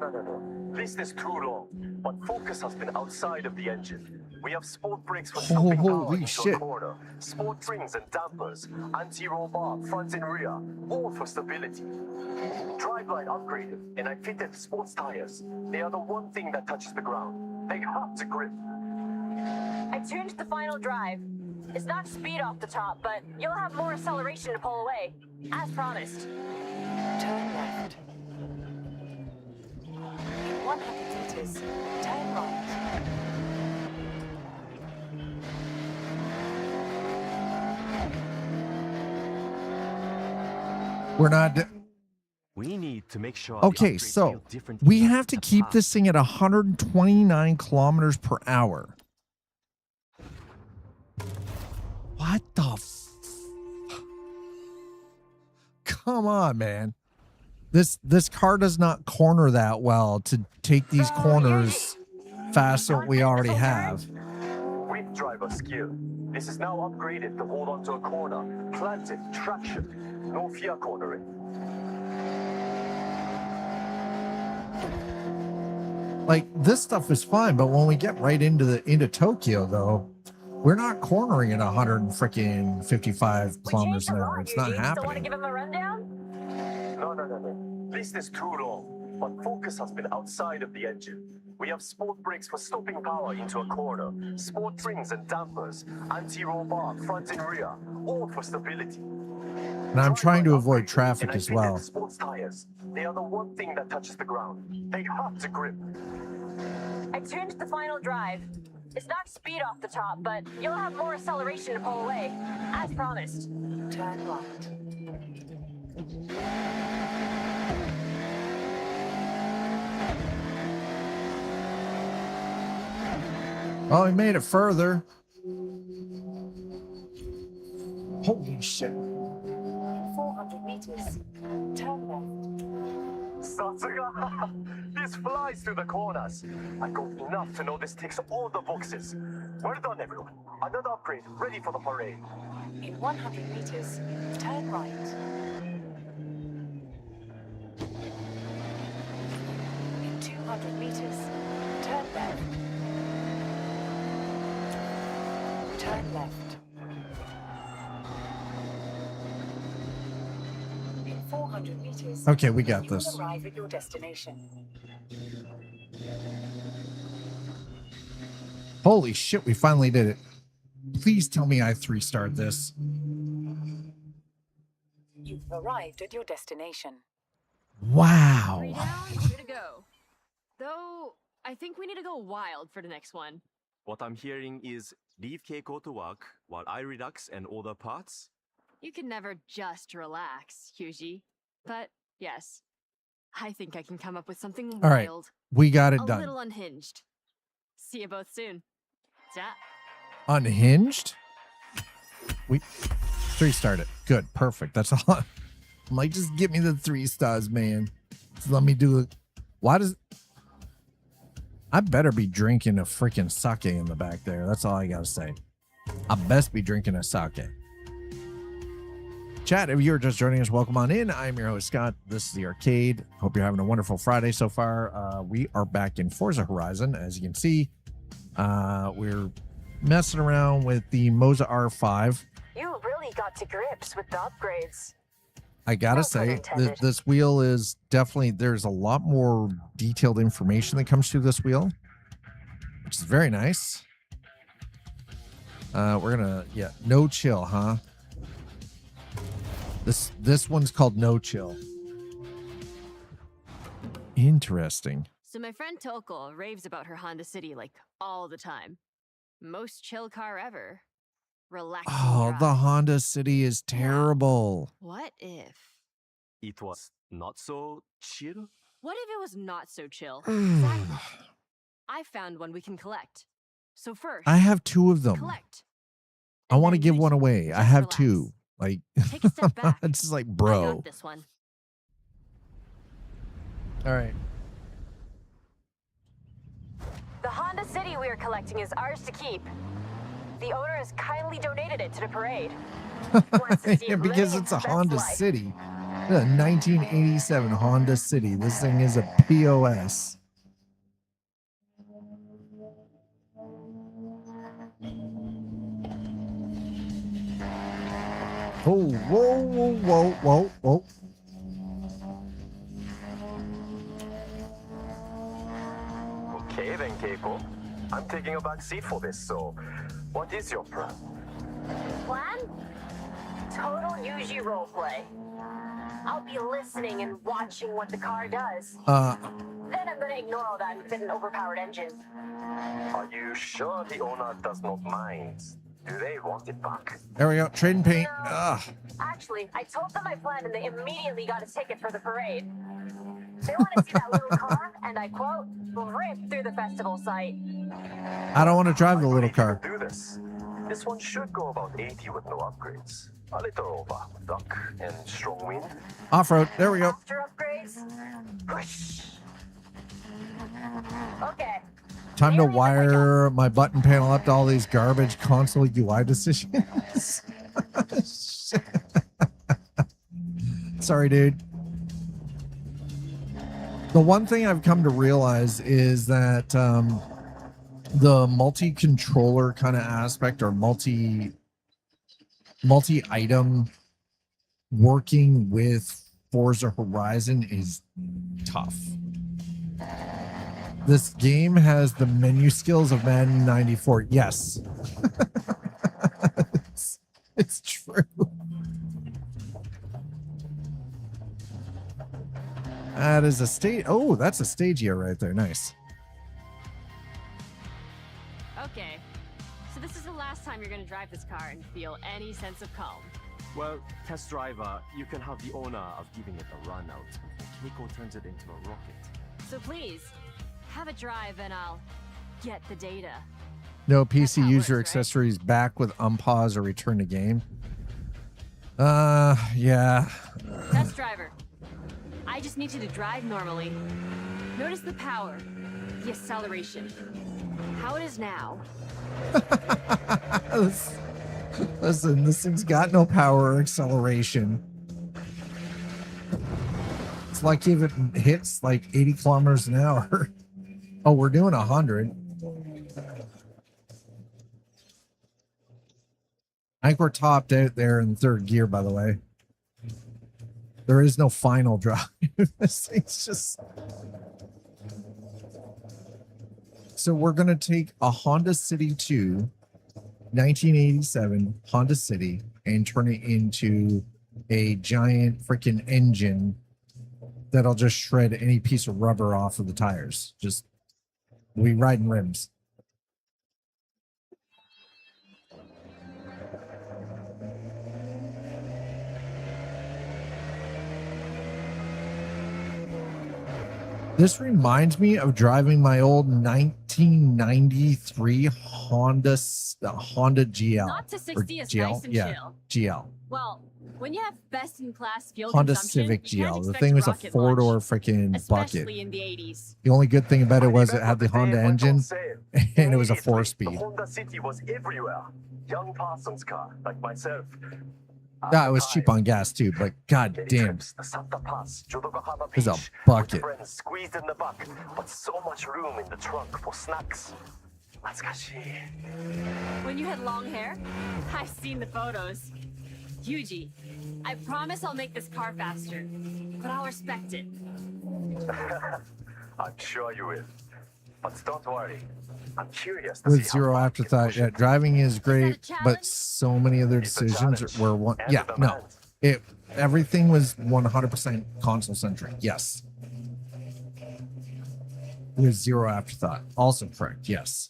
List is too long, but focus has been outside of the engine. We have sport brakes for stopping power Holy into shit. a corner, sport springs and dampers, anti-roll bar, front and rear, all for stability. Driveline upgraded, and I fitted sports tires. They are the one thing that touches the ground. They have to grip. I tuned the final drive. It's not speed off the top, but you'll have more acceleration to pull away, as promised. Turn left. In 100 meters, turn right. We're not. We need to make sure. Okay, so we have to keep this thing at 129 kilometers per hour. What the Come on, man. This car does not corner that well to take these corners faster than we already have. With driver skill. This is now upgraded to hold onto a corner. Planted, traction. No fear cornering. Like, this stuff is fine, but when we get right into Tokyo, though, we're not cornering at 155 kilometers an hour. It's not Still want to happening. give him a rundown? No. List is too long, but focus has been outside of the engine. We have sport brakes for stopping power into a corner, sport springs and dampers, anti-roll bar, front and rear, all for stability. And I'm trying to avoid traffic as well. Sports tires. They are the one thing that touches the ground. They have to grip. I tuned the final drive. It's not speed off the top, but you'll have more acceleration to pull away, as promised. Turn right. Oh, he made it further. Holy shit. 400 meters, turn left. Satsuga! This flies through the corners. I got enough to know this ticks all the boxes. Well done, everyone. Another upgrade ready for the parade. In 100 meters, turn right. In 200 meters, turn left. Turn left. In 400 meters, Okay, we got you will this. arrive at your destination. Holy shit, we finally did it. Please tell me I 3-starred this. You've arrived at your destination. Wow. 3 down, 2 to go. Though, I think we need to go wild for the next one. What I'm hearing is leave Keiko to work while I relax and order parts. You can never just relax, Yugi. But, yes, I think I can come up with something All right, wild. we got it A done. little unhinged. See you both soon. Ja. Unhinged? We 3-starred it. Good, perfect. That's all. I'm like, just give me the 3 stars, man. Just let me do it. Why does... I better be drinking a freaking sake in the back there. That's all I gotta say. I best be drinking a sake. Chat, if you're just joining us, welcome on in. I'm your host, Scott. This is the arcade. Hope you're having a wonderful Friday so far. We are back in Forza Horizon. As you can see, we're messing around with the Moza R5. You really got to grips with the upgrades. I gotta No pun say, intended. this wheel is definitely, there's a lot more detailed information that comes through this wheel, which is very nice. We're gonna, no chill, huh? This one's called No Chill. Interesting. So my friend Tokol raves about her Honda City like all the time. Most chill car ever. Relaxing Oh, drive. the Honda City is terrible. What if? It was not so chill. What if it was not so chill? Exactly. I found one we can collect. So first, I have 2 of them. collect. I And want to then give Yugi, one away. I just have relax. 2. Like, Take a step back. it's just like, I bro. got this one. All right. The Honda City we are collecting is ours to keep. The owner has kindly donated it to the parade. Wants to see Yeah, it because living it's a its best Honda life. City. A 1987 Honda City. This thing is a POS. Oh, whoa, whoa, whoa, whoa, whoa. Okay then, Keiko. I'm taking a back seat for this, so what is your plan? Plan? Total Yugi roleplay. I'll be listening and watching what the car does. Then I'm gonna ignore all that and fit an overpowered engine. Are you sure the owner does not mind? Do they want it back? There we go. Trading paint. No. Ugh. Actually, I told them my plan and they immediately got a ticket for the parade. They want to see that little car, and I quote, rip through the festival site. I don't want to drive the little car. Do this. This one should go about 80 with no upgrades. A little over duck and strong wind. Off-road. There we go. After upgrades? Whoosh. Okay. Time to Here we go. wire my button panel up to all these garbage console UI decisions. Sorry, dude. The one thing I've come to realize is that the multi-controller kind of aspect or multi-item working with Forza Horizon is tough. This game has the menu skills of Madden 94. Yes. it's true. That is a stage. Oh, that's a Stagia right there. Nice. Okay. So this is the last time you're going to drive this car and feel any sense of calm. Well, test driver, you can have the honor of giving it a run out before Keiko turns it into a rocket. So please, have a drive and I'll get the data. No That's PC how it user works, right? accessories back with unpause or return to game. Yeah. Test driver. I just need you to drive normally. Notice the power, the acceleration. How it is now. Listen, this thing's got no power or acceleration. It's like if it hits like 80 kilometers an hour. Oh, we're doing 100. I think we're topped out there in third gear, by the way. There is no final drive. This thing's just... So we're going to take a Honda City 2, 1987 Honda City, and turn it into a giant freaking engine that'll just shred any piece of rubber off of the tires. Just, we riding rims. This reminds me of driving my old 1993 Honda GL. Not to or 60 is GL? nice and Yeah, chill. GL. Well, when you have best-in-class fuel Honda consumption, Civic you can't GL. The expect thing was a rocket four-door launch, freaking especially bucket. in the 80s. The only good thing about it was it had the Honda engine, and it was a The 4-speed. Honda City was everywhere. Young Parsons' car, like myself. Yeah, it was cheap on gas too, but god damn, The Santa Pass, Jodoga Harbor it's a Beach, bucket. with friends squeezed in the back, but so much room in the trunk for snacks. Natsukashi. When you had long hair, I've seen the photos. Yugi, I promise I'll make this car faster, but I'll respect it. I'm sure you will. But don't worry. I'm curious to With see zero how far you can afterthought. push Yeah, it. driving is great, challenge? but so many other It's a decisions challenge were one. and Yeah, a no, demand. everything was 100% console centric. Yes. With zero afterthought. Also correct. Yes.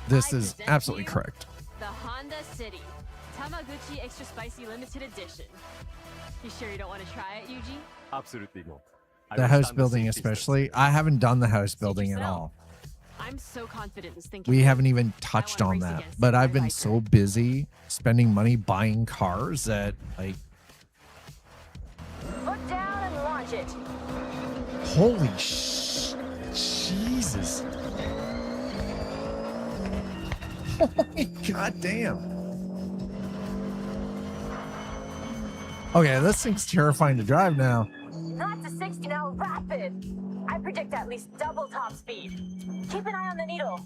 This I is present absolutely to you correct. The Honda City Tamaguchi Extra Spicy Limited Edition. You sure you don't want to try it, Yugi? Absolutely not. I The will house stand building, safe distance. especially. I haven't done the house Suit building at yourself. all. I'm so confident in this thinking. We haven't even touched wanna on race that. against But you, I've my been biker. so busy spending money buying cars that, like, Foot down and launch it. holy Jesus. Holy goddamn. Okay, this thing's terrifying to drive now. Not to 60 now, rapid. I predict at least double top speed. Keep an eye on the needle.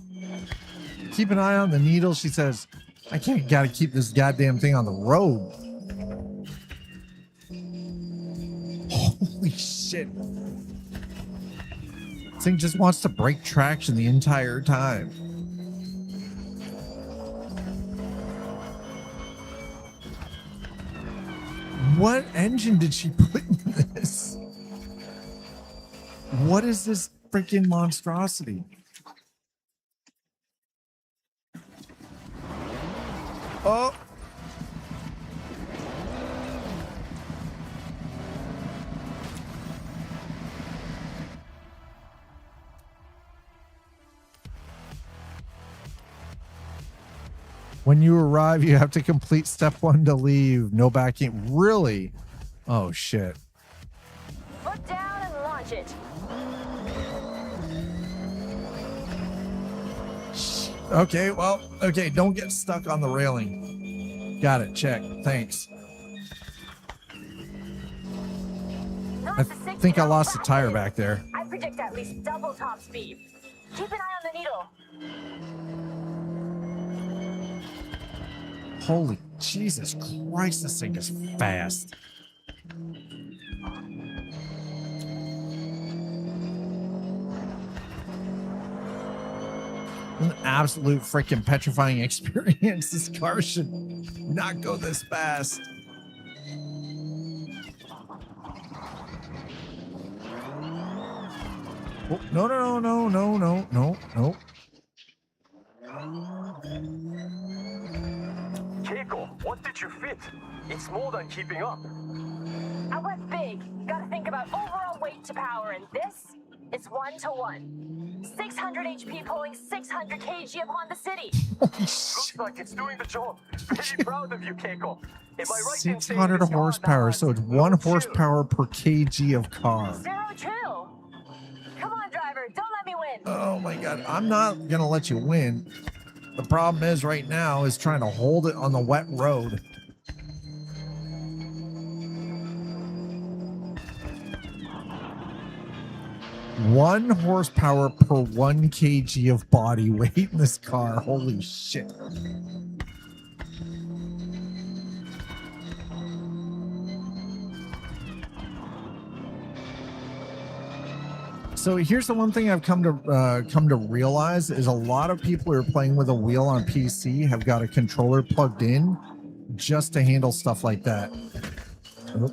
Keep an eye on the needle, she says. I can't gotta keep this goddamn thing on the road. Holy shit. This thing just wants to break traction the entire time. What engine did she put in this? What is this freaking monstrosity? Oh. When you arrive, you have to complete step 1 to leave. No backing. Really? Oh, shit. Foot down and launch it. Okay, well, okay. Don't get stuck on the railing. Got it. Check. Thanks. Not I to 60 think I now, lost a tire rapid. back there. I predict at least double top speed. Keep an eye on the needle. Holy Jesus Christ, this thing is fast. An absolute freaking petrifying experience. This car should not go this fast. Oh, no. Keiko, what did you fit? It's more than keeping up. I went big. Gotta think about overall weight to power, and this is 1-to-1. 600 HP pulling 600 kg of Honda City. Looks like it's doing the job. Very proud of you, Keiko. Am I right in saying 600 this car horsepower, has so it's no 1 chill? horsepower per kg of car. Zero chill. Come on, driver. Don't let me win. Oh my god, I'm not gonna let you win. The problem is right now is trying to hold it on the wet road. One horsepower per 1 kg of body weight in this car. Holy shit. So here's the one thing I've come to realize is a lot of people who are playing with a wheel on PC have got a controller plugged in just to handle stuff like that. Oh.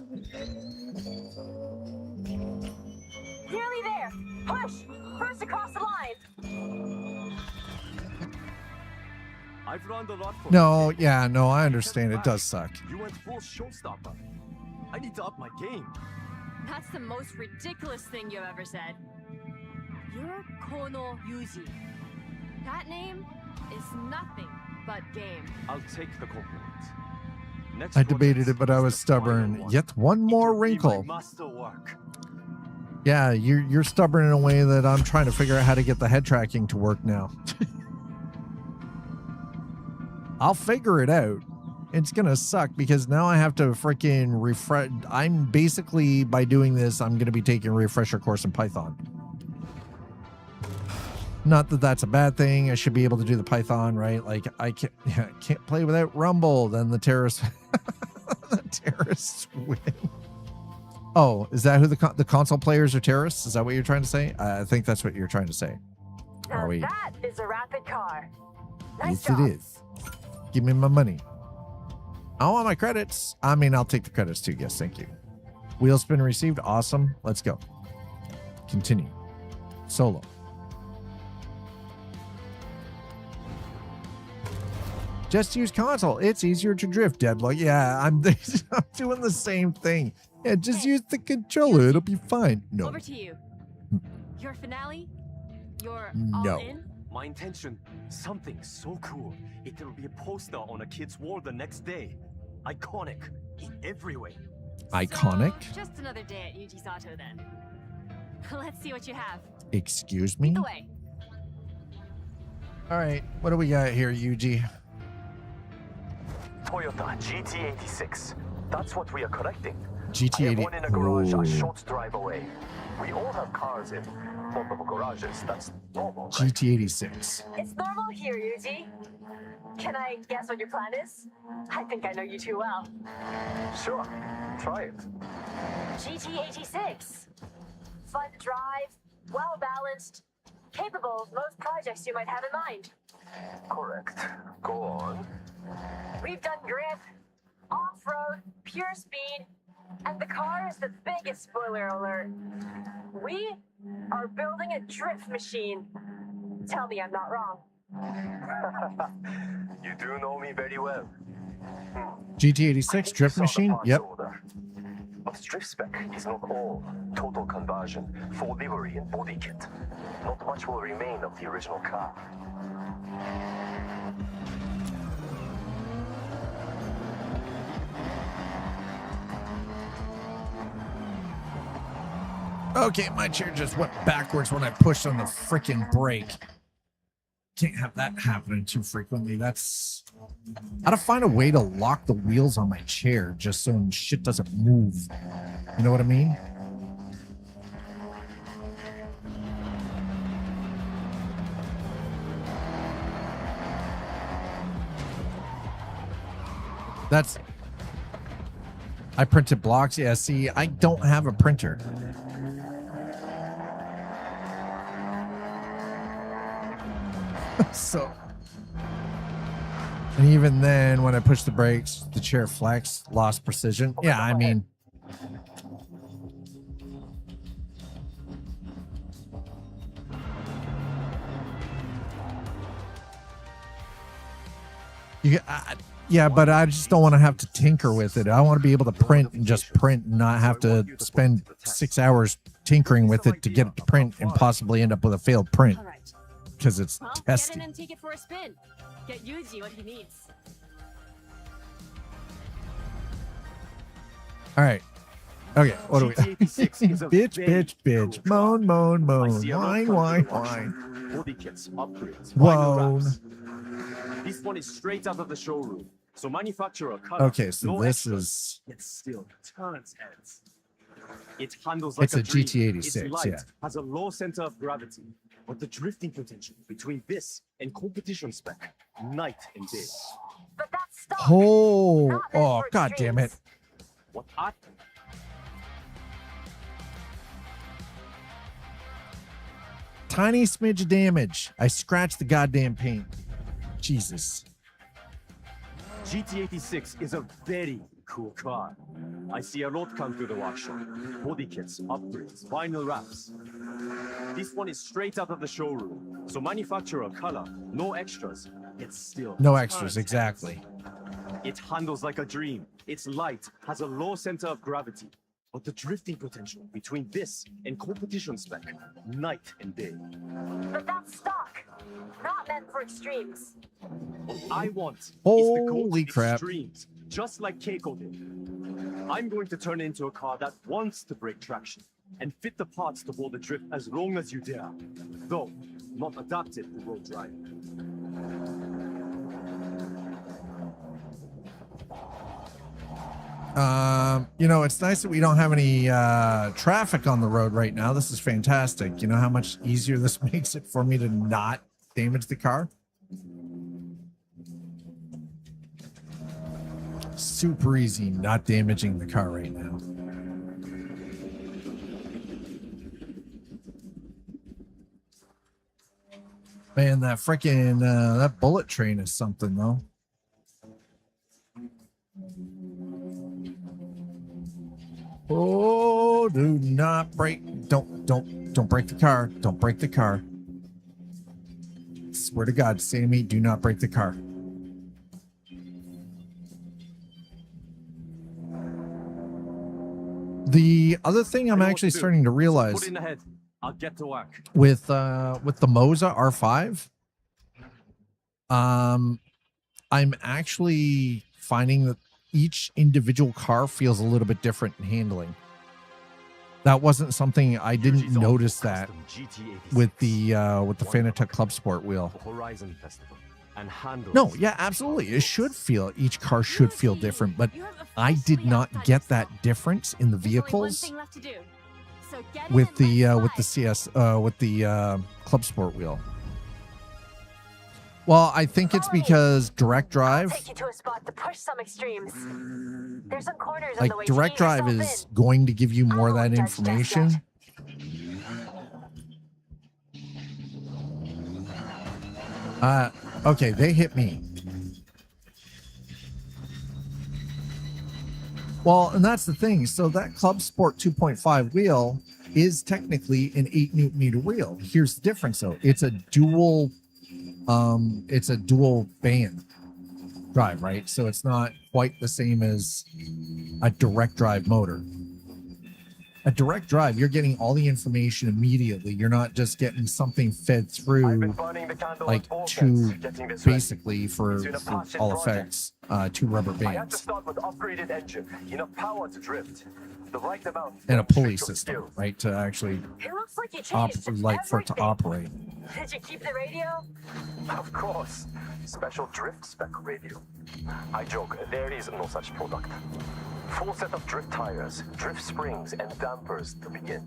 Nearly there. Push. First across the line. I've run a lot for No, you. yeah, no, I understand. It does suck. You went full showstopper. I need to up my game. That's the most ridiculous thing you've ever said. You're Kono Yuji. That name is nothing but game. I'll take the compliment. Next I debated project it, but I is was the stubborn. final one. Yet one more It will be wrinkle. my masterwork. Yeah, you're stubborn in a way that I'm trying to figure out how to get the head tracking to work now. I'll figure it out. It's gonna suck because now I have to freaking refresh. I'm basically, by doing this, I'm gonna be taking a refresher course in Python. Not that that's a bad thing. I should be able to do the Python, right? Like I can't play without Rumble. Then the terrorists, the terrorists win. Oh, is that who the console players are terrorists? Is that what you're trying to say? I think that's what you're trying to say. Now Are we? that is a rapid car. Nice Yes, job. it is. Give me my money. I want my credits. I mean, I'll take the credits too. Yes, thank you. Wheel spin received. Awesome. Let's go. Continue. Solo. Just use console. It's easier to drift, Deadlock. Yeah, I'm doing the same thing. Yeah, just use the controller. It'll be fine. No. Over to you. Your finale? Your No. all in? My intention, something so cool. It will be a poster on a kid's wall the next day. Iconic in every way. Iconic? So, just another day at Yugi's Auto then. Let's see what you have. Excuse me? Lead the way. All right, what do we got here, Yugi? Toyota GT86. That's what we are collecting. I have GT80. one in a garage a Oh, short drive away. We all have cars in multiple garages. That's normal, right? GT86. It's normal here, Yuji. Can I guess what your plan is? I think I know you too well. Sure, try it. GT86. Fun to drive, well balanced, capable of most projects you might have in mind. Correct. Go on. We've done grip, off-road, pure speed, and the car is the biggest spoiler alert. We are building a drift machine. Tell me I'm not wrong. You do know me very well. GT86 drift machine? Yep. But drift spec is not all. Total conversion, full livery and body kit. Not much will remain of the original car. Okay, my chair just went backwards when I pushed on the freaking brake. Can't have that happening too frequently. That's... I gotta find a way to lock the wheels on my chair just so shit doesn't move. You know what I mean? That's... I printed blocks. Yeah, see, I don't have a printer. So, and even then, when I pushed the brakes, the chair flexed, lost precision. Yeah, I mean, yeah, but I just don't want to have to tinker with it. I want to be able to print and just print and not have to spend 6 hours tinkering with it to get it to print and possibly end up with a failed print. All right. Because it's Well, tested. get in and take it for a spin. Get Yuji what he needs. All right. Okay. What do we? GT86 is a Bitch, very bitch, bitch. cool car. Moan, moan, I moan. see a lot Whine, coming whine, to the whine. auction. Body kits, upgrades, Whoa. vinyl wraps. This one is straight out of the showroom. So manufacturer cut. Okay, so no this extras. is... It still turns heads. It handles It's like a dream. GT86, It's light, yeah. has a low center of gravity, but the drifting potential between this and competition spec, night and day. But that's stock. Oh, Not meant oh, for god damn it. extremes. What I Tiny smidge of damage. I scratched the goddamn paint. Jesus. GT86 is a very cool car. I see a lot come through the workshop. Body kits, upgrades, vinyl wraps. This one is straight out of the showroom. So manufacturer color, no extras. It's still No turns extras, heads. exactly. It handles like a dream. It's light, has a low center of gravity. But the drifting potential between this and competition spec, night and day. But that's stock. Not meant for extremes. What I want is the Holy go to crap. extremes, just like Keiko did. I'm going to turn it into a car that wants to break traction and fit the parts to hold the drift as long as you dare, though not adapted to road driving. You know, it's nice that we don't have any traffic on the road right now. This is fantastic. You know how much easier this makes it for me to not damage the car? Super easy not damaging the car right now. Man, that freaking that bullet train is something though. Oh, do not break. Don't break the car. Don't break the car. Swear to God, Sammy, do not break the car. The other thing I'm I know what actually to do. starting to So realize put in ahead. I'll get to work. with the Moza R5, I'm actually finding that each individual car feels a little bit different in handling. That wasn't something I didn't Yugi's notice awful that custom GT86 with the Fanatec Club Sport wheel. for Horizon Festival and handles. No, yeah, absolutely. It should feel, each car should feel different, but I did not get that difference in the vehicles with the CS with the Club Sport wheel. Well, I think it's because direct drive, I'll take you to a spot to push some extremes. There's some corners on like the way to direct get drive yourself is going to give you more of that won't judge just information. Okay, they hit me. Well, and that's the thing. So that Club Sport 2.5 wheel is technically an 8 Newton meter wheel. Here's the difference though. It's a dual band drive, right? So it's not quite the same as a direct drive motor. A direct drive, you're getting all the information immediately. You're not just getting something fed through like two, basically for all effects, two rubber I had to bands start with upgraded engine, enough power to drift, the right amount and a to pulley trick your system, skills. right? To actually It looks like you changed for it to everything. operate. Did you keep the radio? Of course, special drift spec radio. I joke, there is no such product. Full set of drift tires, drift springs, and dampers to begin.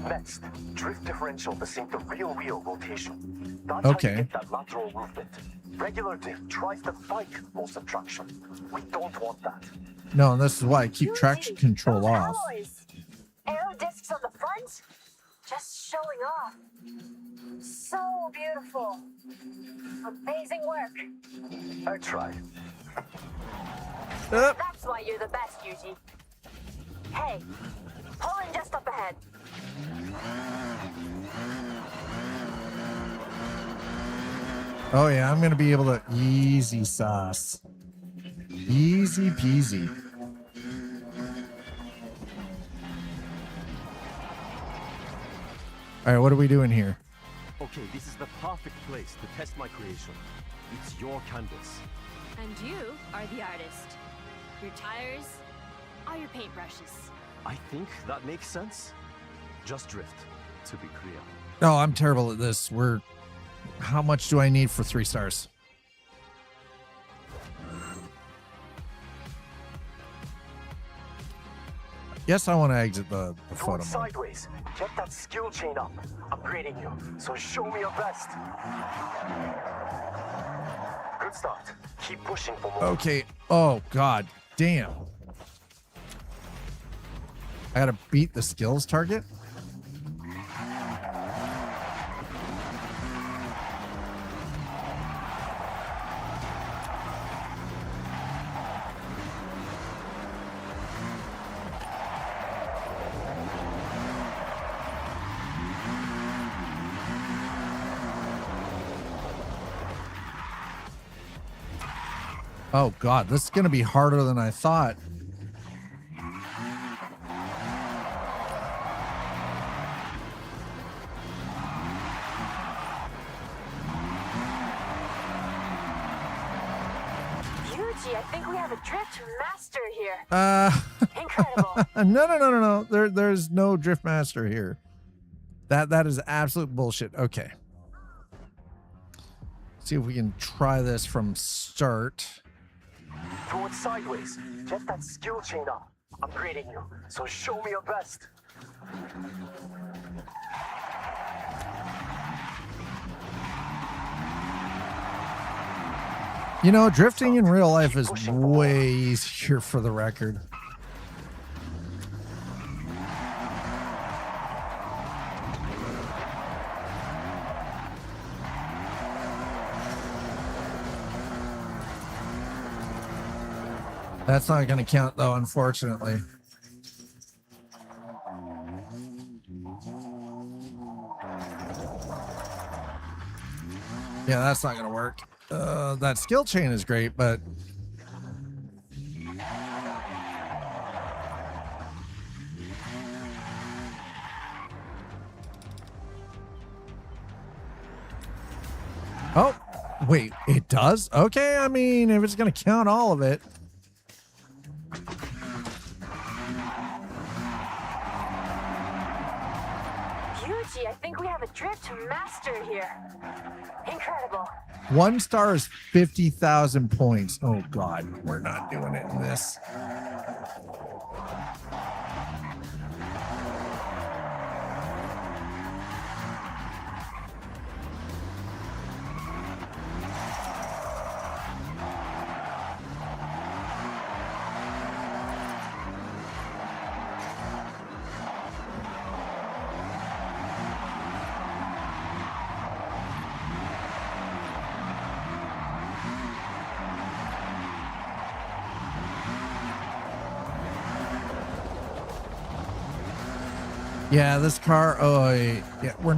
Next, drift differential to sync the real wheel rotation. That's how Okay. you get that lateral movement. Regular drift tries to fight most of traction. We don't want that. No, and this is why I keep traction Yugi, control those off. alloys. Aero discs on the front, just showing off. So beautiful. Amazing work. I tried. That's why you're the best, Yugi. Hey, pull in just up ahead. Oh yeah, I'm gonna be able to easy sauce. Easy peasy. All right, what are we doing here? Okay, this is the perfect place to test my creation. It's your canvas. And you are the artist. Your tires are your paintbrushes. I think that makes sense. Just drift, to be clear. No, I'm terrible at this. How much do I need for 3 stars? Yes, I want to exit the Throw photo it mode. sideways. Get that skill chain up. I'm grading you, so show me your best. Good start. Keep pushing for more. Okay. Oh, God damn. I gotta beat the skills target? Oh God, this is gonna be harder than I thought. Yuji, I think we have a drift master here. Incredible. No. There's no drift master here. That is absolute bullshit. Okay. See if we can try this from start. Throw it sideways. Get that skill chain up. I'm grading you, so show me your best. You know, drifting in real life is way easier for the record. That's not going to count, though, unfortunately. Yeah, that's not going to work. That skill chain is great, but Oh, wait, it does? Okay, I mean, if it's going to count all of it. Yugi, I think we have a drift master here. Incredible. 1 star is 50,000 points. Oh, God, we're not doing it in this. Yeah, this car. Oh, yeah, we're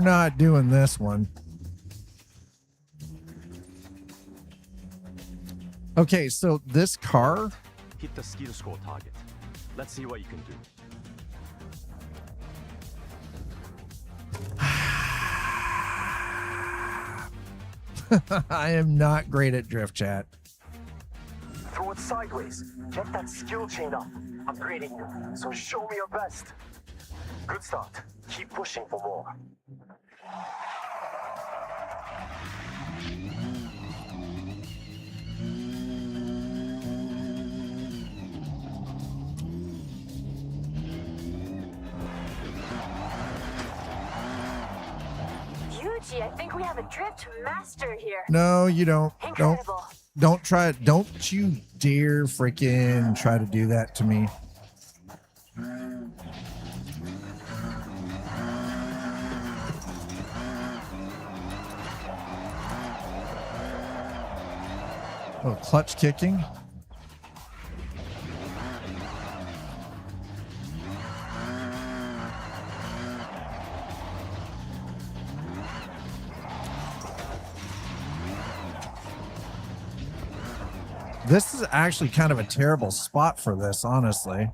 not doing this one. Okay, so this car. Hit the skill score target. Let's see what you can do. I am not great at drift, chat. Throw it sideways. Get that skill chain up. Upgrading you. So show me your best. Good start. Keep pushing for more. Yugi, I think we have a drift master here. No, you don't. Incredible. Don't try it. Don't you dare freaking try to do that to me. Oh, clutch kicking. This is actually kind of a terrible spot for this, honestly.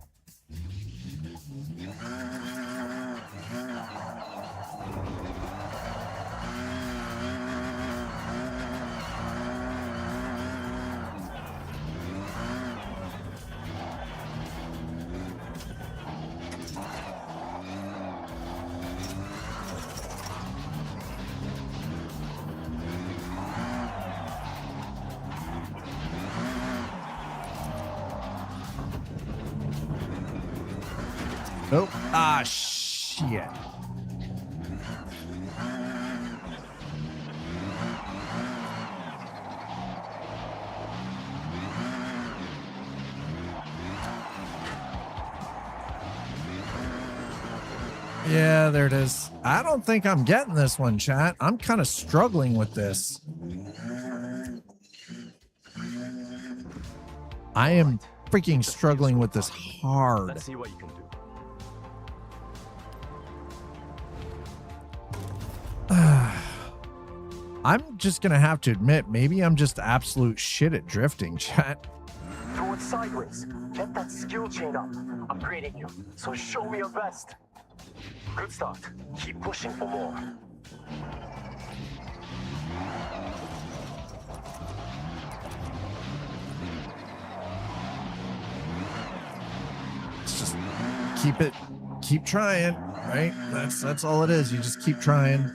Oh, ah, shit. Yeah, there it is. I don't think I'm getting this one, chat. I'm kind of struggling with this. I am freaking struggling with this hard. Let's see what you can do. I'm just gonna have to admit, maybe I'm just absolute shit at drifting, chat. Throw it sideways. Get that skill chain up. Upgrading you. So show me your best. Good start. Keep pushing for more. It's just keep trying, right? That's all it is. You just keep trying.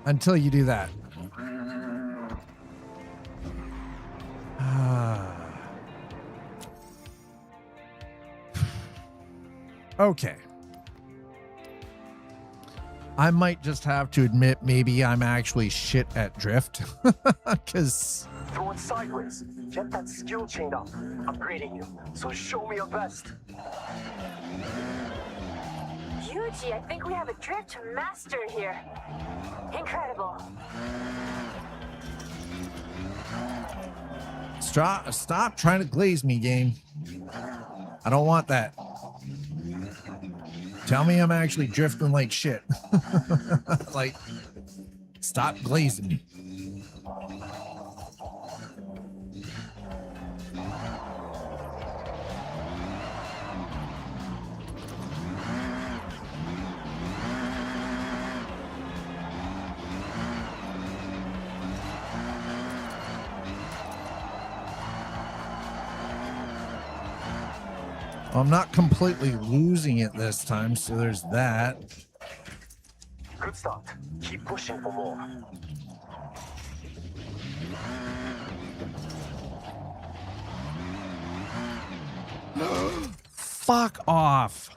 Until you do that. Okay. I might just have to admit maybe I'm actually shit at drift. Because Throw it sideways. Get that skill chain up. Upgrading you. So show me your best. Yugi, I think we have a drift master here. Incredible. stop trying to glaze me, game. I don't want that. Tell me I'm actually drifting like shit. Like, stop glazing me. Well, I'm not completely losing it this time, so there's that. Good start. Keep pushing for more. Fuck off.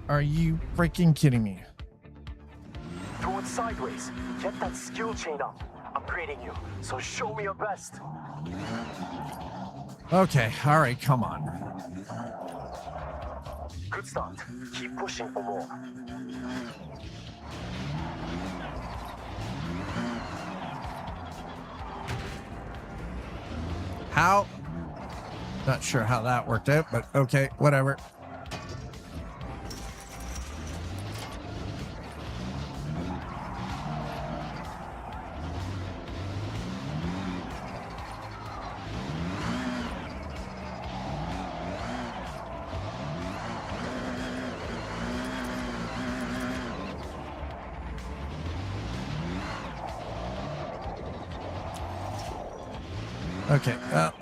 Are you freaking kidding me? Throw it sideways. Get that skill chain up. I'm grading you, so show me your best. Okay, all right, come on. Good start. Keep pushing for more. How? Not sure how that worked out, but okay, whatever. Okay, well.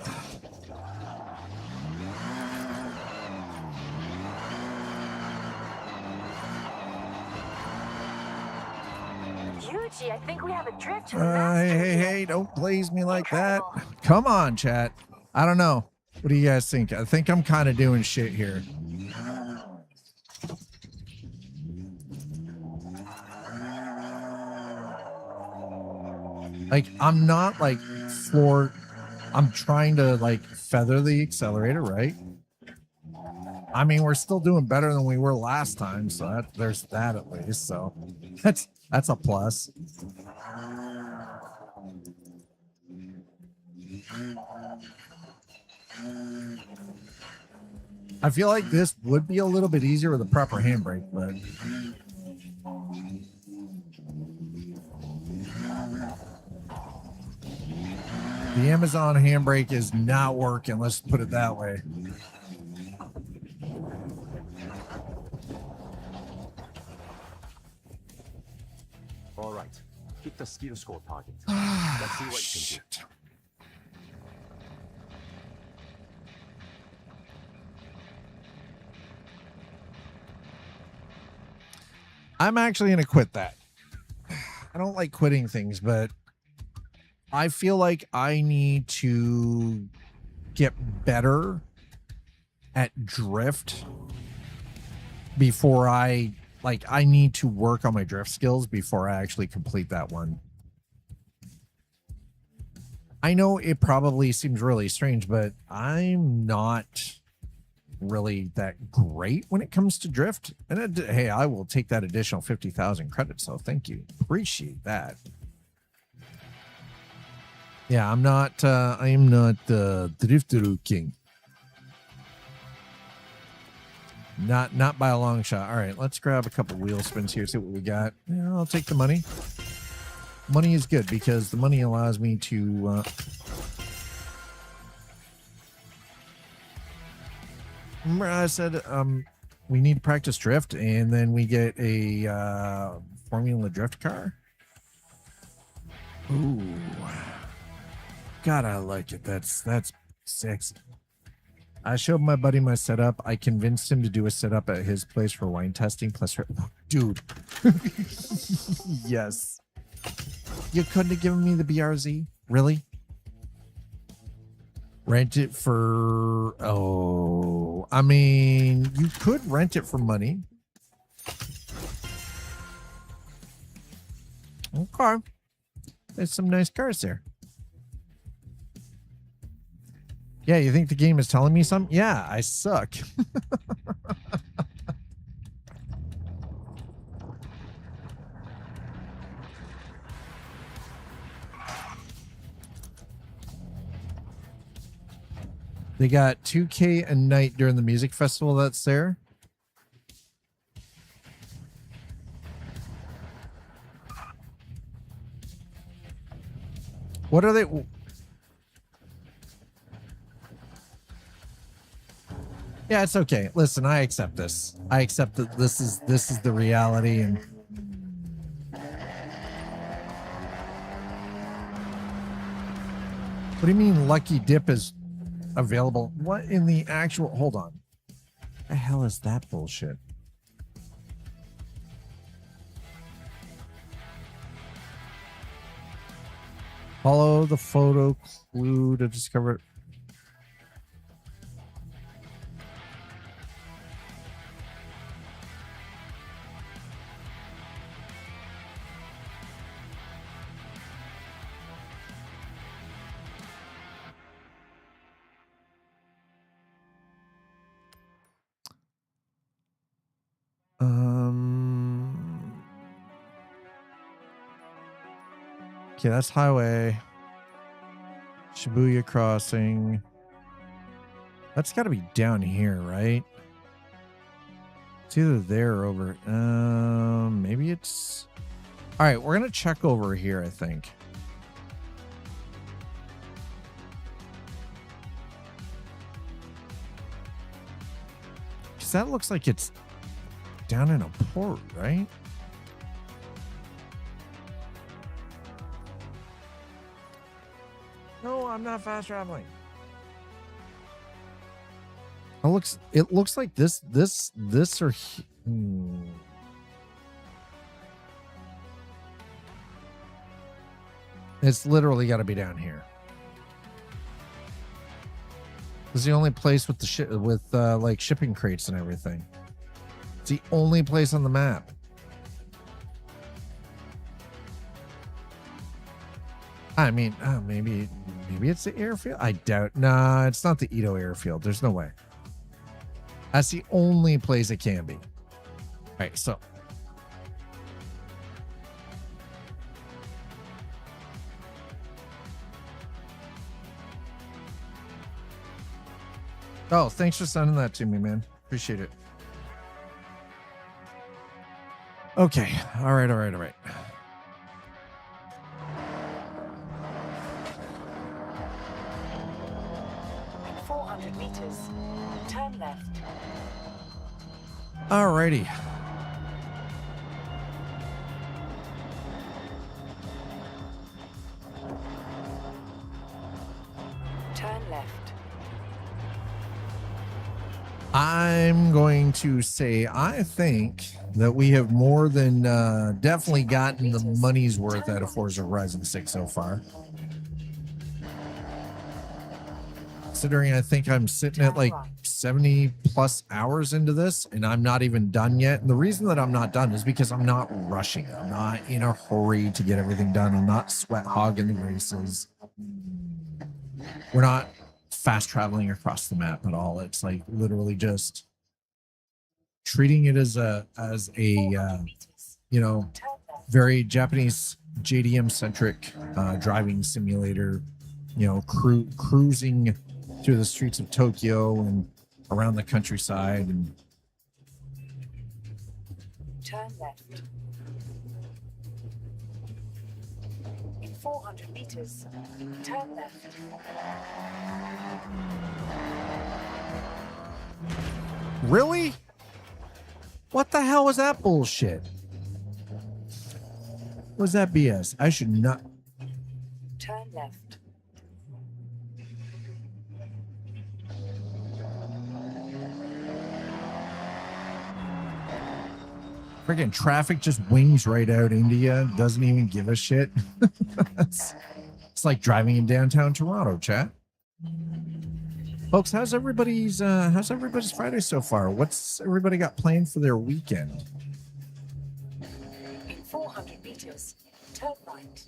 Yugi, I think we have a drift to Hey, don't blaze me like that. Come on, chat. I don't know. What do you guys think? I think I'm kind of doing shit here. Like, I'm not like I'm trying to like feather the accelerator, right? I mean, we're still doing better than we were last time, so there's that at least. So that's a plus. I feel like this would be a little bit easier with a proper handbrake, but the Amazon handbrake is not working. Let's put it that way. All right. Hit the skill score target. Let's see what you can do. I'm actually going to quit that. I don't like quitting things, but I feel like I need to get better at drift before I need to work on my drift skills before I actually complete that one. I know it probably seems really strange, but I'm not really that great when it comes to drift. And hey, I will take that additional 50,000 credits, so thank you. Appreciate that. Yeah, I'm not I am not the drifter king. Not by a long shot. All right, let's grab a couple wheel spins here, see what we got. Yeah, I'll take the money. Money is good because the money allows me to remember I said we need to practice drift, and then we get a Formula Drift car. Ooh. God, I like it. That's sexy. I showed my buddy my setup. I convinced him to do a setup at his place for wine testing. Plus, dude. Yes. You couldn't have given me the BRZ? Really? Rent it for... Oh, I mean, you could rent it for money. Okay. There's some nice cars there. Yeah, you think the game is telling me something? Yeah, I suck. They got 2K a night during the music festival that's there. What are they? Yeah, it's okay. Listen, I accept this. I accept that this is the reality, and What do you mean Lucky Dip is available? What in the actual... Hold on. The hell is that bullshit? Follow the photo clue to discover... Okay, that's highway. Shibuya Crossing. That's got to be down here, right? It's either there or over. Maybe it's... All right, we're going to check over here, I think. Because that looks like it's down in a port, right? No, I'm not fast traveling. It looks like this or It's literally got to be down here. This is the only place with the like shipping crates and everything. It's the only place on the map. I mean, maybe it's the airfield. I doubt. Nah, it's not the Ito airfield. There's no way. That's the only place it can be. All right, so. Oh, thanks for sending that to me, man. Appreciate it. Okay. All right. In 400 meters, turn left. Alrighty. Turn left. I'm going to say I think that we have more than definitely gotten the money's worth out of Forza Horizon 6 so far. Considering I think I'm sitting at like 70 plus hours into this and I'm not even done yet. And the reason that I'm not done is because I'm not rushing. I'm not in a hurry to get everything done. I'm not sweat hogging the races. We're not fast traveling across the map at all. It's like literally just treating it as a you know, very Japanese JDM centric driving simulator, you know, cruising through the streets of Tokyo and around the countryside and Turn left. In 400 meters, turn left. Really? What the hell was that bullshit? Was that BS? I should not. Turn left. Freaking traffic just wings right out India. Doesn't even give a shit. it's like driving in downtown Toronto, chat. Folks, how's everybody's Friday so far? What's everybody got planned for their weekend? In 400 meters, turn right.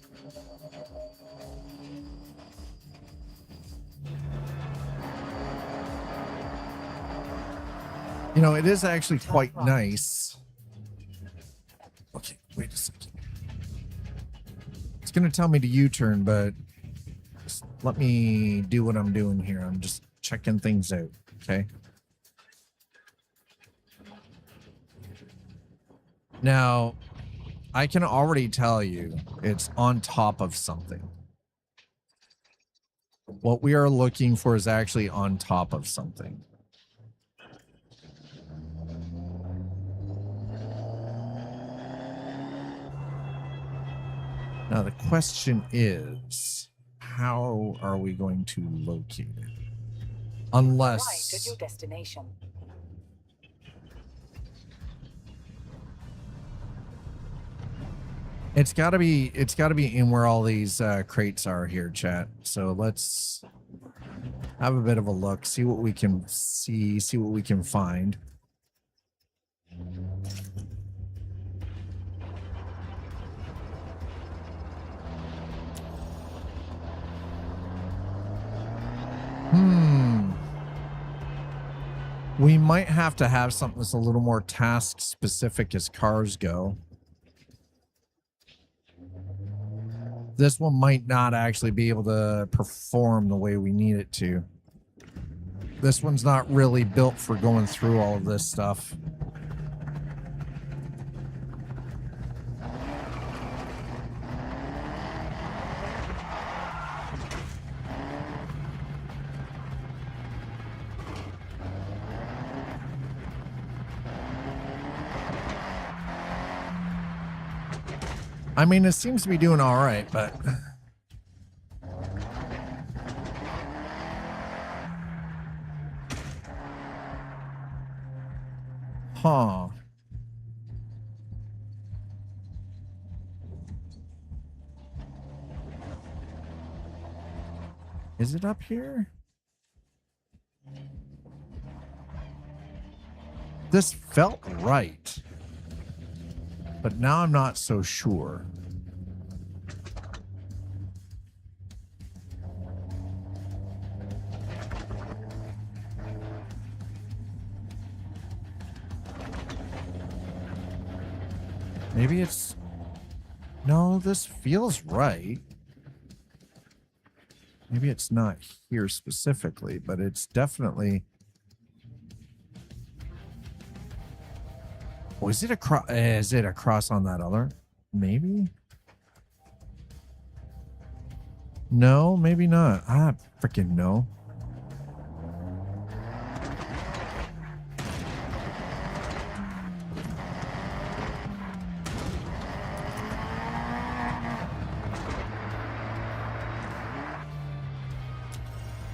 You know, it is actually quite nice. Okay, wait a second. It's going to tell me to U-turn, but just let me do what I'm doing here. I'm just checking things out, okay? Now, I can already tell you it's on top of something. What we are looking for is actually on top of something. Now, the question is, how are we going to locate it? Right at Unless your destination. it's got to be in where all these crates are here, chat. So let's have a bit of a look, see what we can see what we can find. We might have to have something that's a little more task specific as cars go. This one might not actually be able to perform the way we need it to. This one's not really built for going through all of this stuff. I mean, it seems to be doing all right, but... Huh. Is it up here? This felt right. But now I'm not so sure. Maybe it's... No, this feels right. Maybe it's not here specifically, but it's definitely... Oh, is it across on that other? Maybe? No, maybe not. I freaking know.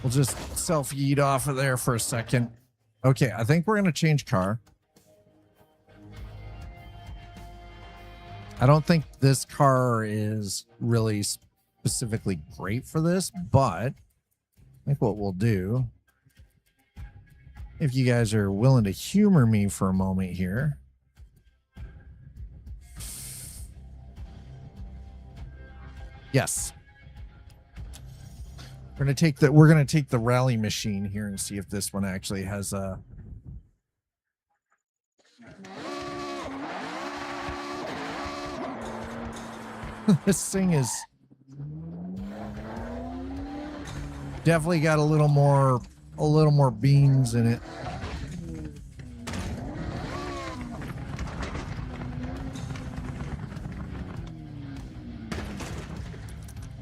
We'll just self-yeet off of there for a second. Okay, I think we're going to change car. I don't think this car is really specifically great for this, but I think what we'll do, if you guys are willing to humor me for a moment here. Yes. We're going to take the rally machine here and see if this one actually has a... This thing is definitely got a little more beans in it.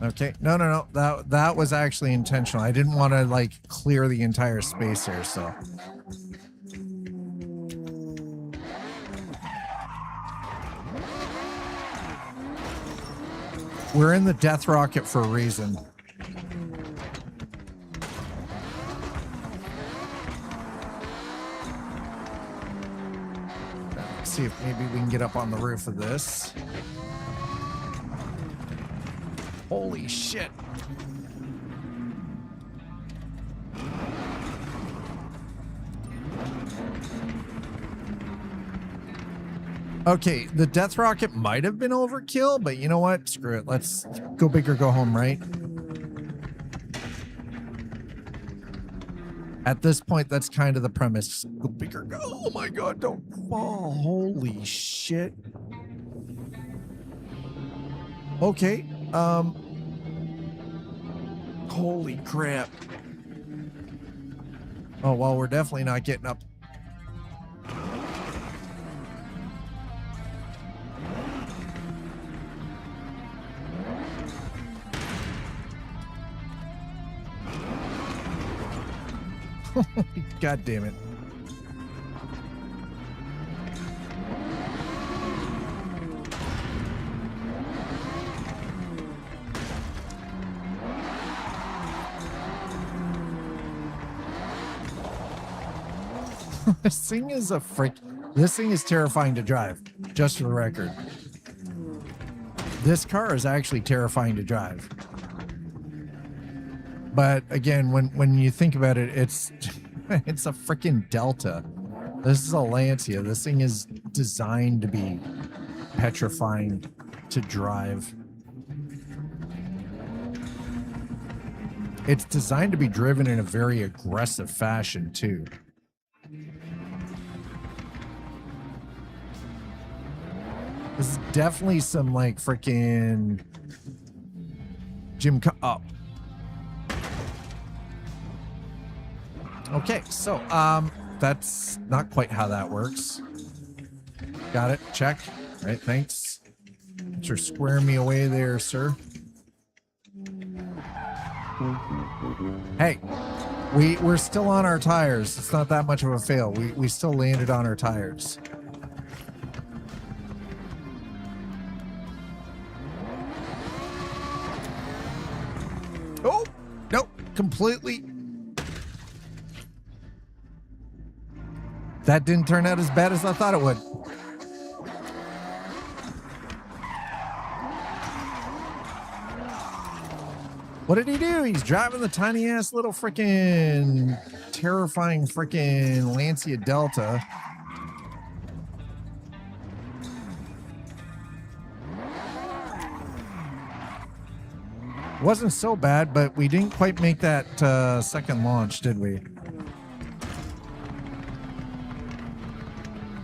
Okay, no. That was actually intentional. I didn't want to like clear the entire space here, so. We're in the death rocket for a reason. Let's see if maybe we can get up on the roof of this. Holy shit. Okay, the death rocket might have been overkill, but you know what? Screw it. Let's go big or go home, right? At this point, that's kind of the premise. Go big or go. Oh my god, don't fall. Holy shit. Okay. Holy crap. Oh, well, we're definitely not getting up. God damn it. This thing is this thing is terrifying to drive, just for the record. This car is actually terrifying to drive. But again, when you think about it, it's a freaking Delta. This is a Lancia. This thing is designed to be petrifying to drive. It's designed to be driven in a very aggressive fashion too. This is definitely some like freaking up. Okay, so that's not quite how that works. Got it. Check. All right, thanks. Thanks for squaring me away there, sir. Hey, we're still on our tires. It's not that much of a fail. We still landed on our tires. Oh, nope, completely. That didn't turn out as bad as I thought it would. What did he do? He's driving the tiny ass little freaking terrifying freaking Lancia Delta. Wasn't so bad, but we didn't quite make that second launch, did we?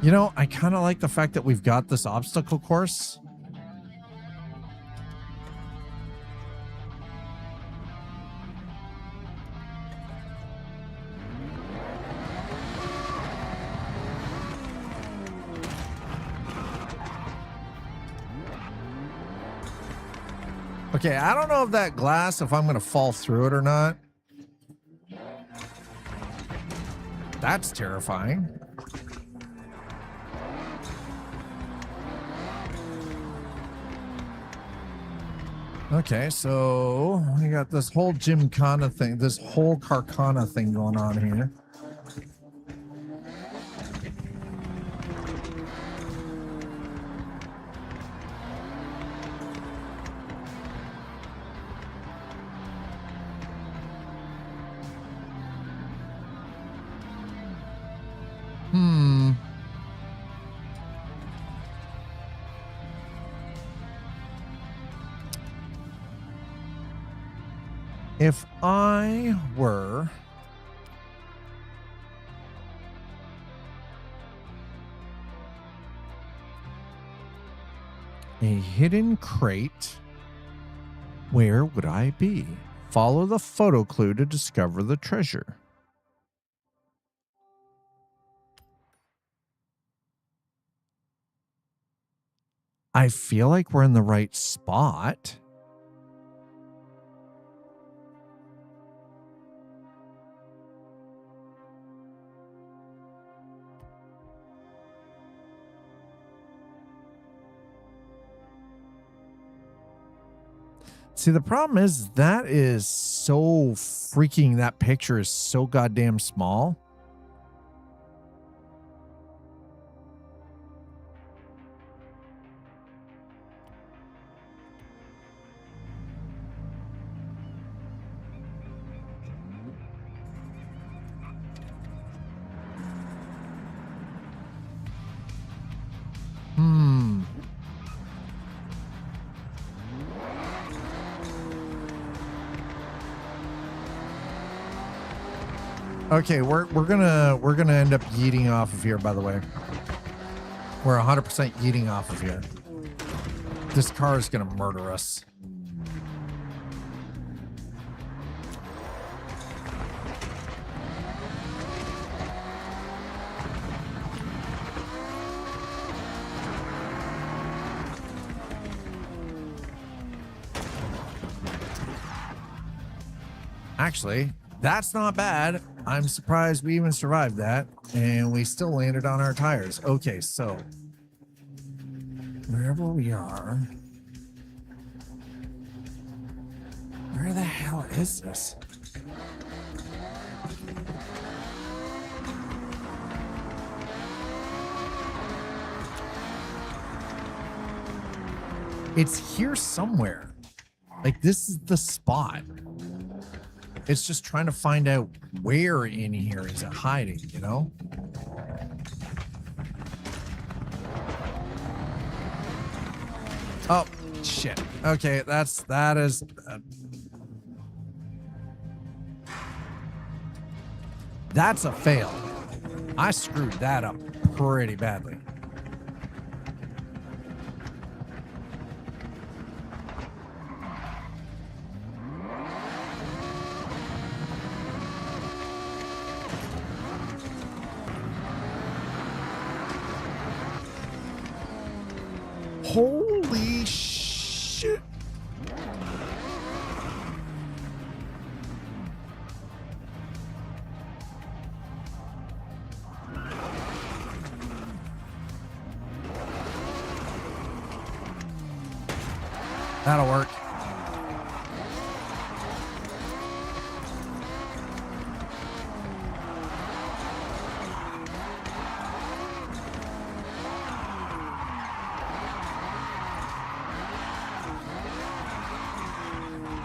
You know, I kind of like the fact that we've got this obstacle course. Okay, I don't know if that glass, if I'm going to fall through it or not. That's terrifying. Okay, so we got this whole Gymkhana thing, this whole Carcana thing going on here. If I were a hidden crate, where would I be? Follow the photo clue to discover the treasure. I feel like we're in the right spot. See, the problem is that is so freaking, that picture is so goddamn small. Okay, we're gonna end up yeeting off of here, by the way. We're 100% yeeting off of here. This car is gonna murder us. Actually, that's not bad. I'm surprised we even survived that, and we still landed on our tires. Okay, so wherever we are, where the hell is this? It's here somewhere. Like, this is the spot. It's just trying to find out where in here is it hiding, you know? Oh, shit. Okay, that is... that's a fail. I screwed that up pretty badly. Holy shit. That'll work.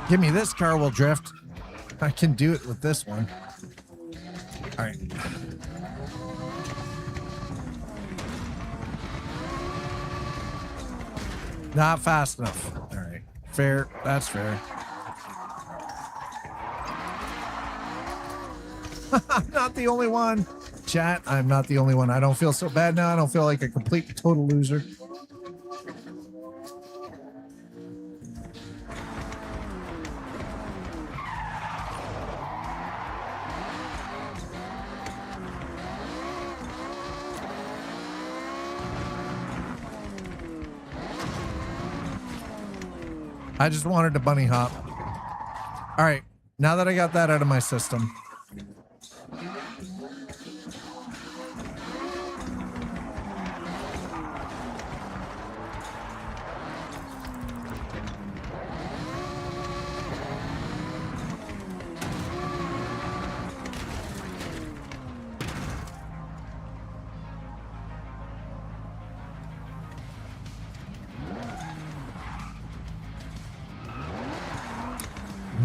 Give me this car, will drift. I can do it with this one. All right. Not fast enough. All right. Fair. That's fair. I'm not the only one. Chat, I'm not the only one. I don't feel so bad now. I don't feel like a complete total loser. I just wanted to bunny hop. All right, now that I got that out of my system.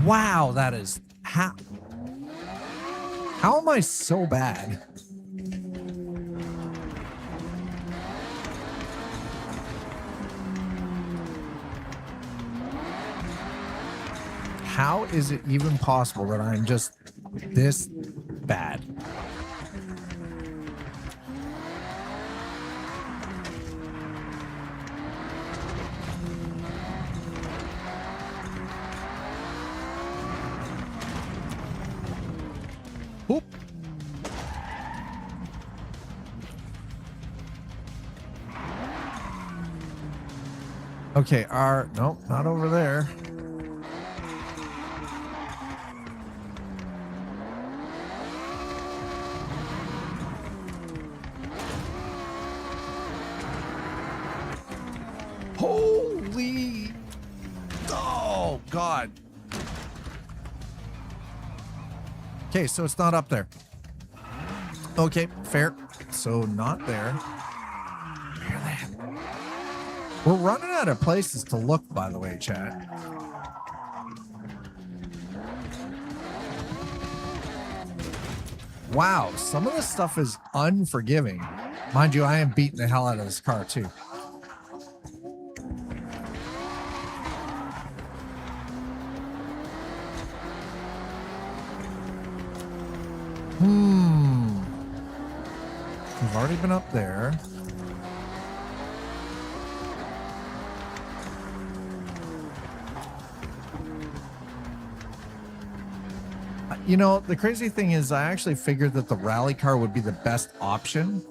Wow, that is how am I so bad? How is it even possible that I'm just this bad? Oop. Okay, nope, not over there. Holy, oh God. Okay, so it's not up there. Okay, fair. So not there. We're running out of places to look, by the way, chat. Wow, some of this stuff is unforgiving. Mind you, I am beating the hell out of this car, too. We've already been up there. You know, the crazy thing is I actually figured that the rally car would be the best option.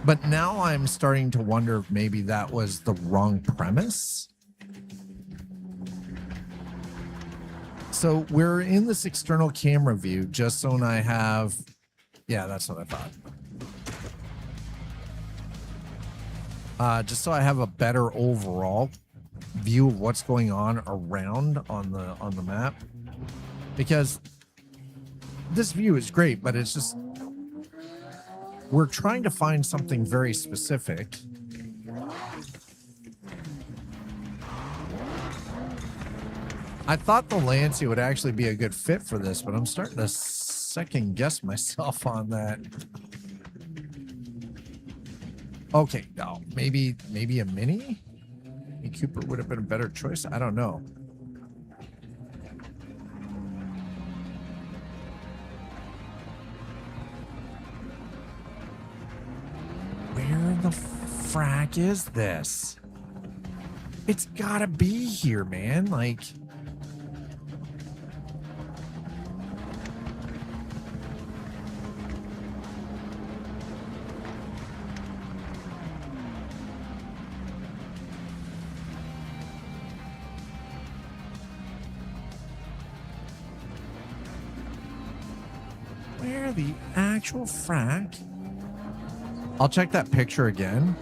But now I'm starting to wonder if maybe that was the wrong premise. So we're in this external camera view just so I have... Yeah, that's what I thought. Just so I have a better overall view of what's going on around on the map, because this view is great, but it's just we're trying to find something very specific. I thought the Lancia would actually be a good fit for this, but I'm starting to second guess myself on that. Okay, no, maybe a Mini? Mini Cooper would have been a better choice. I don't know. Where the frack is this? It's gotta be here, man. Like, where the actual frack? I'll check that picture again.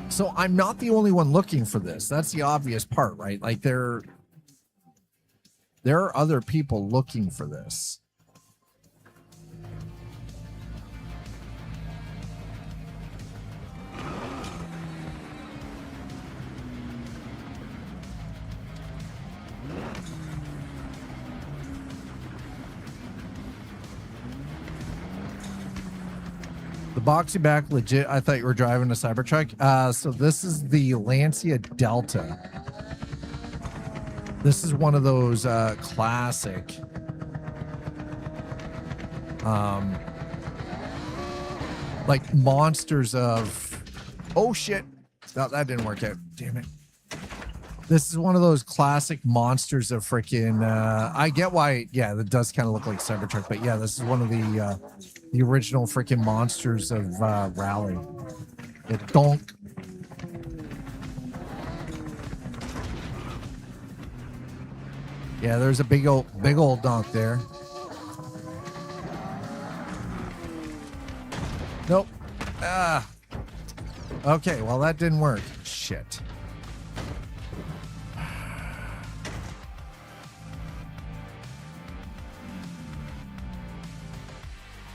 So I'm not the only one looking for this. That's the obvious part, right? Like there are other people looking for this. The boxy back, legit. I thought you were driving a Cybertruck. So this is the Lancia Delta. This is one of those classic like monsters of, oh shit, no, that didn't work out, damn it. This is one of those classic monsters of freaking I get why, yeah, that does kind of look like Cybertruck, but yeah, this is one of the original freaking monsters of rally. The donk. Yeah, there's a big old donk there. Nope. Ah. Okay, well that didn't work. Shit.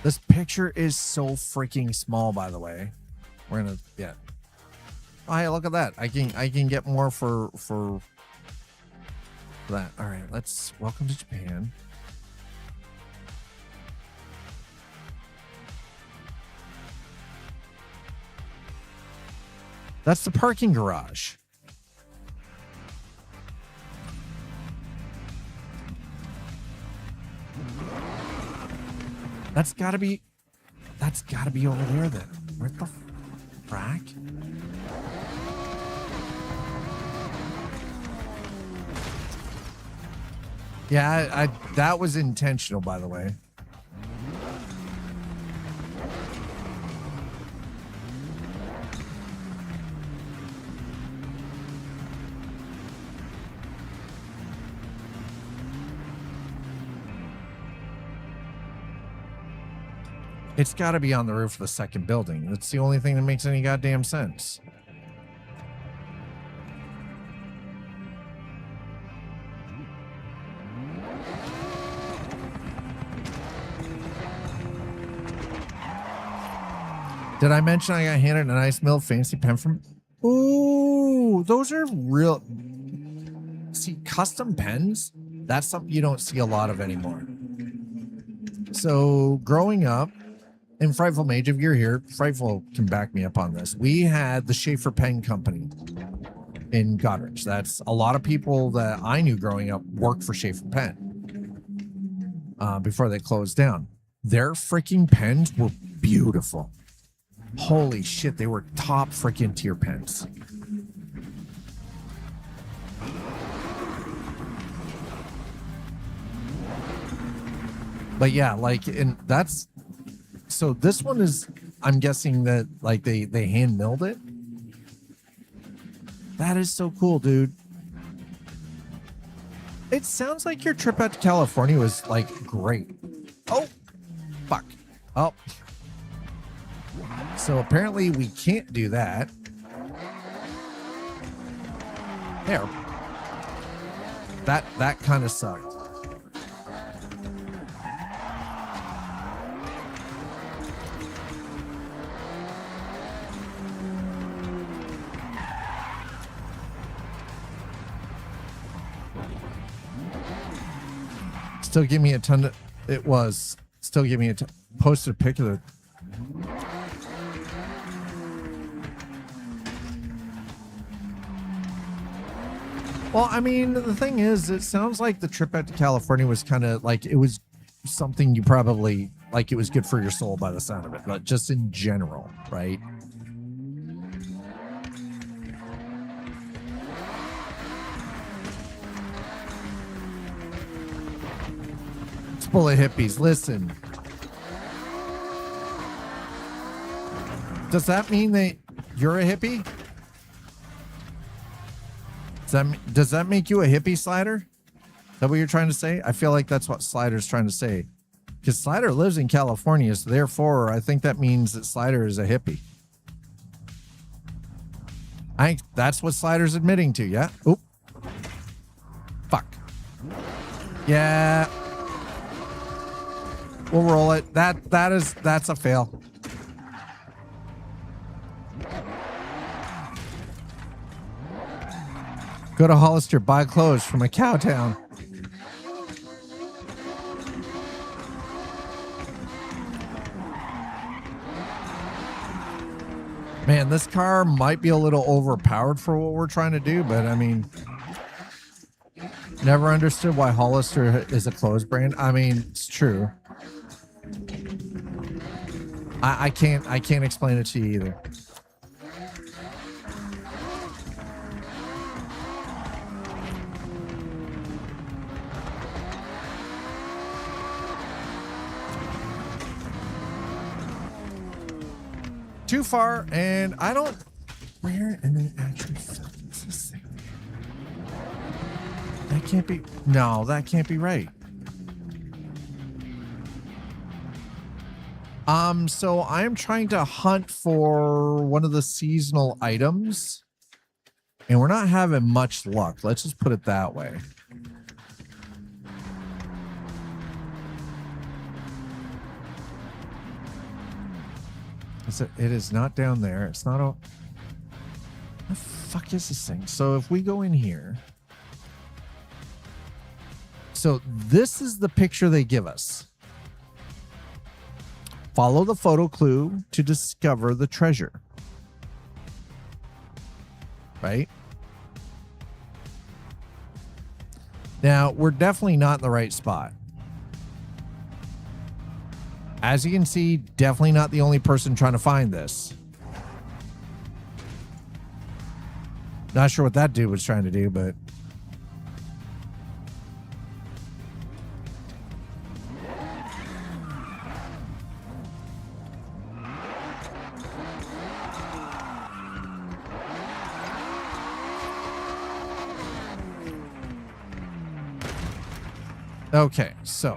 This picture is so freaking small, by the way. We're gonna, yeah. Oh, hey, look at that. I can get more for that. All right, let's welcome to Japan. That's the parking garage. That's gotta be over there then. Where the frack? Yeah, I that was intentional, by the way. It's got to be on the roof of the second building. That's the only thing that makes any goddamn sense. Did I mention I got handed a nice milled fancy pen from... Ooh, those are real... See, custom pens, that's something you don't see a lot of anymore. So, growing up, and Frightful Mage, if you're here, Frightful can back me up on this. We had the Schaefer Pen Company in Goderich. That's a lot of people that I knew growing up worked for Schaefer Pen before they closed down. Their freaking pens were beautiful. Holy shit, they were top freaking tier pens. But yeah, like, and that's... So this one is, I'm guessing that like they hand milled it. That is so cool, dude. It sounds like your trip out to California was like great. Oh, fuck. Oh. So apparently we can't do that. There. That kind of sucked. Still give me a ton of, it was still give me a posted a pic of the. Well, I mean, the thing is, it sounds like the trip out to California was kind of like it was something you probably like. It was good for your soul by the sound of it, but just in general, right? It's full of hippies. Listen, does that mean that you're a hippie? Does that make you a hippie, Slider? Is that what you're trying to say? I feel like that's what Slider's trying to say. Because Slider lives in California, so therefore I think that means that Slider is a hippie. I think that's what Slider's admitting to, yeah? Oop. Fuck. Yeah. We'll roll it. That's a fail. Go to Hollister, buy clothes from a cow town. Man, this car might be a little overpowered for what we're trying to do, but I mean, never understood why Hollister is a clothes brand. I mean, it's true. I can't explain it to you either. Too far, and I don't. Where in the actual fucking is this thing? That can't be. No, that can't be right. So I'm trying to hunt for one of the seasonal items, and we're not having much luck. Let's just put it that way. It is not down there. It's not a. What the fuck is this thing? So if we go in here. So this is the picture they give us. Follow the photo clue to discover the treasure. Right? Now, we're definitely not in the right spot. As you can see, definitely not the only person trying to find this. Not sure what that dude was trying to do, but... Okay, so...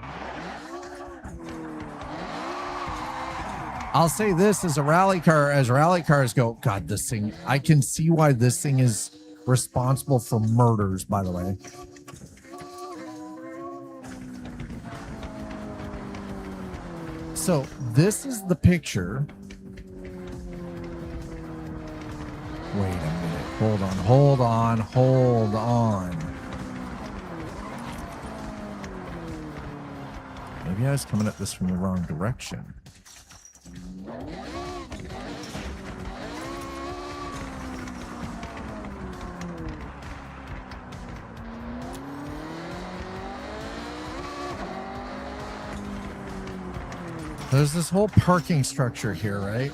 I'll say this as a rally car, as rally cars go, God, this thing, I can see why this thing is responsible for murders, by the way. So this is the picture. Wait a minute. Hold on. Maybe I was coming at this from the wrong direction. There's this whole parking structure here, right?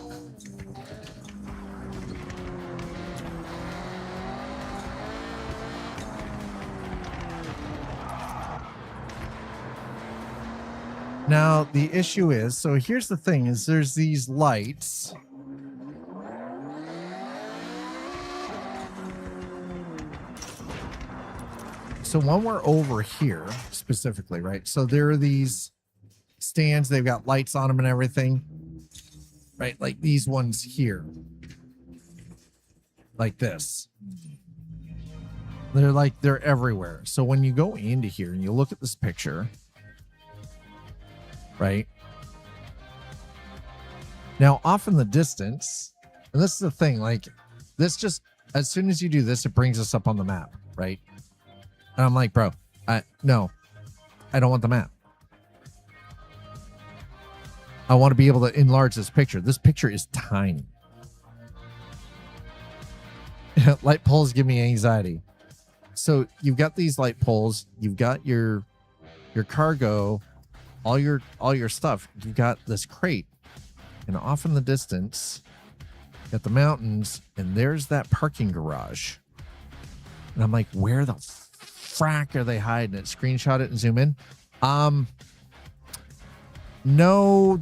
Now, the issue is, so here's the thing, is there's these lights. So when we're over here, specifically, right? So there are these stands, they've got lights on them and everything, right? Like these ones here, like this. They're everywhere. So when you go into here and you look at this picture, right? Now off in the distance, and this is the thing, like this just, as soon as you do this, it brings us up on the map, right? And I'm like, bro, no. I don't want the map. I want to be able to enlarge this picture. This picture is tiny. Light poles give me anxiety. So you've got these light poles. You've got your cargo, all your stuff. You've got this crate, and off in the distance, you got the mountains, and there's that parking garage. And I'm like, where the frack are they hiding it? Screenshot it and zoom in. No,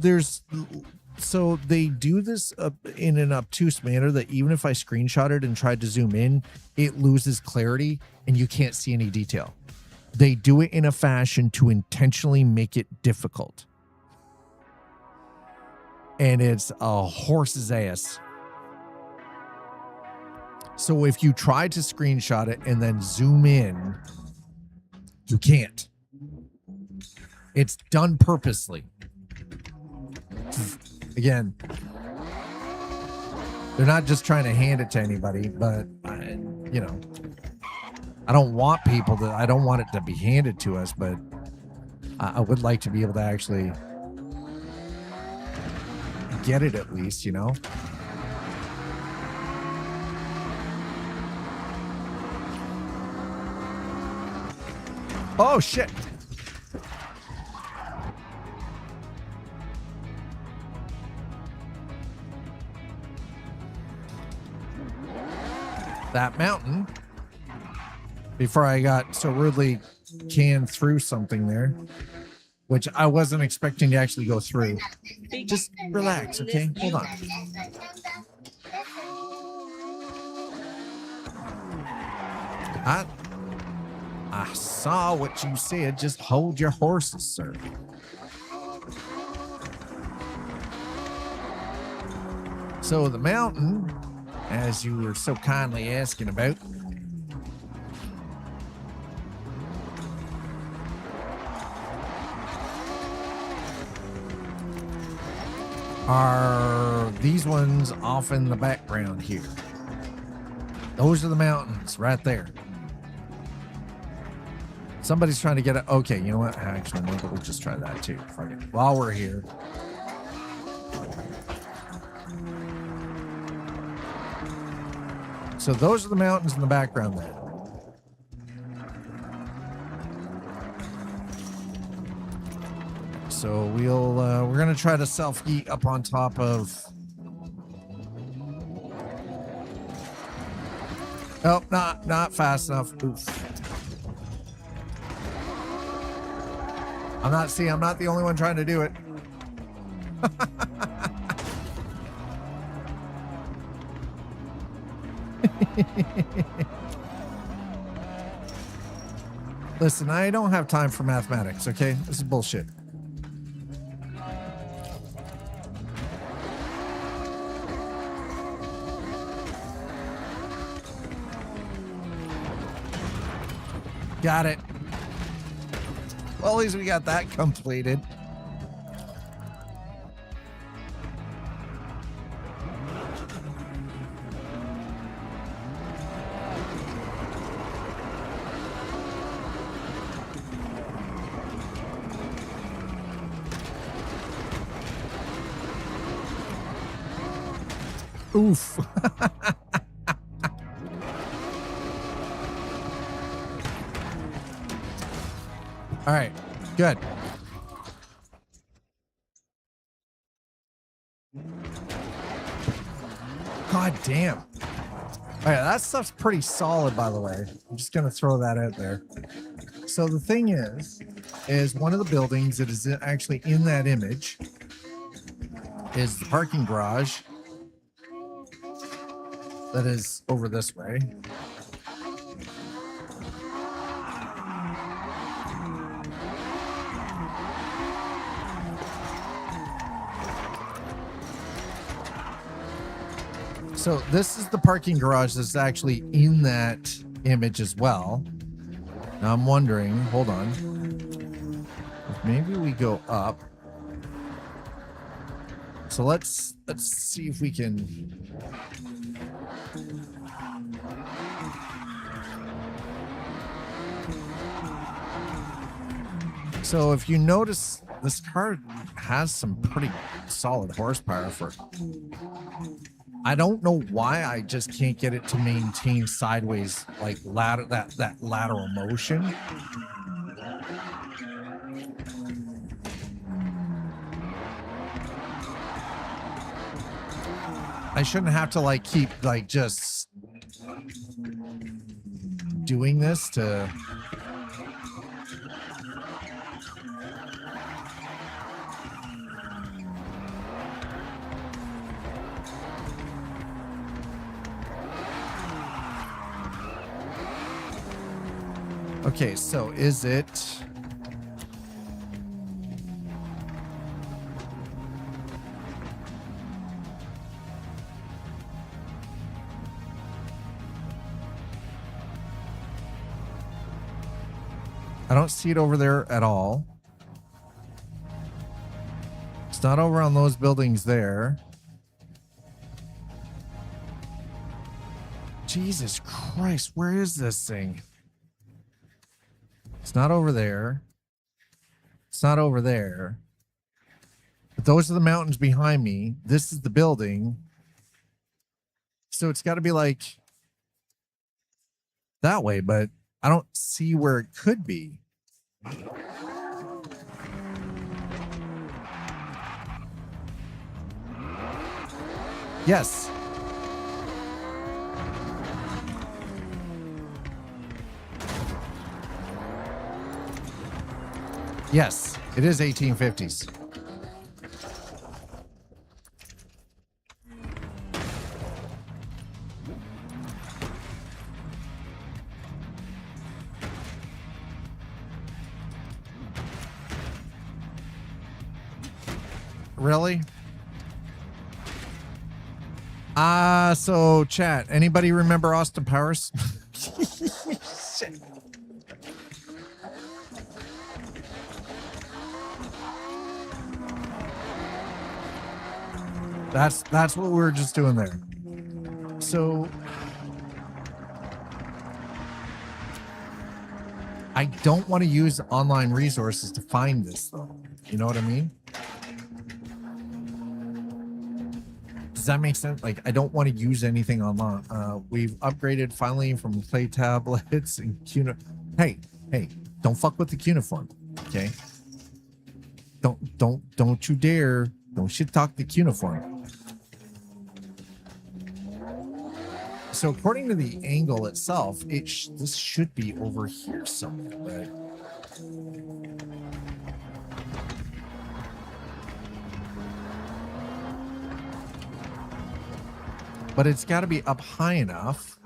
so they do this in an obtuse manner that even if I screenshot it and tried to zoom in, it loses clarity and you can't see any detail. They do it in a fashion to intentionally make it difficult. And it's a horse's ass. So if you try to screenshot it and then zoom in, you can't. It's done purposely. Again, they're not just trying to hand it to anybody, but you know, I don't want it to be handed to us, but I would like to be able to actually get it at least, you know. Oh shit. That mountain, before I got so rudely canned through something there, which I wasn't expecting to actually go through. Just relax, okay? Hold on. I saw what you said. Just hold your horses, sir. So the mountain, as you were so kindly asking about, are these ones off in the background here. Those are the mountains right there. Somebody's trying to get it. Okay, you know what? Actually, maybe we'll just try that too. While we're here. So those are the mountains in the background there. So we're gonna try to self-yeet up on top of. Oh, not fast enough. Oof. I'm not the only one trying to do it. Listen, I don't have time for mathematics, okay? This is bullshit. Got it. Well, at least we got that completed. Oof. All right, good. God damn. All right, that stuff's pretty solid, by the way. I'm just going to throw that out there. So the thing is one of the buildings that is actually in that image is the parking garage that is over this way. So this is the parking garage that's actually in that image as well. Now I'm wondering, hold on, if maybe we go up. So let's see if we can. So if you notice, this car has some pretty solid horsepower for. I don't know why I just can't get it to maintain sideways, like that lateral motion. I shouldn't have to like keep like just doing this to. Okay, so is it? I don't see it over there at all. It's not over on those buildings there. Jesus Christ, where is this thing? It's not over there. It's not over there. But those are the mountains behind me. This is the building. So it's got to be like that way, but I don't see where it could be. Yes. Yes, it is 1850s. Really? So chat, anybody remember Austin Powers? Shit. That's what we were just doing there. So I don't want to use online resources to find this though. You know what I mean? Does that make sense? Like, I don't want to use anything online. We've upgraded finally from clay tablets and Hey, don't fuck with the cuneiform, okay? Don't you dare! Don't shit talk the cuneiform. So according to the angle itself, this should be over here somewhere, but it's got to be up high enough.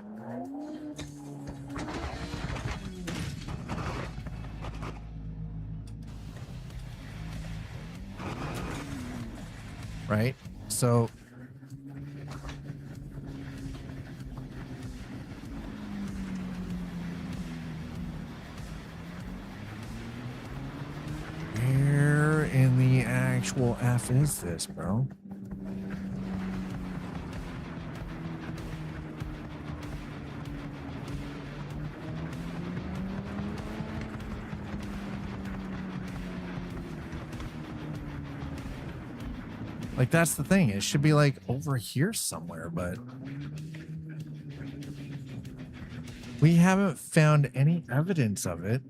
Right? So where in the actual F is this, bro? Like, that's the thing. It should be like over here somewhere, but we haven't found any evidence of it.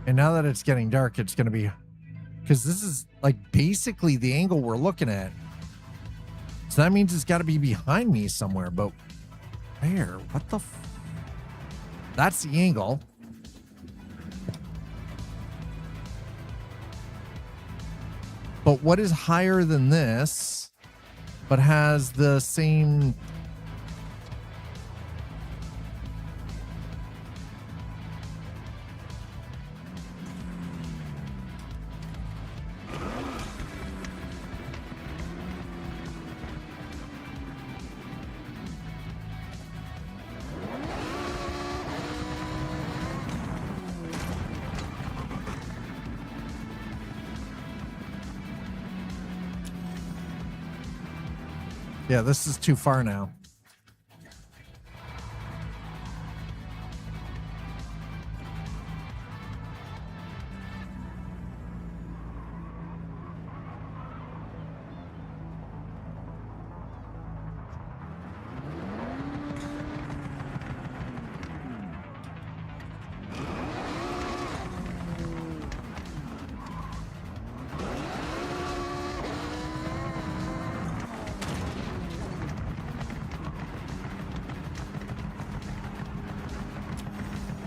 And now that it's getting dark, it's going to be, because this is like basically the angle we're looking at. So that means it's got to be behind me somewhere, but where? What the that's the angle. But what is higher than this, but has the same... Yeah, this is too far now.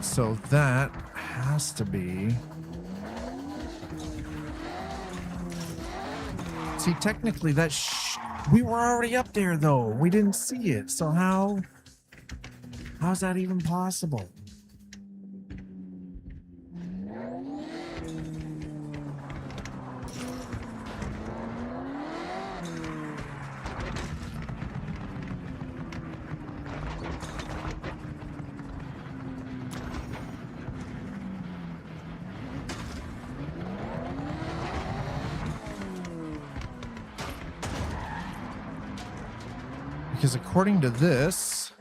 So that has to be... See, technically that we were already up there though. We didn't see it. So how's that even possible? Because according to this,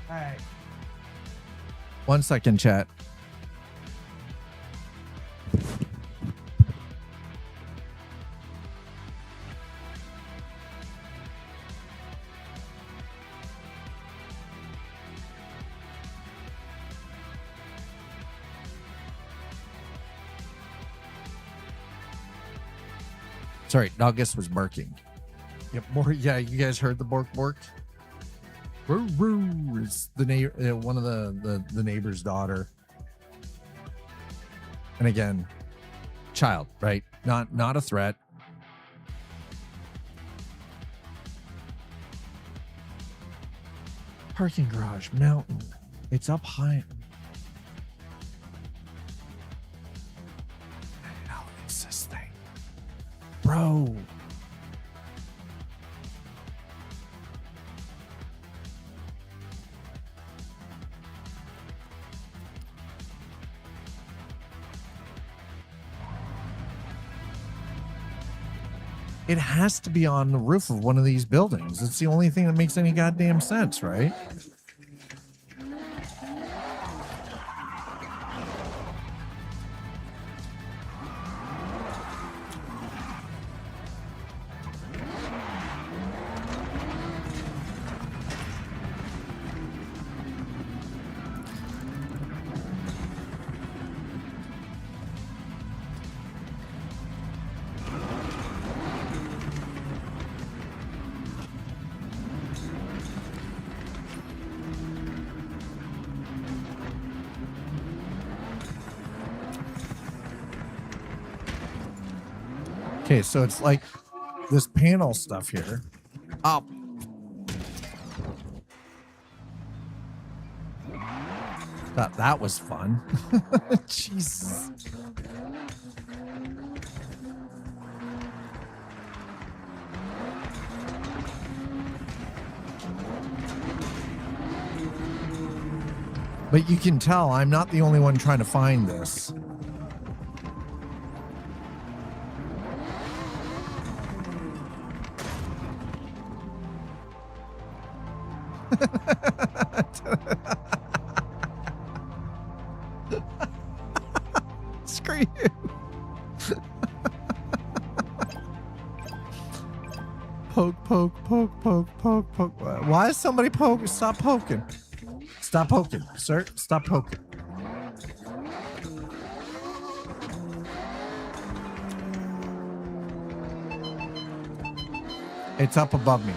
hey. 1 second, chat. Sorry, August was barking. Yep, more. Yeah, you guys heard the bark. Roo, roo. It's the neighbor, one of the neighbor's daughter. And again, child, right? Not a threat. Parking garage, mountain. It's up high. How is this thing? Bro. It has to be on the roof of one of these buildings. It's the only thing that makes any goddamn sense, right? Okay, so it's like this panel stuff here. Oh. Thought that was fun. Jesus. But you can tell I'm not the only one trying to find this. Screw you. Poke, poke, poke, poke, poke, poke. Why is somebody poking? Stop poking. Stop poking, sir. Stop poking. It's up above me.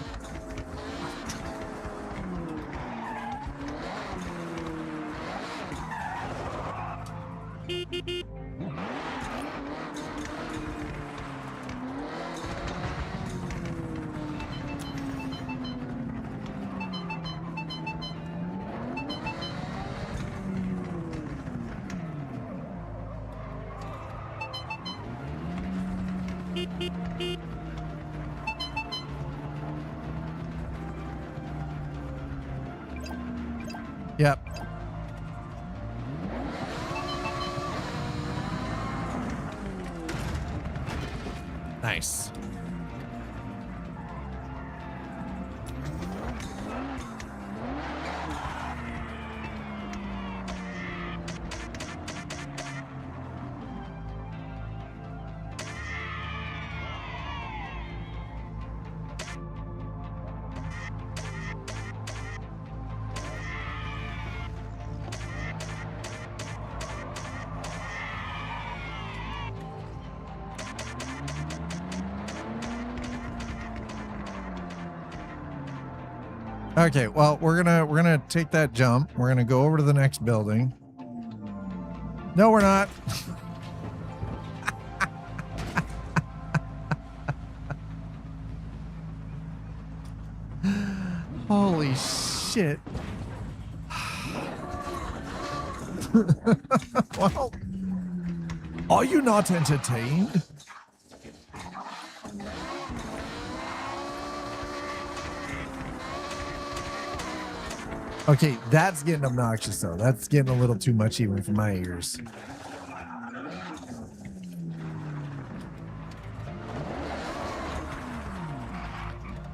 Yep. Nice. Okay, well, we're gonna take that jump. We're gonna go over to the next building. No, we're not. Holy shit. Well, are you not entertained? Okay, that's getting obnoxious though. That's getting a little too much even for my ears.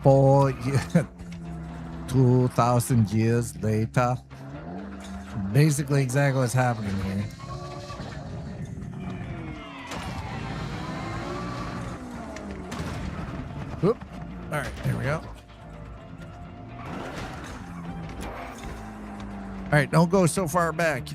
For 2,000 years later. Basically exactly what's happening here. Whoop. All right, there we go. All right, don't go so far back.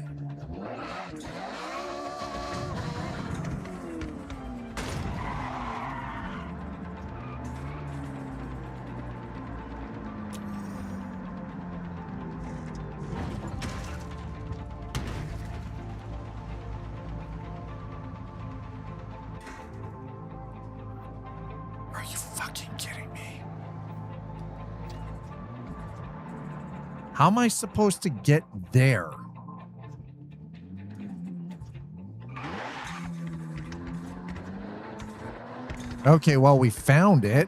Are you fucking kidding me? How am I supposed to get there? Okay, well, we found it.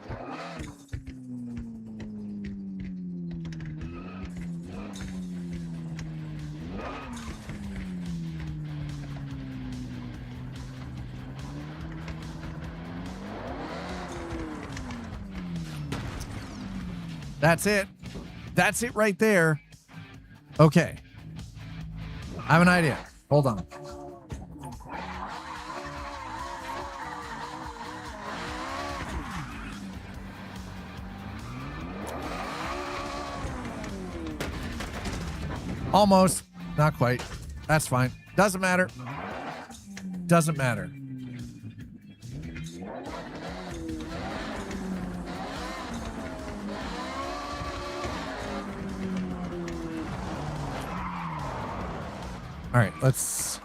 That's it. That's it right there. Okay. I have an idea. Hold on. Almost. Not quite. That's fine. Doesn't matter. Doesn't matter. All right, let's...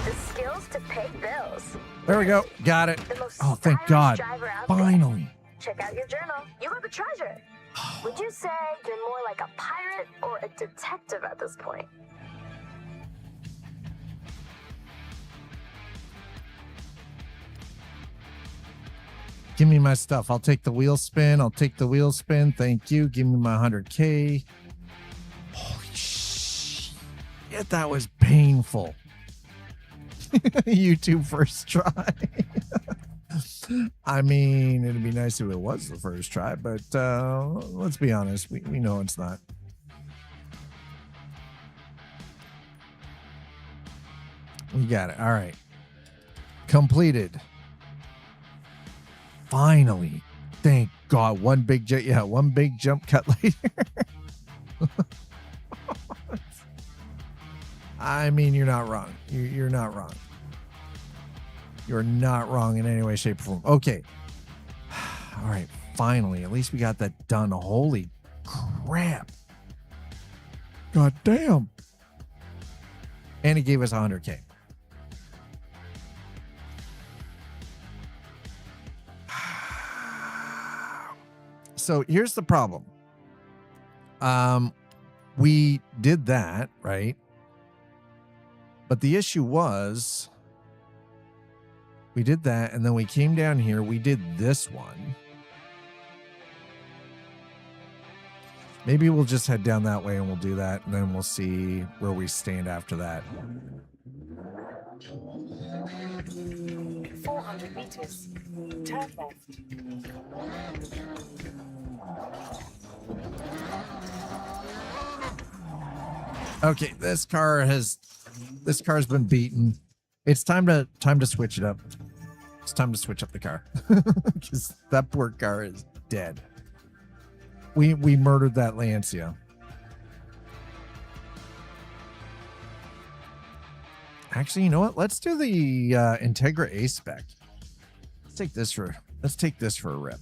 The skills to pay bills. There we go. Got it. The most Oh, thank stylish God. driver out there. Finally. Check out your journal. You have a treasure. Would you say you're more like a pirate or a detective at this point? Give me my stuff. I'll take the wheel spin. I'll take the wheel spin. Thank you. Give me my 100K. Holy shit. That was painful. YouTube first try. I mean, it'd be nice if it was the first try, but let's be honest. We know it's not. We got it. All right. Completed. Finally. Thank God. One big jump. Yeah, one big jump cut later. I mean, you're not wrong. You're not wrong. You're not wrong in any way, shape, or form. Okay. All right. Finally. At least we got that done. Holy crap. God damn. And he gave us 100K. So here's the problem. We did that, right? But the issue was we did that, and then we came down here. We did this one. Maybe we'll just head down that way and we'll do that, and then we'll see where we stand after that. 400 meters. Turn left. Okay, this car's been beaten. It's time to switch it up. It's time to switch up the car because that poor car is dead. We murdered that Lancia. Actually, you know what? Let's do the Integra A spec. Let's take this for a rip.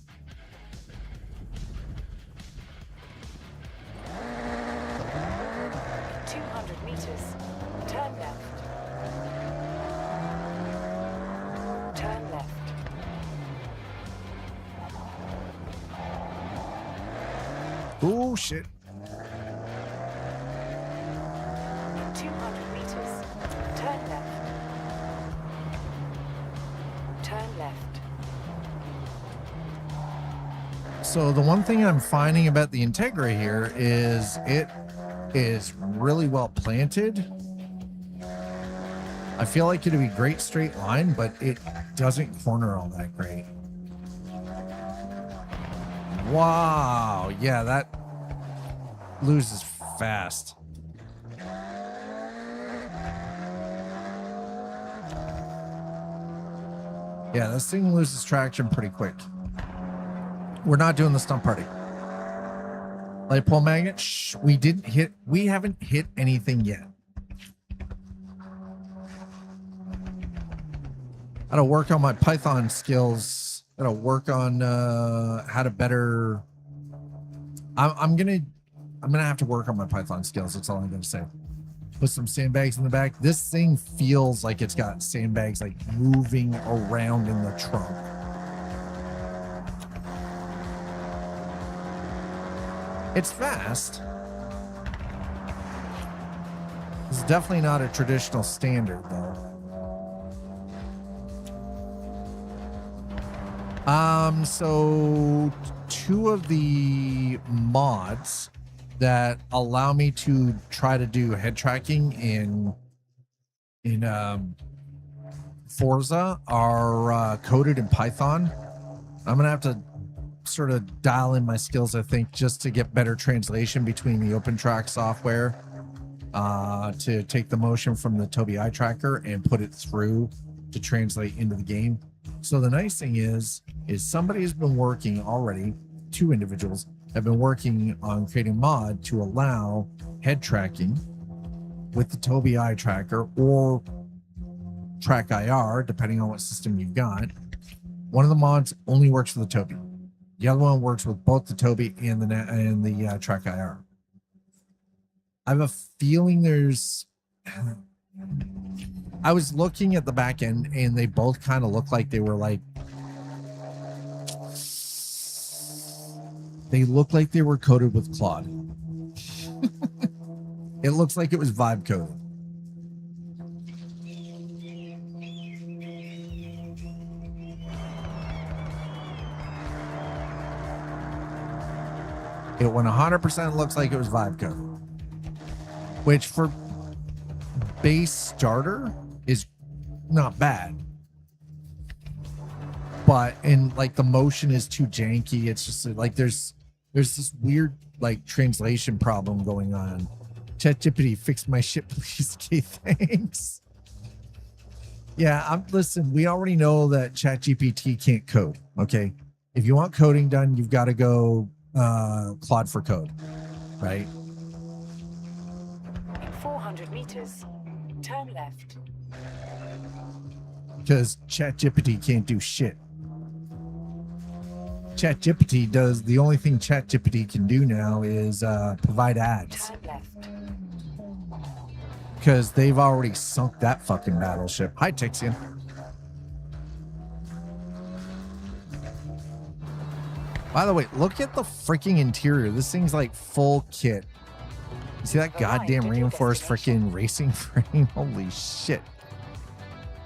Oh shit. 200 meters. Turn left. Turn left. So the one thing I'm finding about the Integra here is it is really well planted. I feel like it'd be great straight line, but it doesn't corner all that great. Wow, yeah, that loses fast. Yeah, this thing loses traction pretty quick. We're not doing the stump party. Light pole magnet, shh, we haven't hit anything yet. I gotta work on my Python skills. Gotta work on how to better. I'm gonna have to work on my Python skills. That's all I'm gonna say. Put some sandbags in the back. This thing feels like it's got sandbags like moving around in the trunk. It's fast. It's definitely not a traditional standard though. So two of the mods that allow me to try to do head tracking in Forza are coded in Python. I'm gonna have to sort of dial in my skills, I think, just to get better translation between the OpenTrack software to take the motion from the Tobii eye tracker and put it through to translate into the game. So the nice thing is somebody has been working already, two individuals have been working on creating a mod to allow head tracking with the Tobii eye tracker or Track IR, depending on what system you've got. One of the mods only works for the Tobii. The other one works with both the Tobii and the Track IR. I have a feeling there's... I was looking at the back end and they both kind of look like they were like... They look like they were coded with Claude. It looks like it was vibe coded. It 100% looks like it was vibe coded, which for base starter is not bad, but like the motion is too janky. It's just like there's this weird like translation problem going on. ChatGPT, fix my shit, please. Okay, thanks. Yeah, listen, we already know that ChatGPT can't code. Okay, if you want coding done, you've got to go Claude for code, right? In 400 meters, turn left. Because ChatGPT can't do shit. ChatGPT does, the only thing ChatGPT can do now is provide ads. Turn left. Because they've already sunk that fucking battleship. Hi, Tixian. By the way, look at the freaking interior. This thing's like full kit. You see that Arrived goddamn at your reinforced destination. freaking racing frame? Holy shit.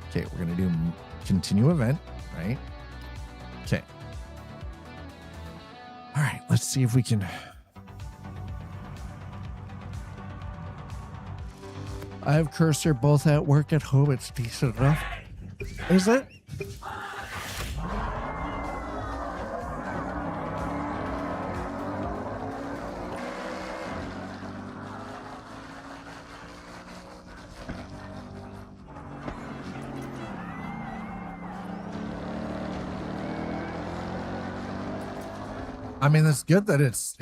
Okay, we're going to do continue event, right? Okay. All right, let's see if we can. I have cursor both at work at home. It's decent enough. Is it? I mean, it's good that it's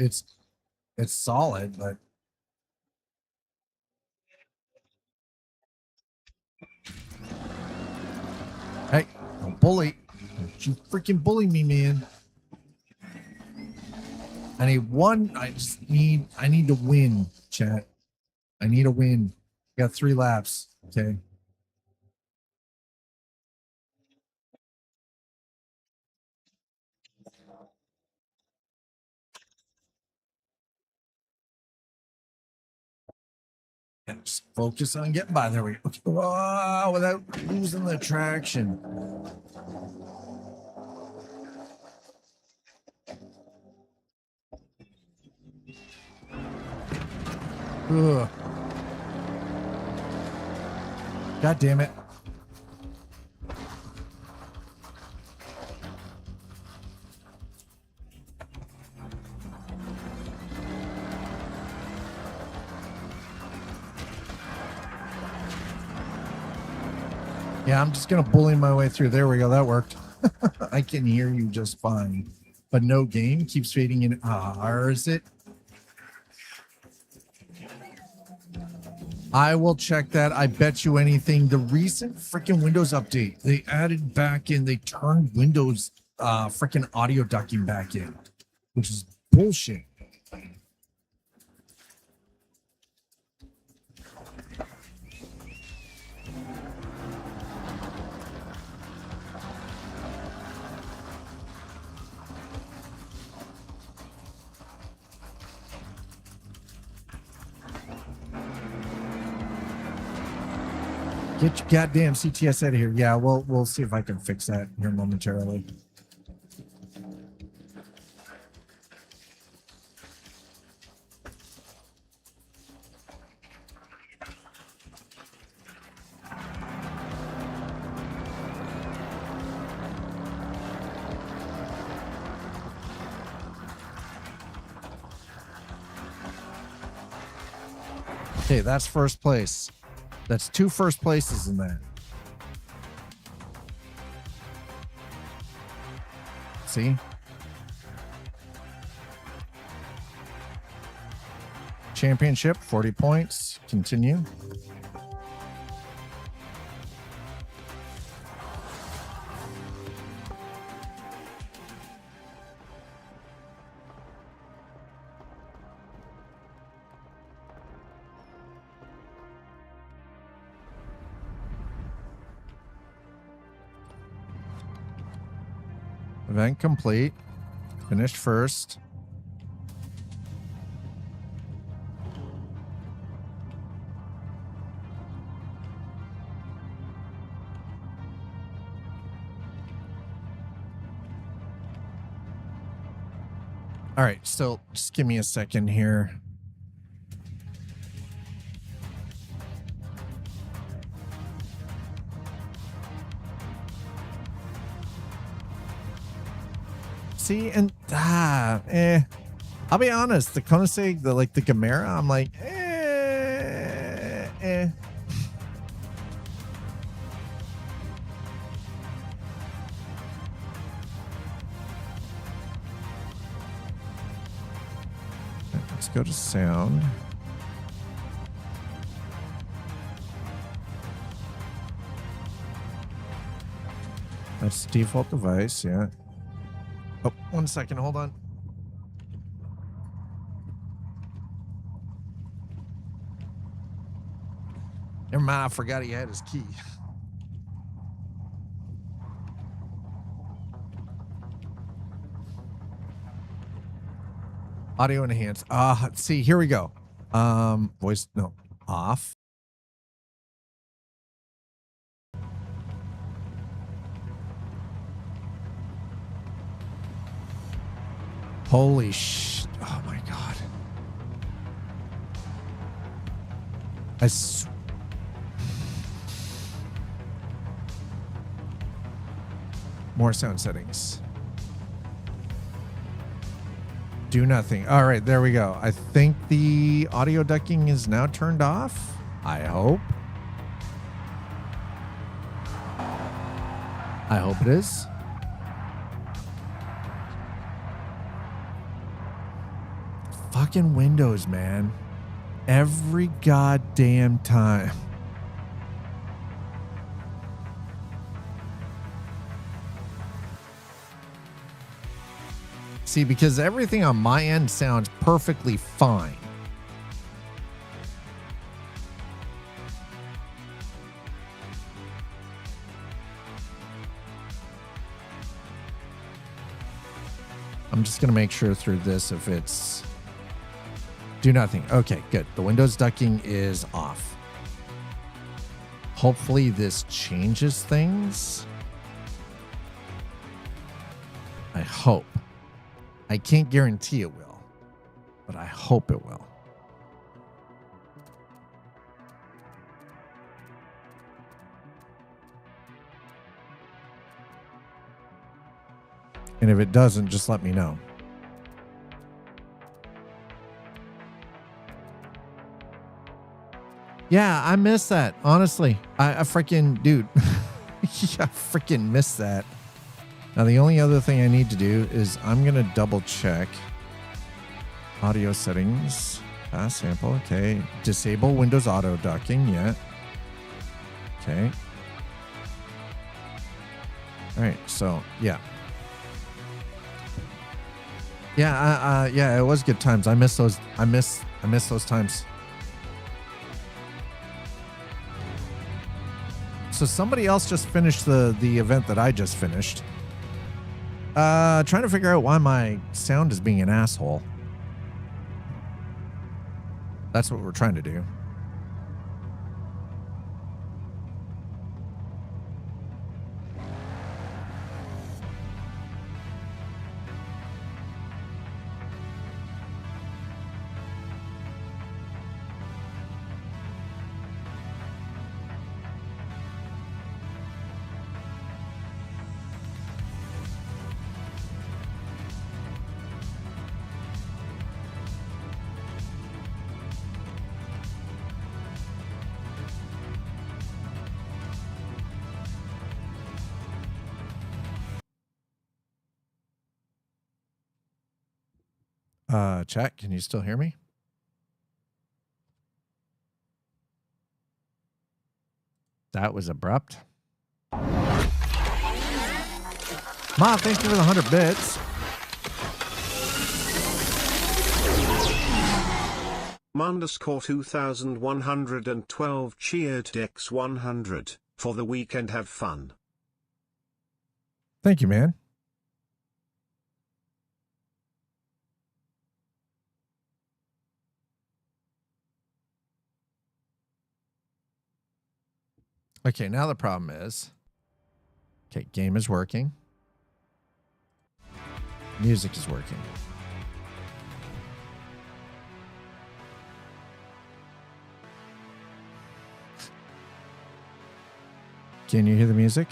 solid, but hey, don't bully. Don't you freaking bully me, man. I need one. I need to win, chat. I need a win. Got 3 laps. Okay. And just focus on getting by. There we go. Oh, without losing the traction. Ugh. God damn it. Yeah, I'm just going to bully my way through. There we go. That worked. I can hear you just fine. But no game keeps fading in. Or is it? I will check that. I bet you anything. The recent freaking Windows update, they added back in, they turned Windows freaking audio ducking back in, which is bullshit. Get your goddamn CTS out of here. Yeah, we'll see if I can fix that here momentarily. Okay, that's first place. That's 2 first places in that. See? Championship, 40 points. Continue. Event complete. Finished first. All right, so just give me a second here. See, and I'll be honest, the Koenigsegg, the Gamera, I'm like, Let's go to sound. That's default device, yeah. Oh, 1 second, hold on. Never mind, I forgot he had his key. Audio enhance. See, here we go. Voice, no, off. Holy sh! Oh my god! More sound settings. Do nothing. All right, there we go. I think the audio ducking is now turned off. I hope. I hope it is. Fucking Windows, man. Every goddamn time. See, because everything on my end sounds perfectly fine. I'm just going to make sure through this if it's... Do nothing. Okay, good. The Windows ducking is off. Hopefully this changes things. I hope. I can't guarantee it will, but I hope it will. And if it doesn't, just let me know. Yeah, I miss that. Honestly, I freaking, dude, I freaking miss that. Now, the only other thing I need to do is I'm going to double check audio settings. Fast sample. Okay. Disable Windows auto ducking. Yeah. Okay. All right. So, yeah. Yeah, it was good times. I miss those. I miss those times. So somebody else just finished the event that I just finished. Trying to figure out why my sound is being an asshole. That's what we're trying to do. Chat, can you still hear me? That was abrupt. Ma, thank you for the 100 bits. Underscore 2112 cheered X100 for the weekend. Have fun. Thank you, man. Okay, now the problem is, okay, game is working. Music is working. Can you hear the music?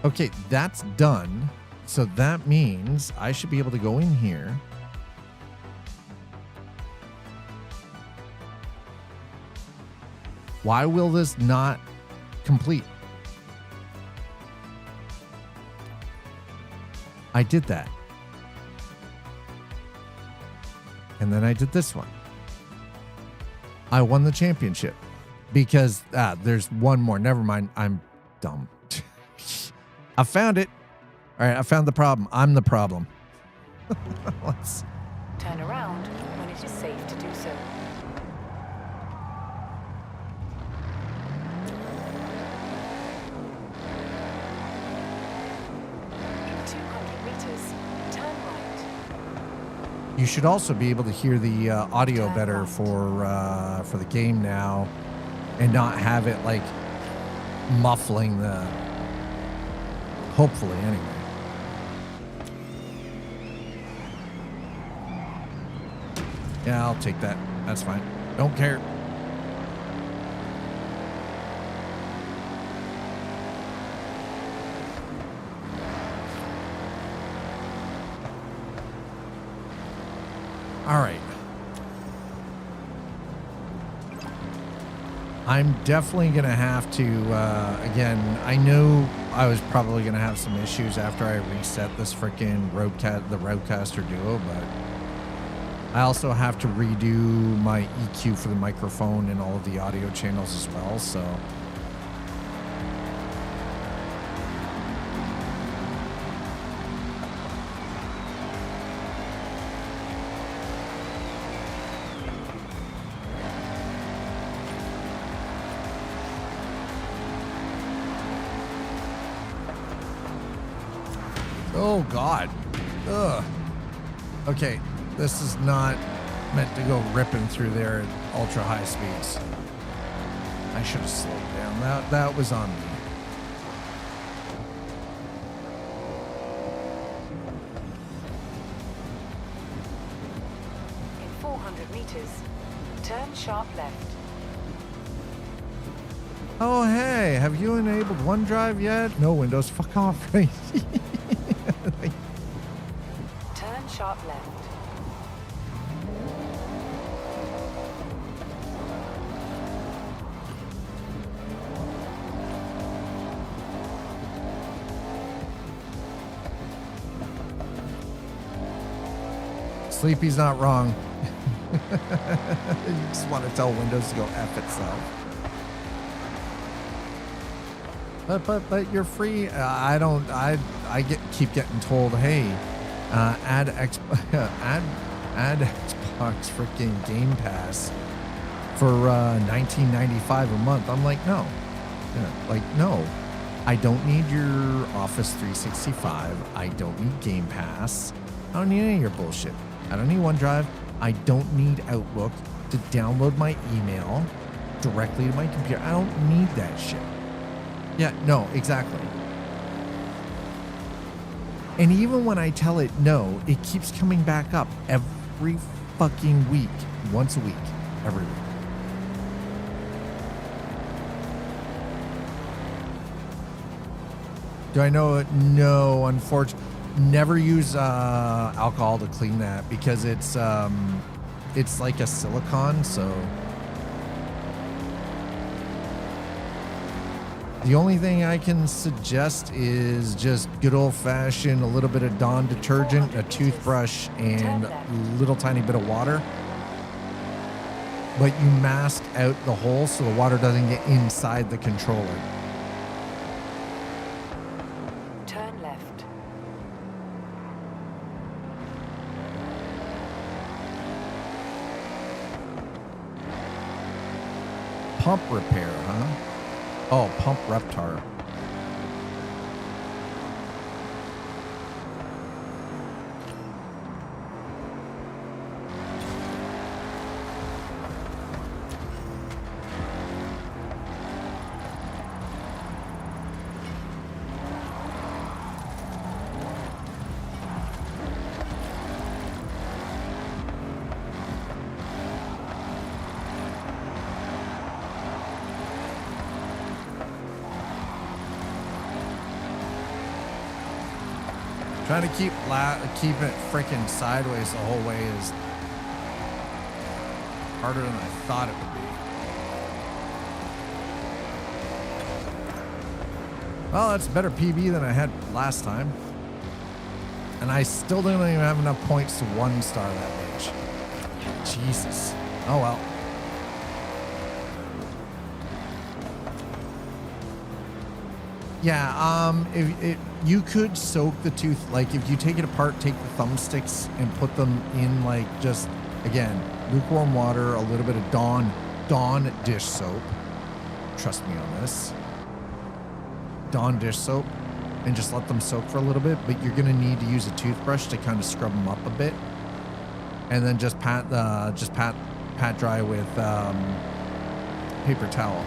Okay, that's done. So that means I should be able to go in here. Why will this not complete? I did that. And then I did this one. I won the championship because there's one more. Never mind. I'm dumb. I found it. All right, I found the problem. I'm the problem. Let's... Turn around when it is safe to do so. You should also be able to hear the audio better for the game now, and not have it like muffling the. Hopefully, anyway. Yeah, I'll take that. That's fine. Don't care. All right. I'm definitely going to have to, again, I know I was probably going to have some issues after I reset this freaking the Roadcaster Duo, but I also have to redo my EQ for the microphone and all of the audio channels as well, so. Oh, God. Ugh. Okay, this is not meant to go ripping through there at ultra high speeds. I should have slowed down. That was on me. In 400 meters, turn sharp left. Oh, hey, have you enabled OneDrive yet? No, Windows. Fuck off. Right? Turn sharp left. Sleepy's not wrong. You just want to tell Windows to go F itself. But you're free. I keep getting told, hey, add Xbox freaking Game Pass for $19.95 a month. I'm like, no. No. I don't need your Office 365. I don't need Game Pass. I don't need any of your bullshit. I don't need OneDrive. I don't need Outlook to download my email directly to my computer. I don't need that shit. Yeah, no, exactly. And even when I tell it no, it keeps coming back up every fucking week. Once a week. Every week. Do I know it? No, unfortunately. Never use alcohol to clean that because it's like a silicone, so the only thing I can suggest is just good old-fashioned a little bit of Dawn detergent, a toothbrush, and a little tiny bit of water. But you mask out the hole so the water doesn't get inside the controller. Turn left. Pump repair, huh? Oh, pump reptar. Trying to keep it freaking sideways the whole way is harder than I thought it would be. Well, that's a better PB than I had last time. And I still don't even have enough points to 1-star that bitch. Jesus. Oh well. Yeah, if you could soak the tooth, like if you take it apart, take the thumbsticks and put them in like just, again, lukewarm water, a little bit of Dawn dish soap. Trust me on this. Dawn dish soap, and just let them soak for a little bit, but you're going to need to use a toothbrush to kind of scrub them up a bit. and then just pat dry with paper towel.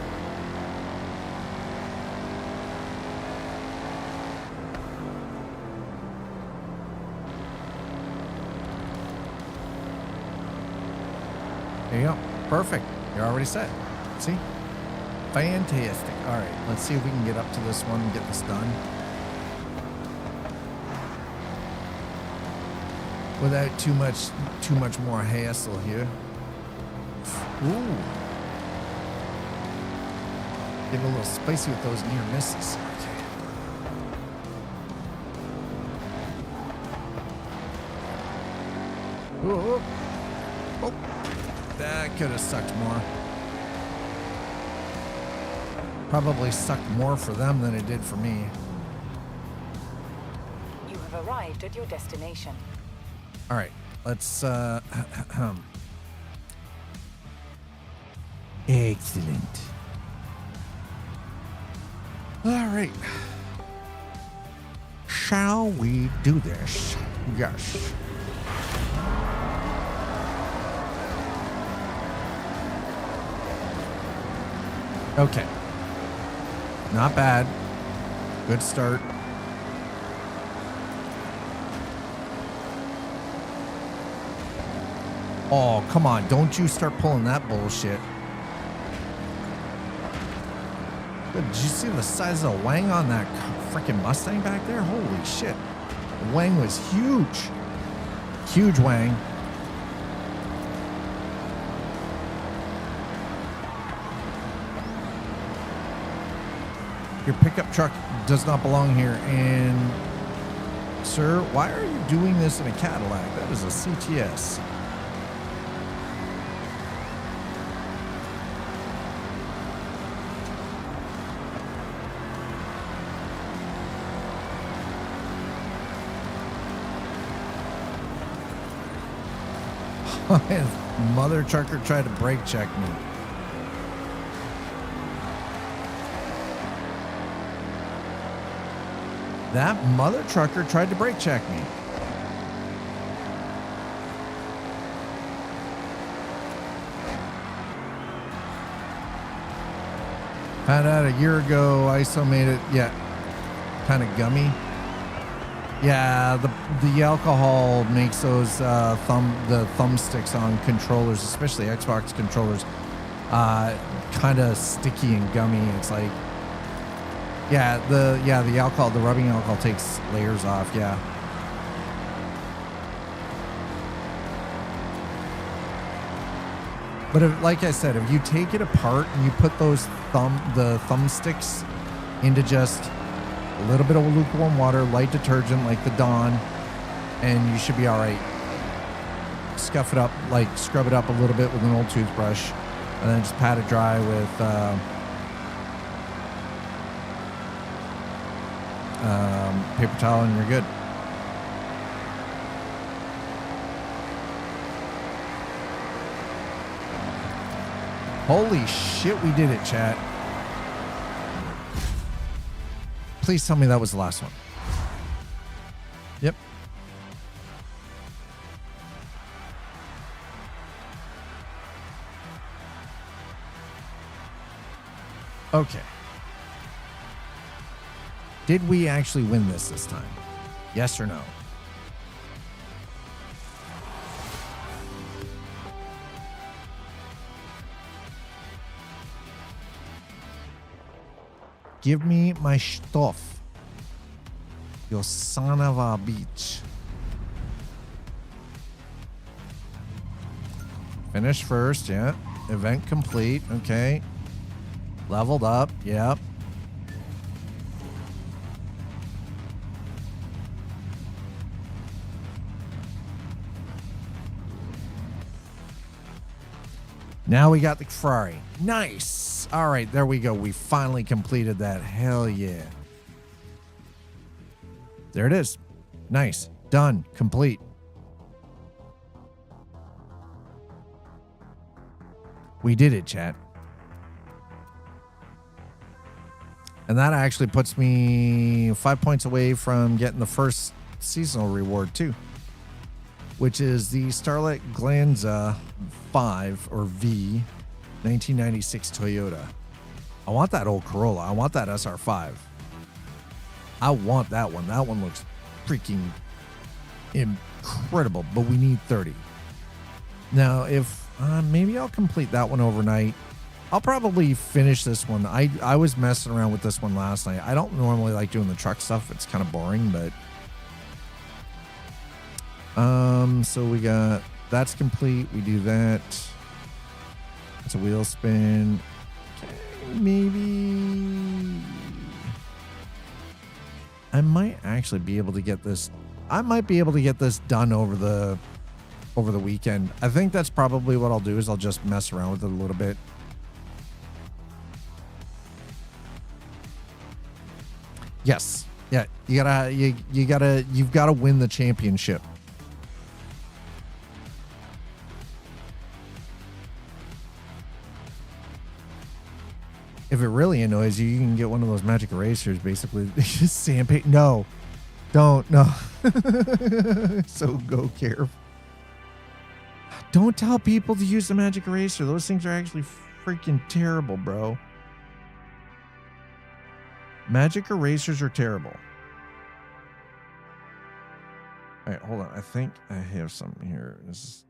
There you go. Perfect. You're already set. See? Fantastic. All right. Let's see if we can get up to this one and get this done without too much more hassle here. Ooh. Get a little spicy with those near misses. Okay. Ooh. Oh. That could have sucked more. Probably sucked more for them than it did for me. You have arrived at your destination. All right, let's excellent. All right. Shall we do this? Yes. Okay. Not bad. Good start. Oh, come on. Don't you start pulling that bullshit. Did you see the size of the wang on that freaking Mustang back there? Holy shit. The wang was huge. Huge wang. Your pickup truck does not belong here. And, sir, why are you doing this in a Cadillac? That is a CTS. His mother trucker tried to brake check me. That mother trucker tried to brake check me. Found out a year ago, ISO made it, kind of gummy. Yeah, the alcohol makes those the thumbsticks on controllers, especially Xbox controllers, kind of sticky and gummy. It's like, the alcohol, the rubbing alcohol takes layers off. Yeah. But like I said, if you take it apart and you put the thumbsticks into just a little bit of lukewarm water, light detergent like the Dawn, and you should be all right. Scuff it up, scrub it up a little bit with an old toothbrush, and then just pat it dry with paper towel, and you're good. Holy shit, we did it, chat. Please tell me that was the last one. Yep. Okay. Did we actually win this time? Yes or no? Give me my stuff. You son of a bitch. Finish first, yeah. Event complete, okay. Leveled up, yep. Now we got the Ferrari. Nice. All right, there we go. We finally completed that. Hell yeah. There it is. Nice. Done. Complete. We did it, chat. And that actually puts me 5 points away from getting the first seasonal reward, too. which is the Starlet Glanza 5 or V 1996 Toyota. I want that old Corolla. I want that SR5. I want that one. That one looks freaking incredible, but we need 30. Now, if maybe I'll complete that one overnight. I'll probably finish this one. I was messing around with this one last night. I don't normally like doing the truck stuff. It's kind of boring, but so we got that's complete. We do that. It's a wheel spin. Okay, maybe I might actually be able to get this. I might be able to get this done over the weekend. I think that's probably what I'll do is I'll just mess around with it a little bit. Yes. Yeah. You've got to win the championship. If it really annoys you, you can get one of those magic erasers, basically. Just sandpaper. No. Don't. No. So go careful. Don't tell people to use the magic eraser. Those things are actually freaking terrible, bro. Magic erasers are terrible. All right, hold on. I think I have something here. This is...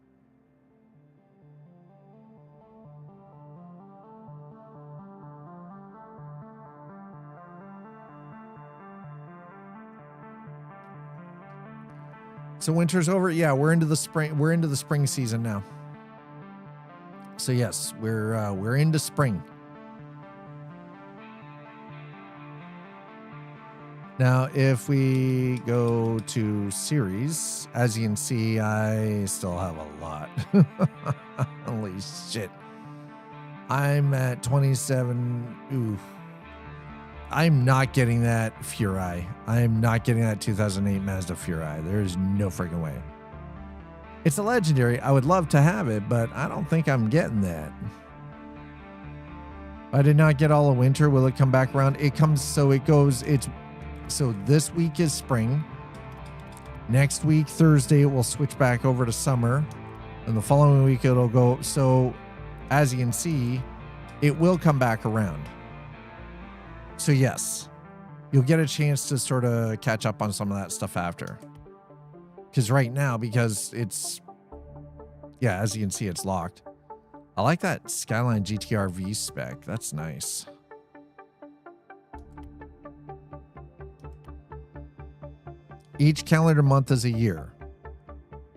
So winter's over. Yeah, we're into the spring. We're into the spring season now. So yes, we're into spring. Now, if we go to series, as you can see, I still have a lot. Holy shit. I'm at 27. Ooh. I'm not getting that Furai. I'm not getting that 2008 Mazda Furai. There's no freaking way. It's a legendary. I would love to have it, but I don't think I'm getting that. I did not get all of winter. Will it come back around? It comes, so it goes, so this week is spring. Next week, Thursday, it will switch back over to summer. And the following week, it'll go. So as you can see, it will come back around. So yes, you'll get a chance to sort of catch up on some of that stuff after. Because right now, because it's, yeah, as you can see, it's locked. I like that Skyline GTR V spec. That's nice. Each calendar month is a year.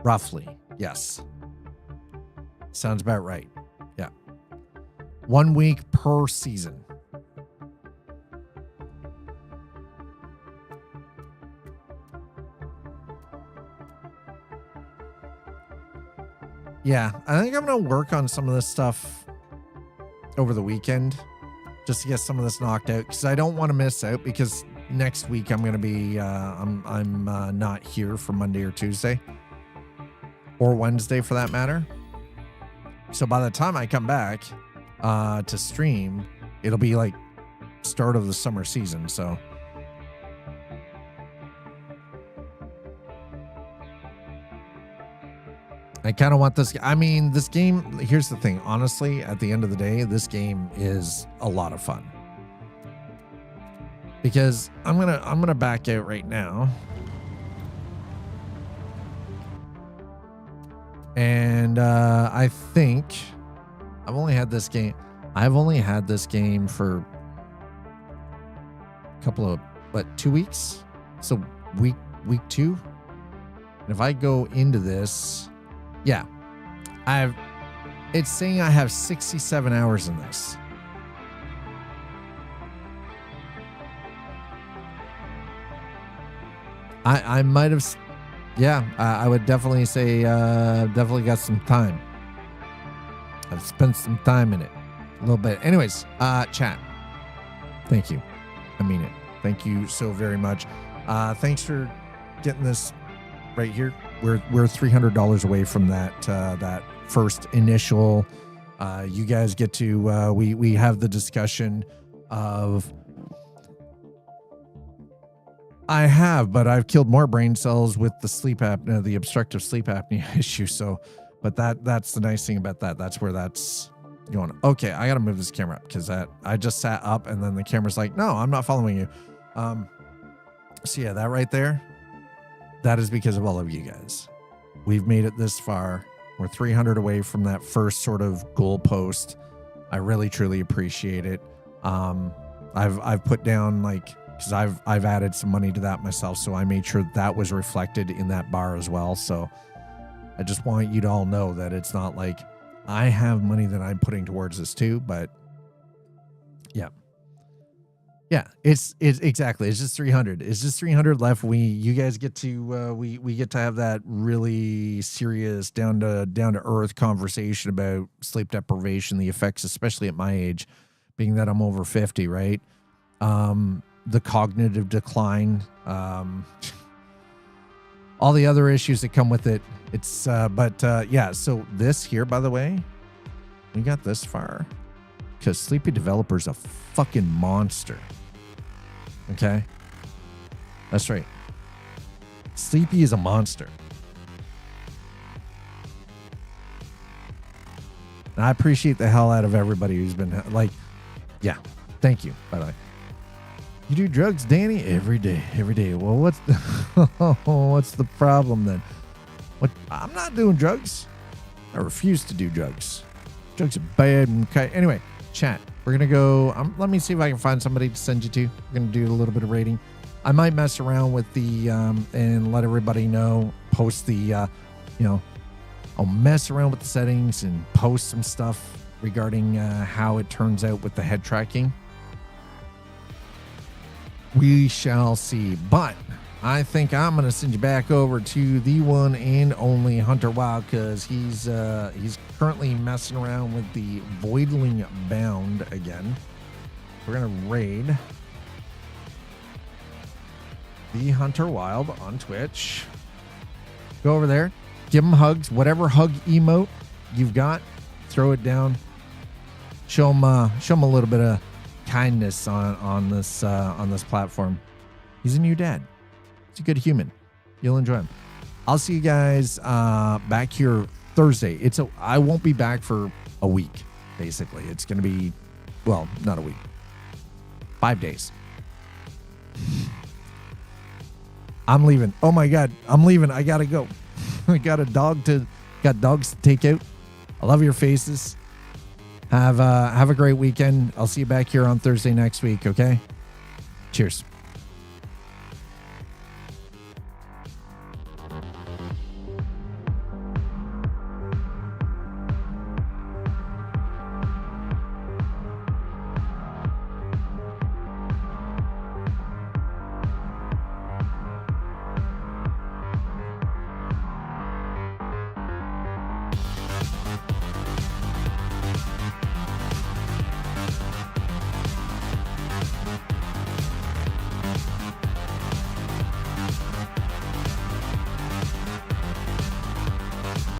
Roughly, yes. Sounds about right. Yeah. 1 week per season. Yeah, I think I'm going to work on some of this stuff over the weekend just to get some of this knocked out because I don't want to miss out because next week I'm going to be, I'm not here for Monday or Tuesday or Wednesday for that matter. So by the time I come back to stream, it'll be like start of the summer season. So I kind of want this. I mean, this game, here's the thing. Honestly, at the end of the day, this game is a lot of fun. Because I'm gonna back out right now. And I think I've only had this game for a couple of 2 weeks. So week 2. And if I go into this, yeah, it's saying I have 67 hours in this. I might have, yeah, I would definitely say, definitely got some time. I've spent some time in it, a little bit. Anyways, chat. Thank you. I mean it. Thank you so very much. Thanks for getting this right here. We're $300 away from that first initial. You guys get to we have the discussion of I have, but I've killed more brain cells with the sleep apnea, the obstructive sleep apnea issue. So, but that's the nice thing about that. That's where that's going. Okay, I got to move this camera up because I just sat up and then the camera's like, no, I'm not following you. So yeah, that right there, that is because of all of you guys. We've made it this far. We're 300 away from that first sort of goal post. I really, truly appreciate it. I've put down because I've added some money to that myself, so I made sure that was reflected in that bar as well. So I just want you to all know that it's not like I have money that I'm putting towards this too, but yeah, it's exactly. It's just 300. It's just 300 left. You guys get to we get to have that really serious down to earth conversation about sleep deprivation, the effects, especially at my age, being that I'm over 50, right? The cognitive decline, all the other issues that come with it. It's yeah. So this here, by the way, we got this far because Sleepy Developer's a fucking monster. Okay, that's right. Sleepy is a monster. And I appreciate the hell out of everybody who's been yeah. Thank you, by the way. You do drugs, Danny? Every day. Well, what's the problem then? What? I'm not doing drugs. I refuse to do drugs. Drugs are bad. Okay. Anyway, chat. We're going to go. Let me see if I can find somebody to send you to. We're going to do a little bit of rating. I might mess around with the, and let everybody know, post the, I'll mess around with the settings and post some stuff regarding how it turns out with the head tracking. We shall see. But I think I'm going to send you back over to the one and only Hunter Wild because he's currently messing around with the Voidling Bound again. We're going to raid the Hunter Wild on Twitch. Go over there. Give him hugs. Whatever hug emote you've got, throw it down. Show him a little bit of kindness on this platform. He's a new dad. He's a good human. You'll enjoy him. I'll see you guys back here Thursday. I won't be back for a week, basically. It's going to be, well, not a week. 5 days. I'm leaving. Oh my God. I'm leaving. I got to go. I got dogs to take out. I love your faces. Have a great weekend. I'll see you back here on Thursday next week. Okay. Cheers.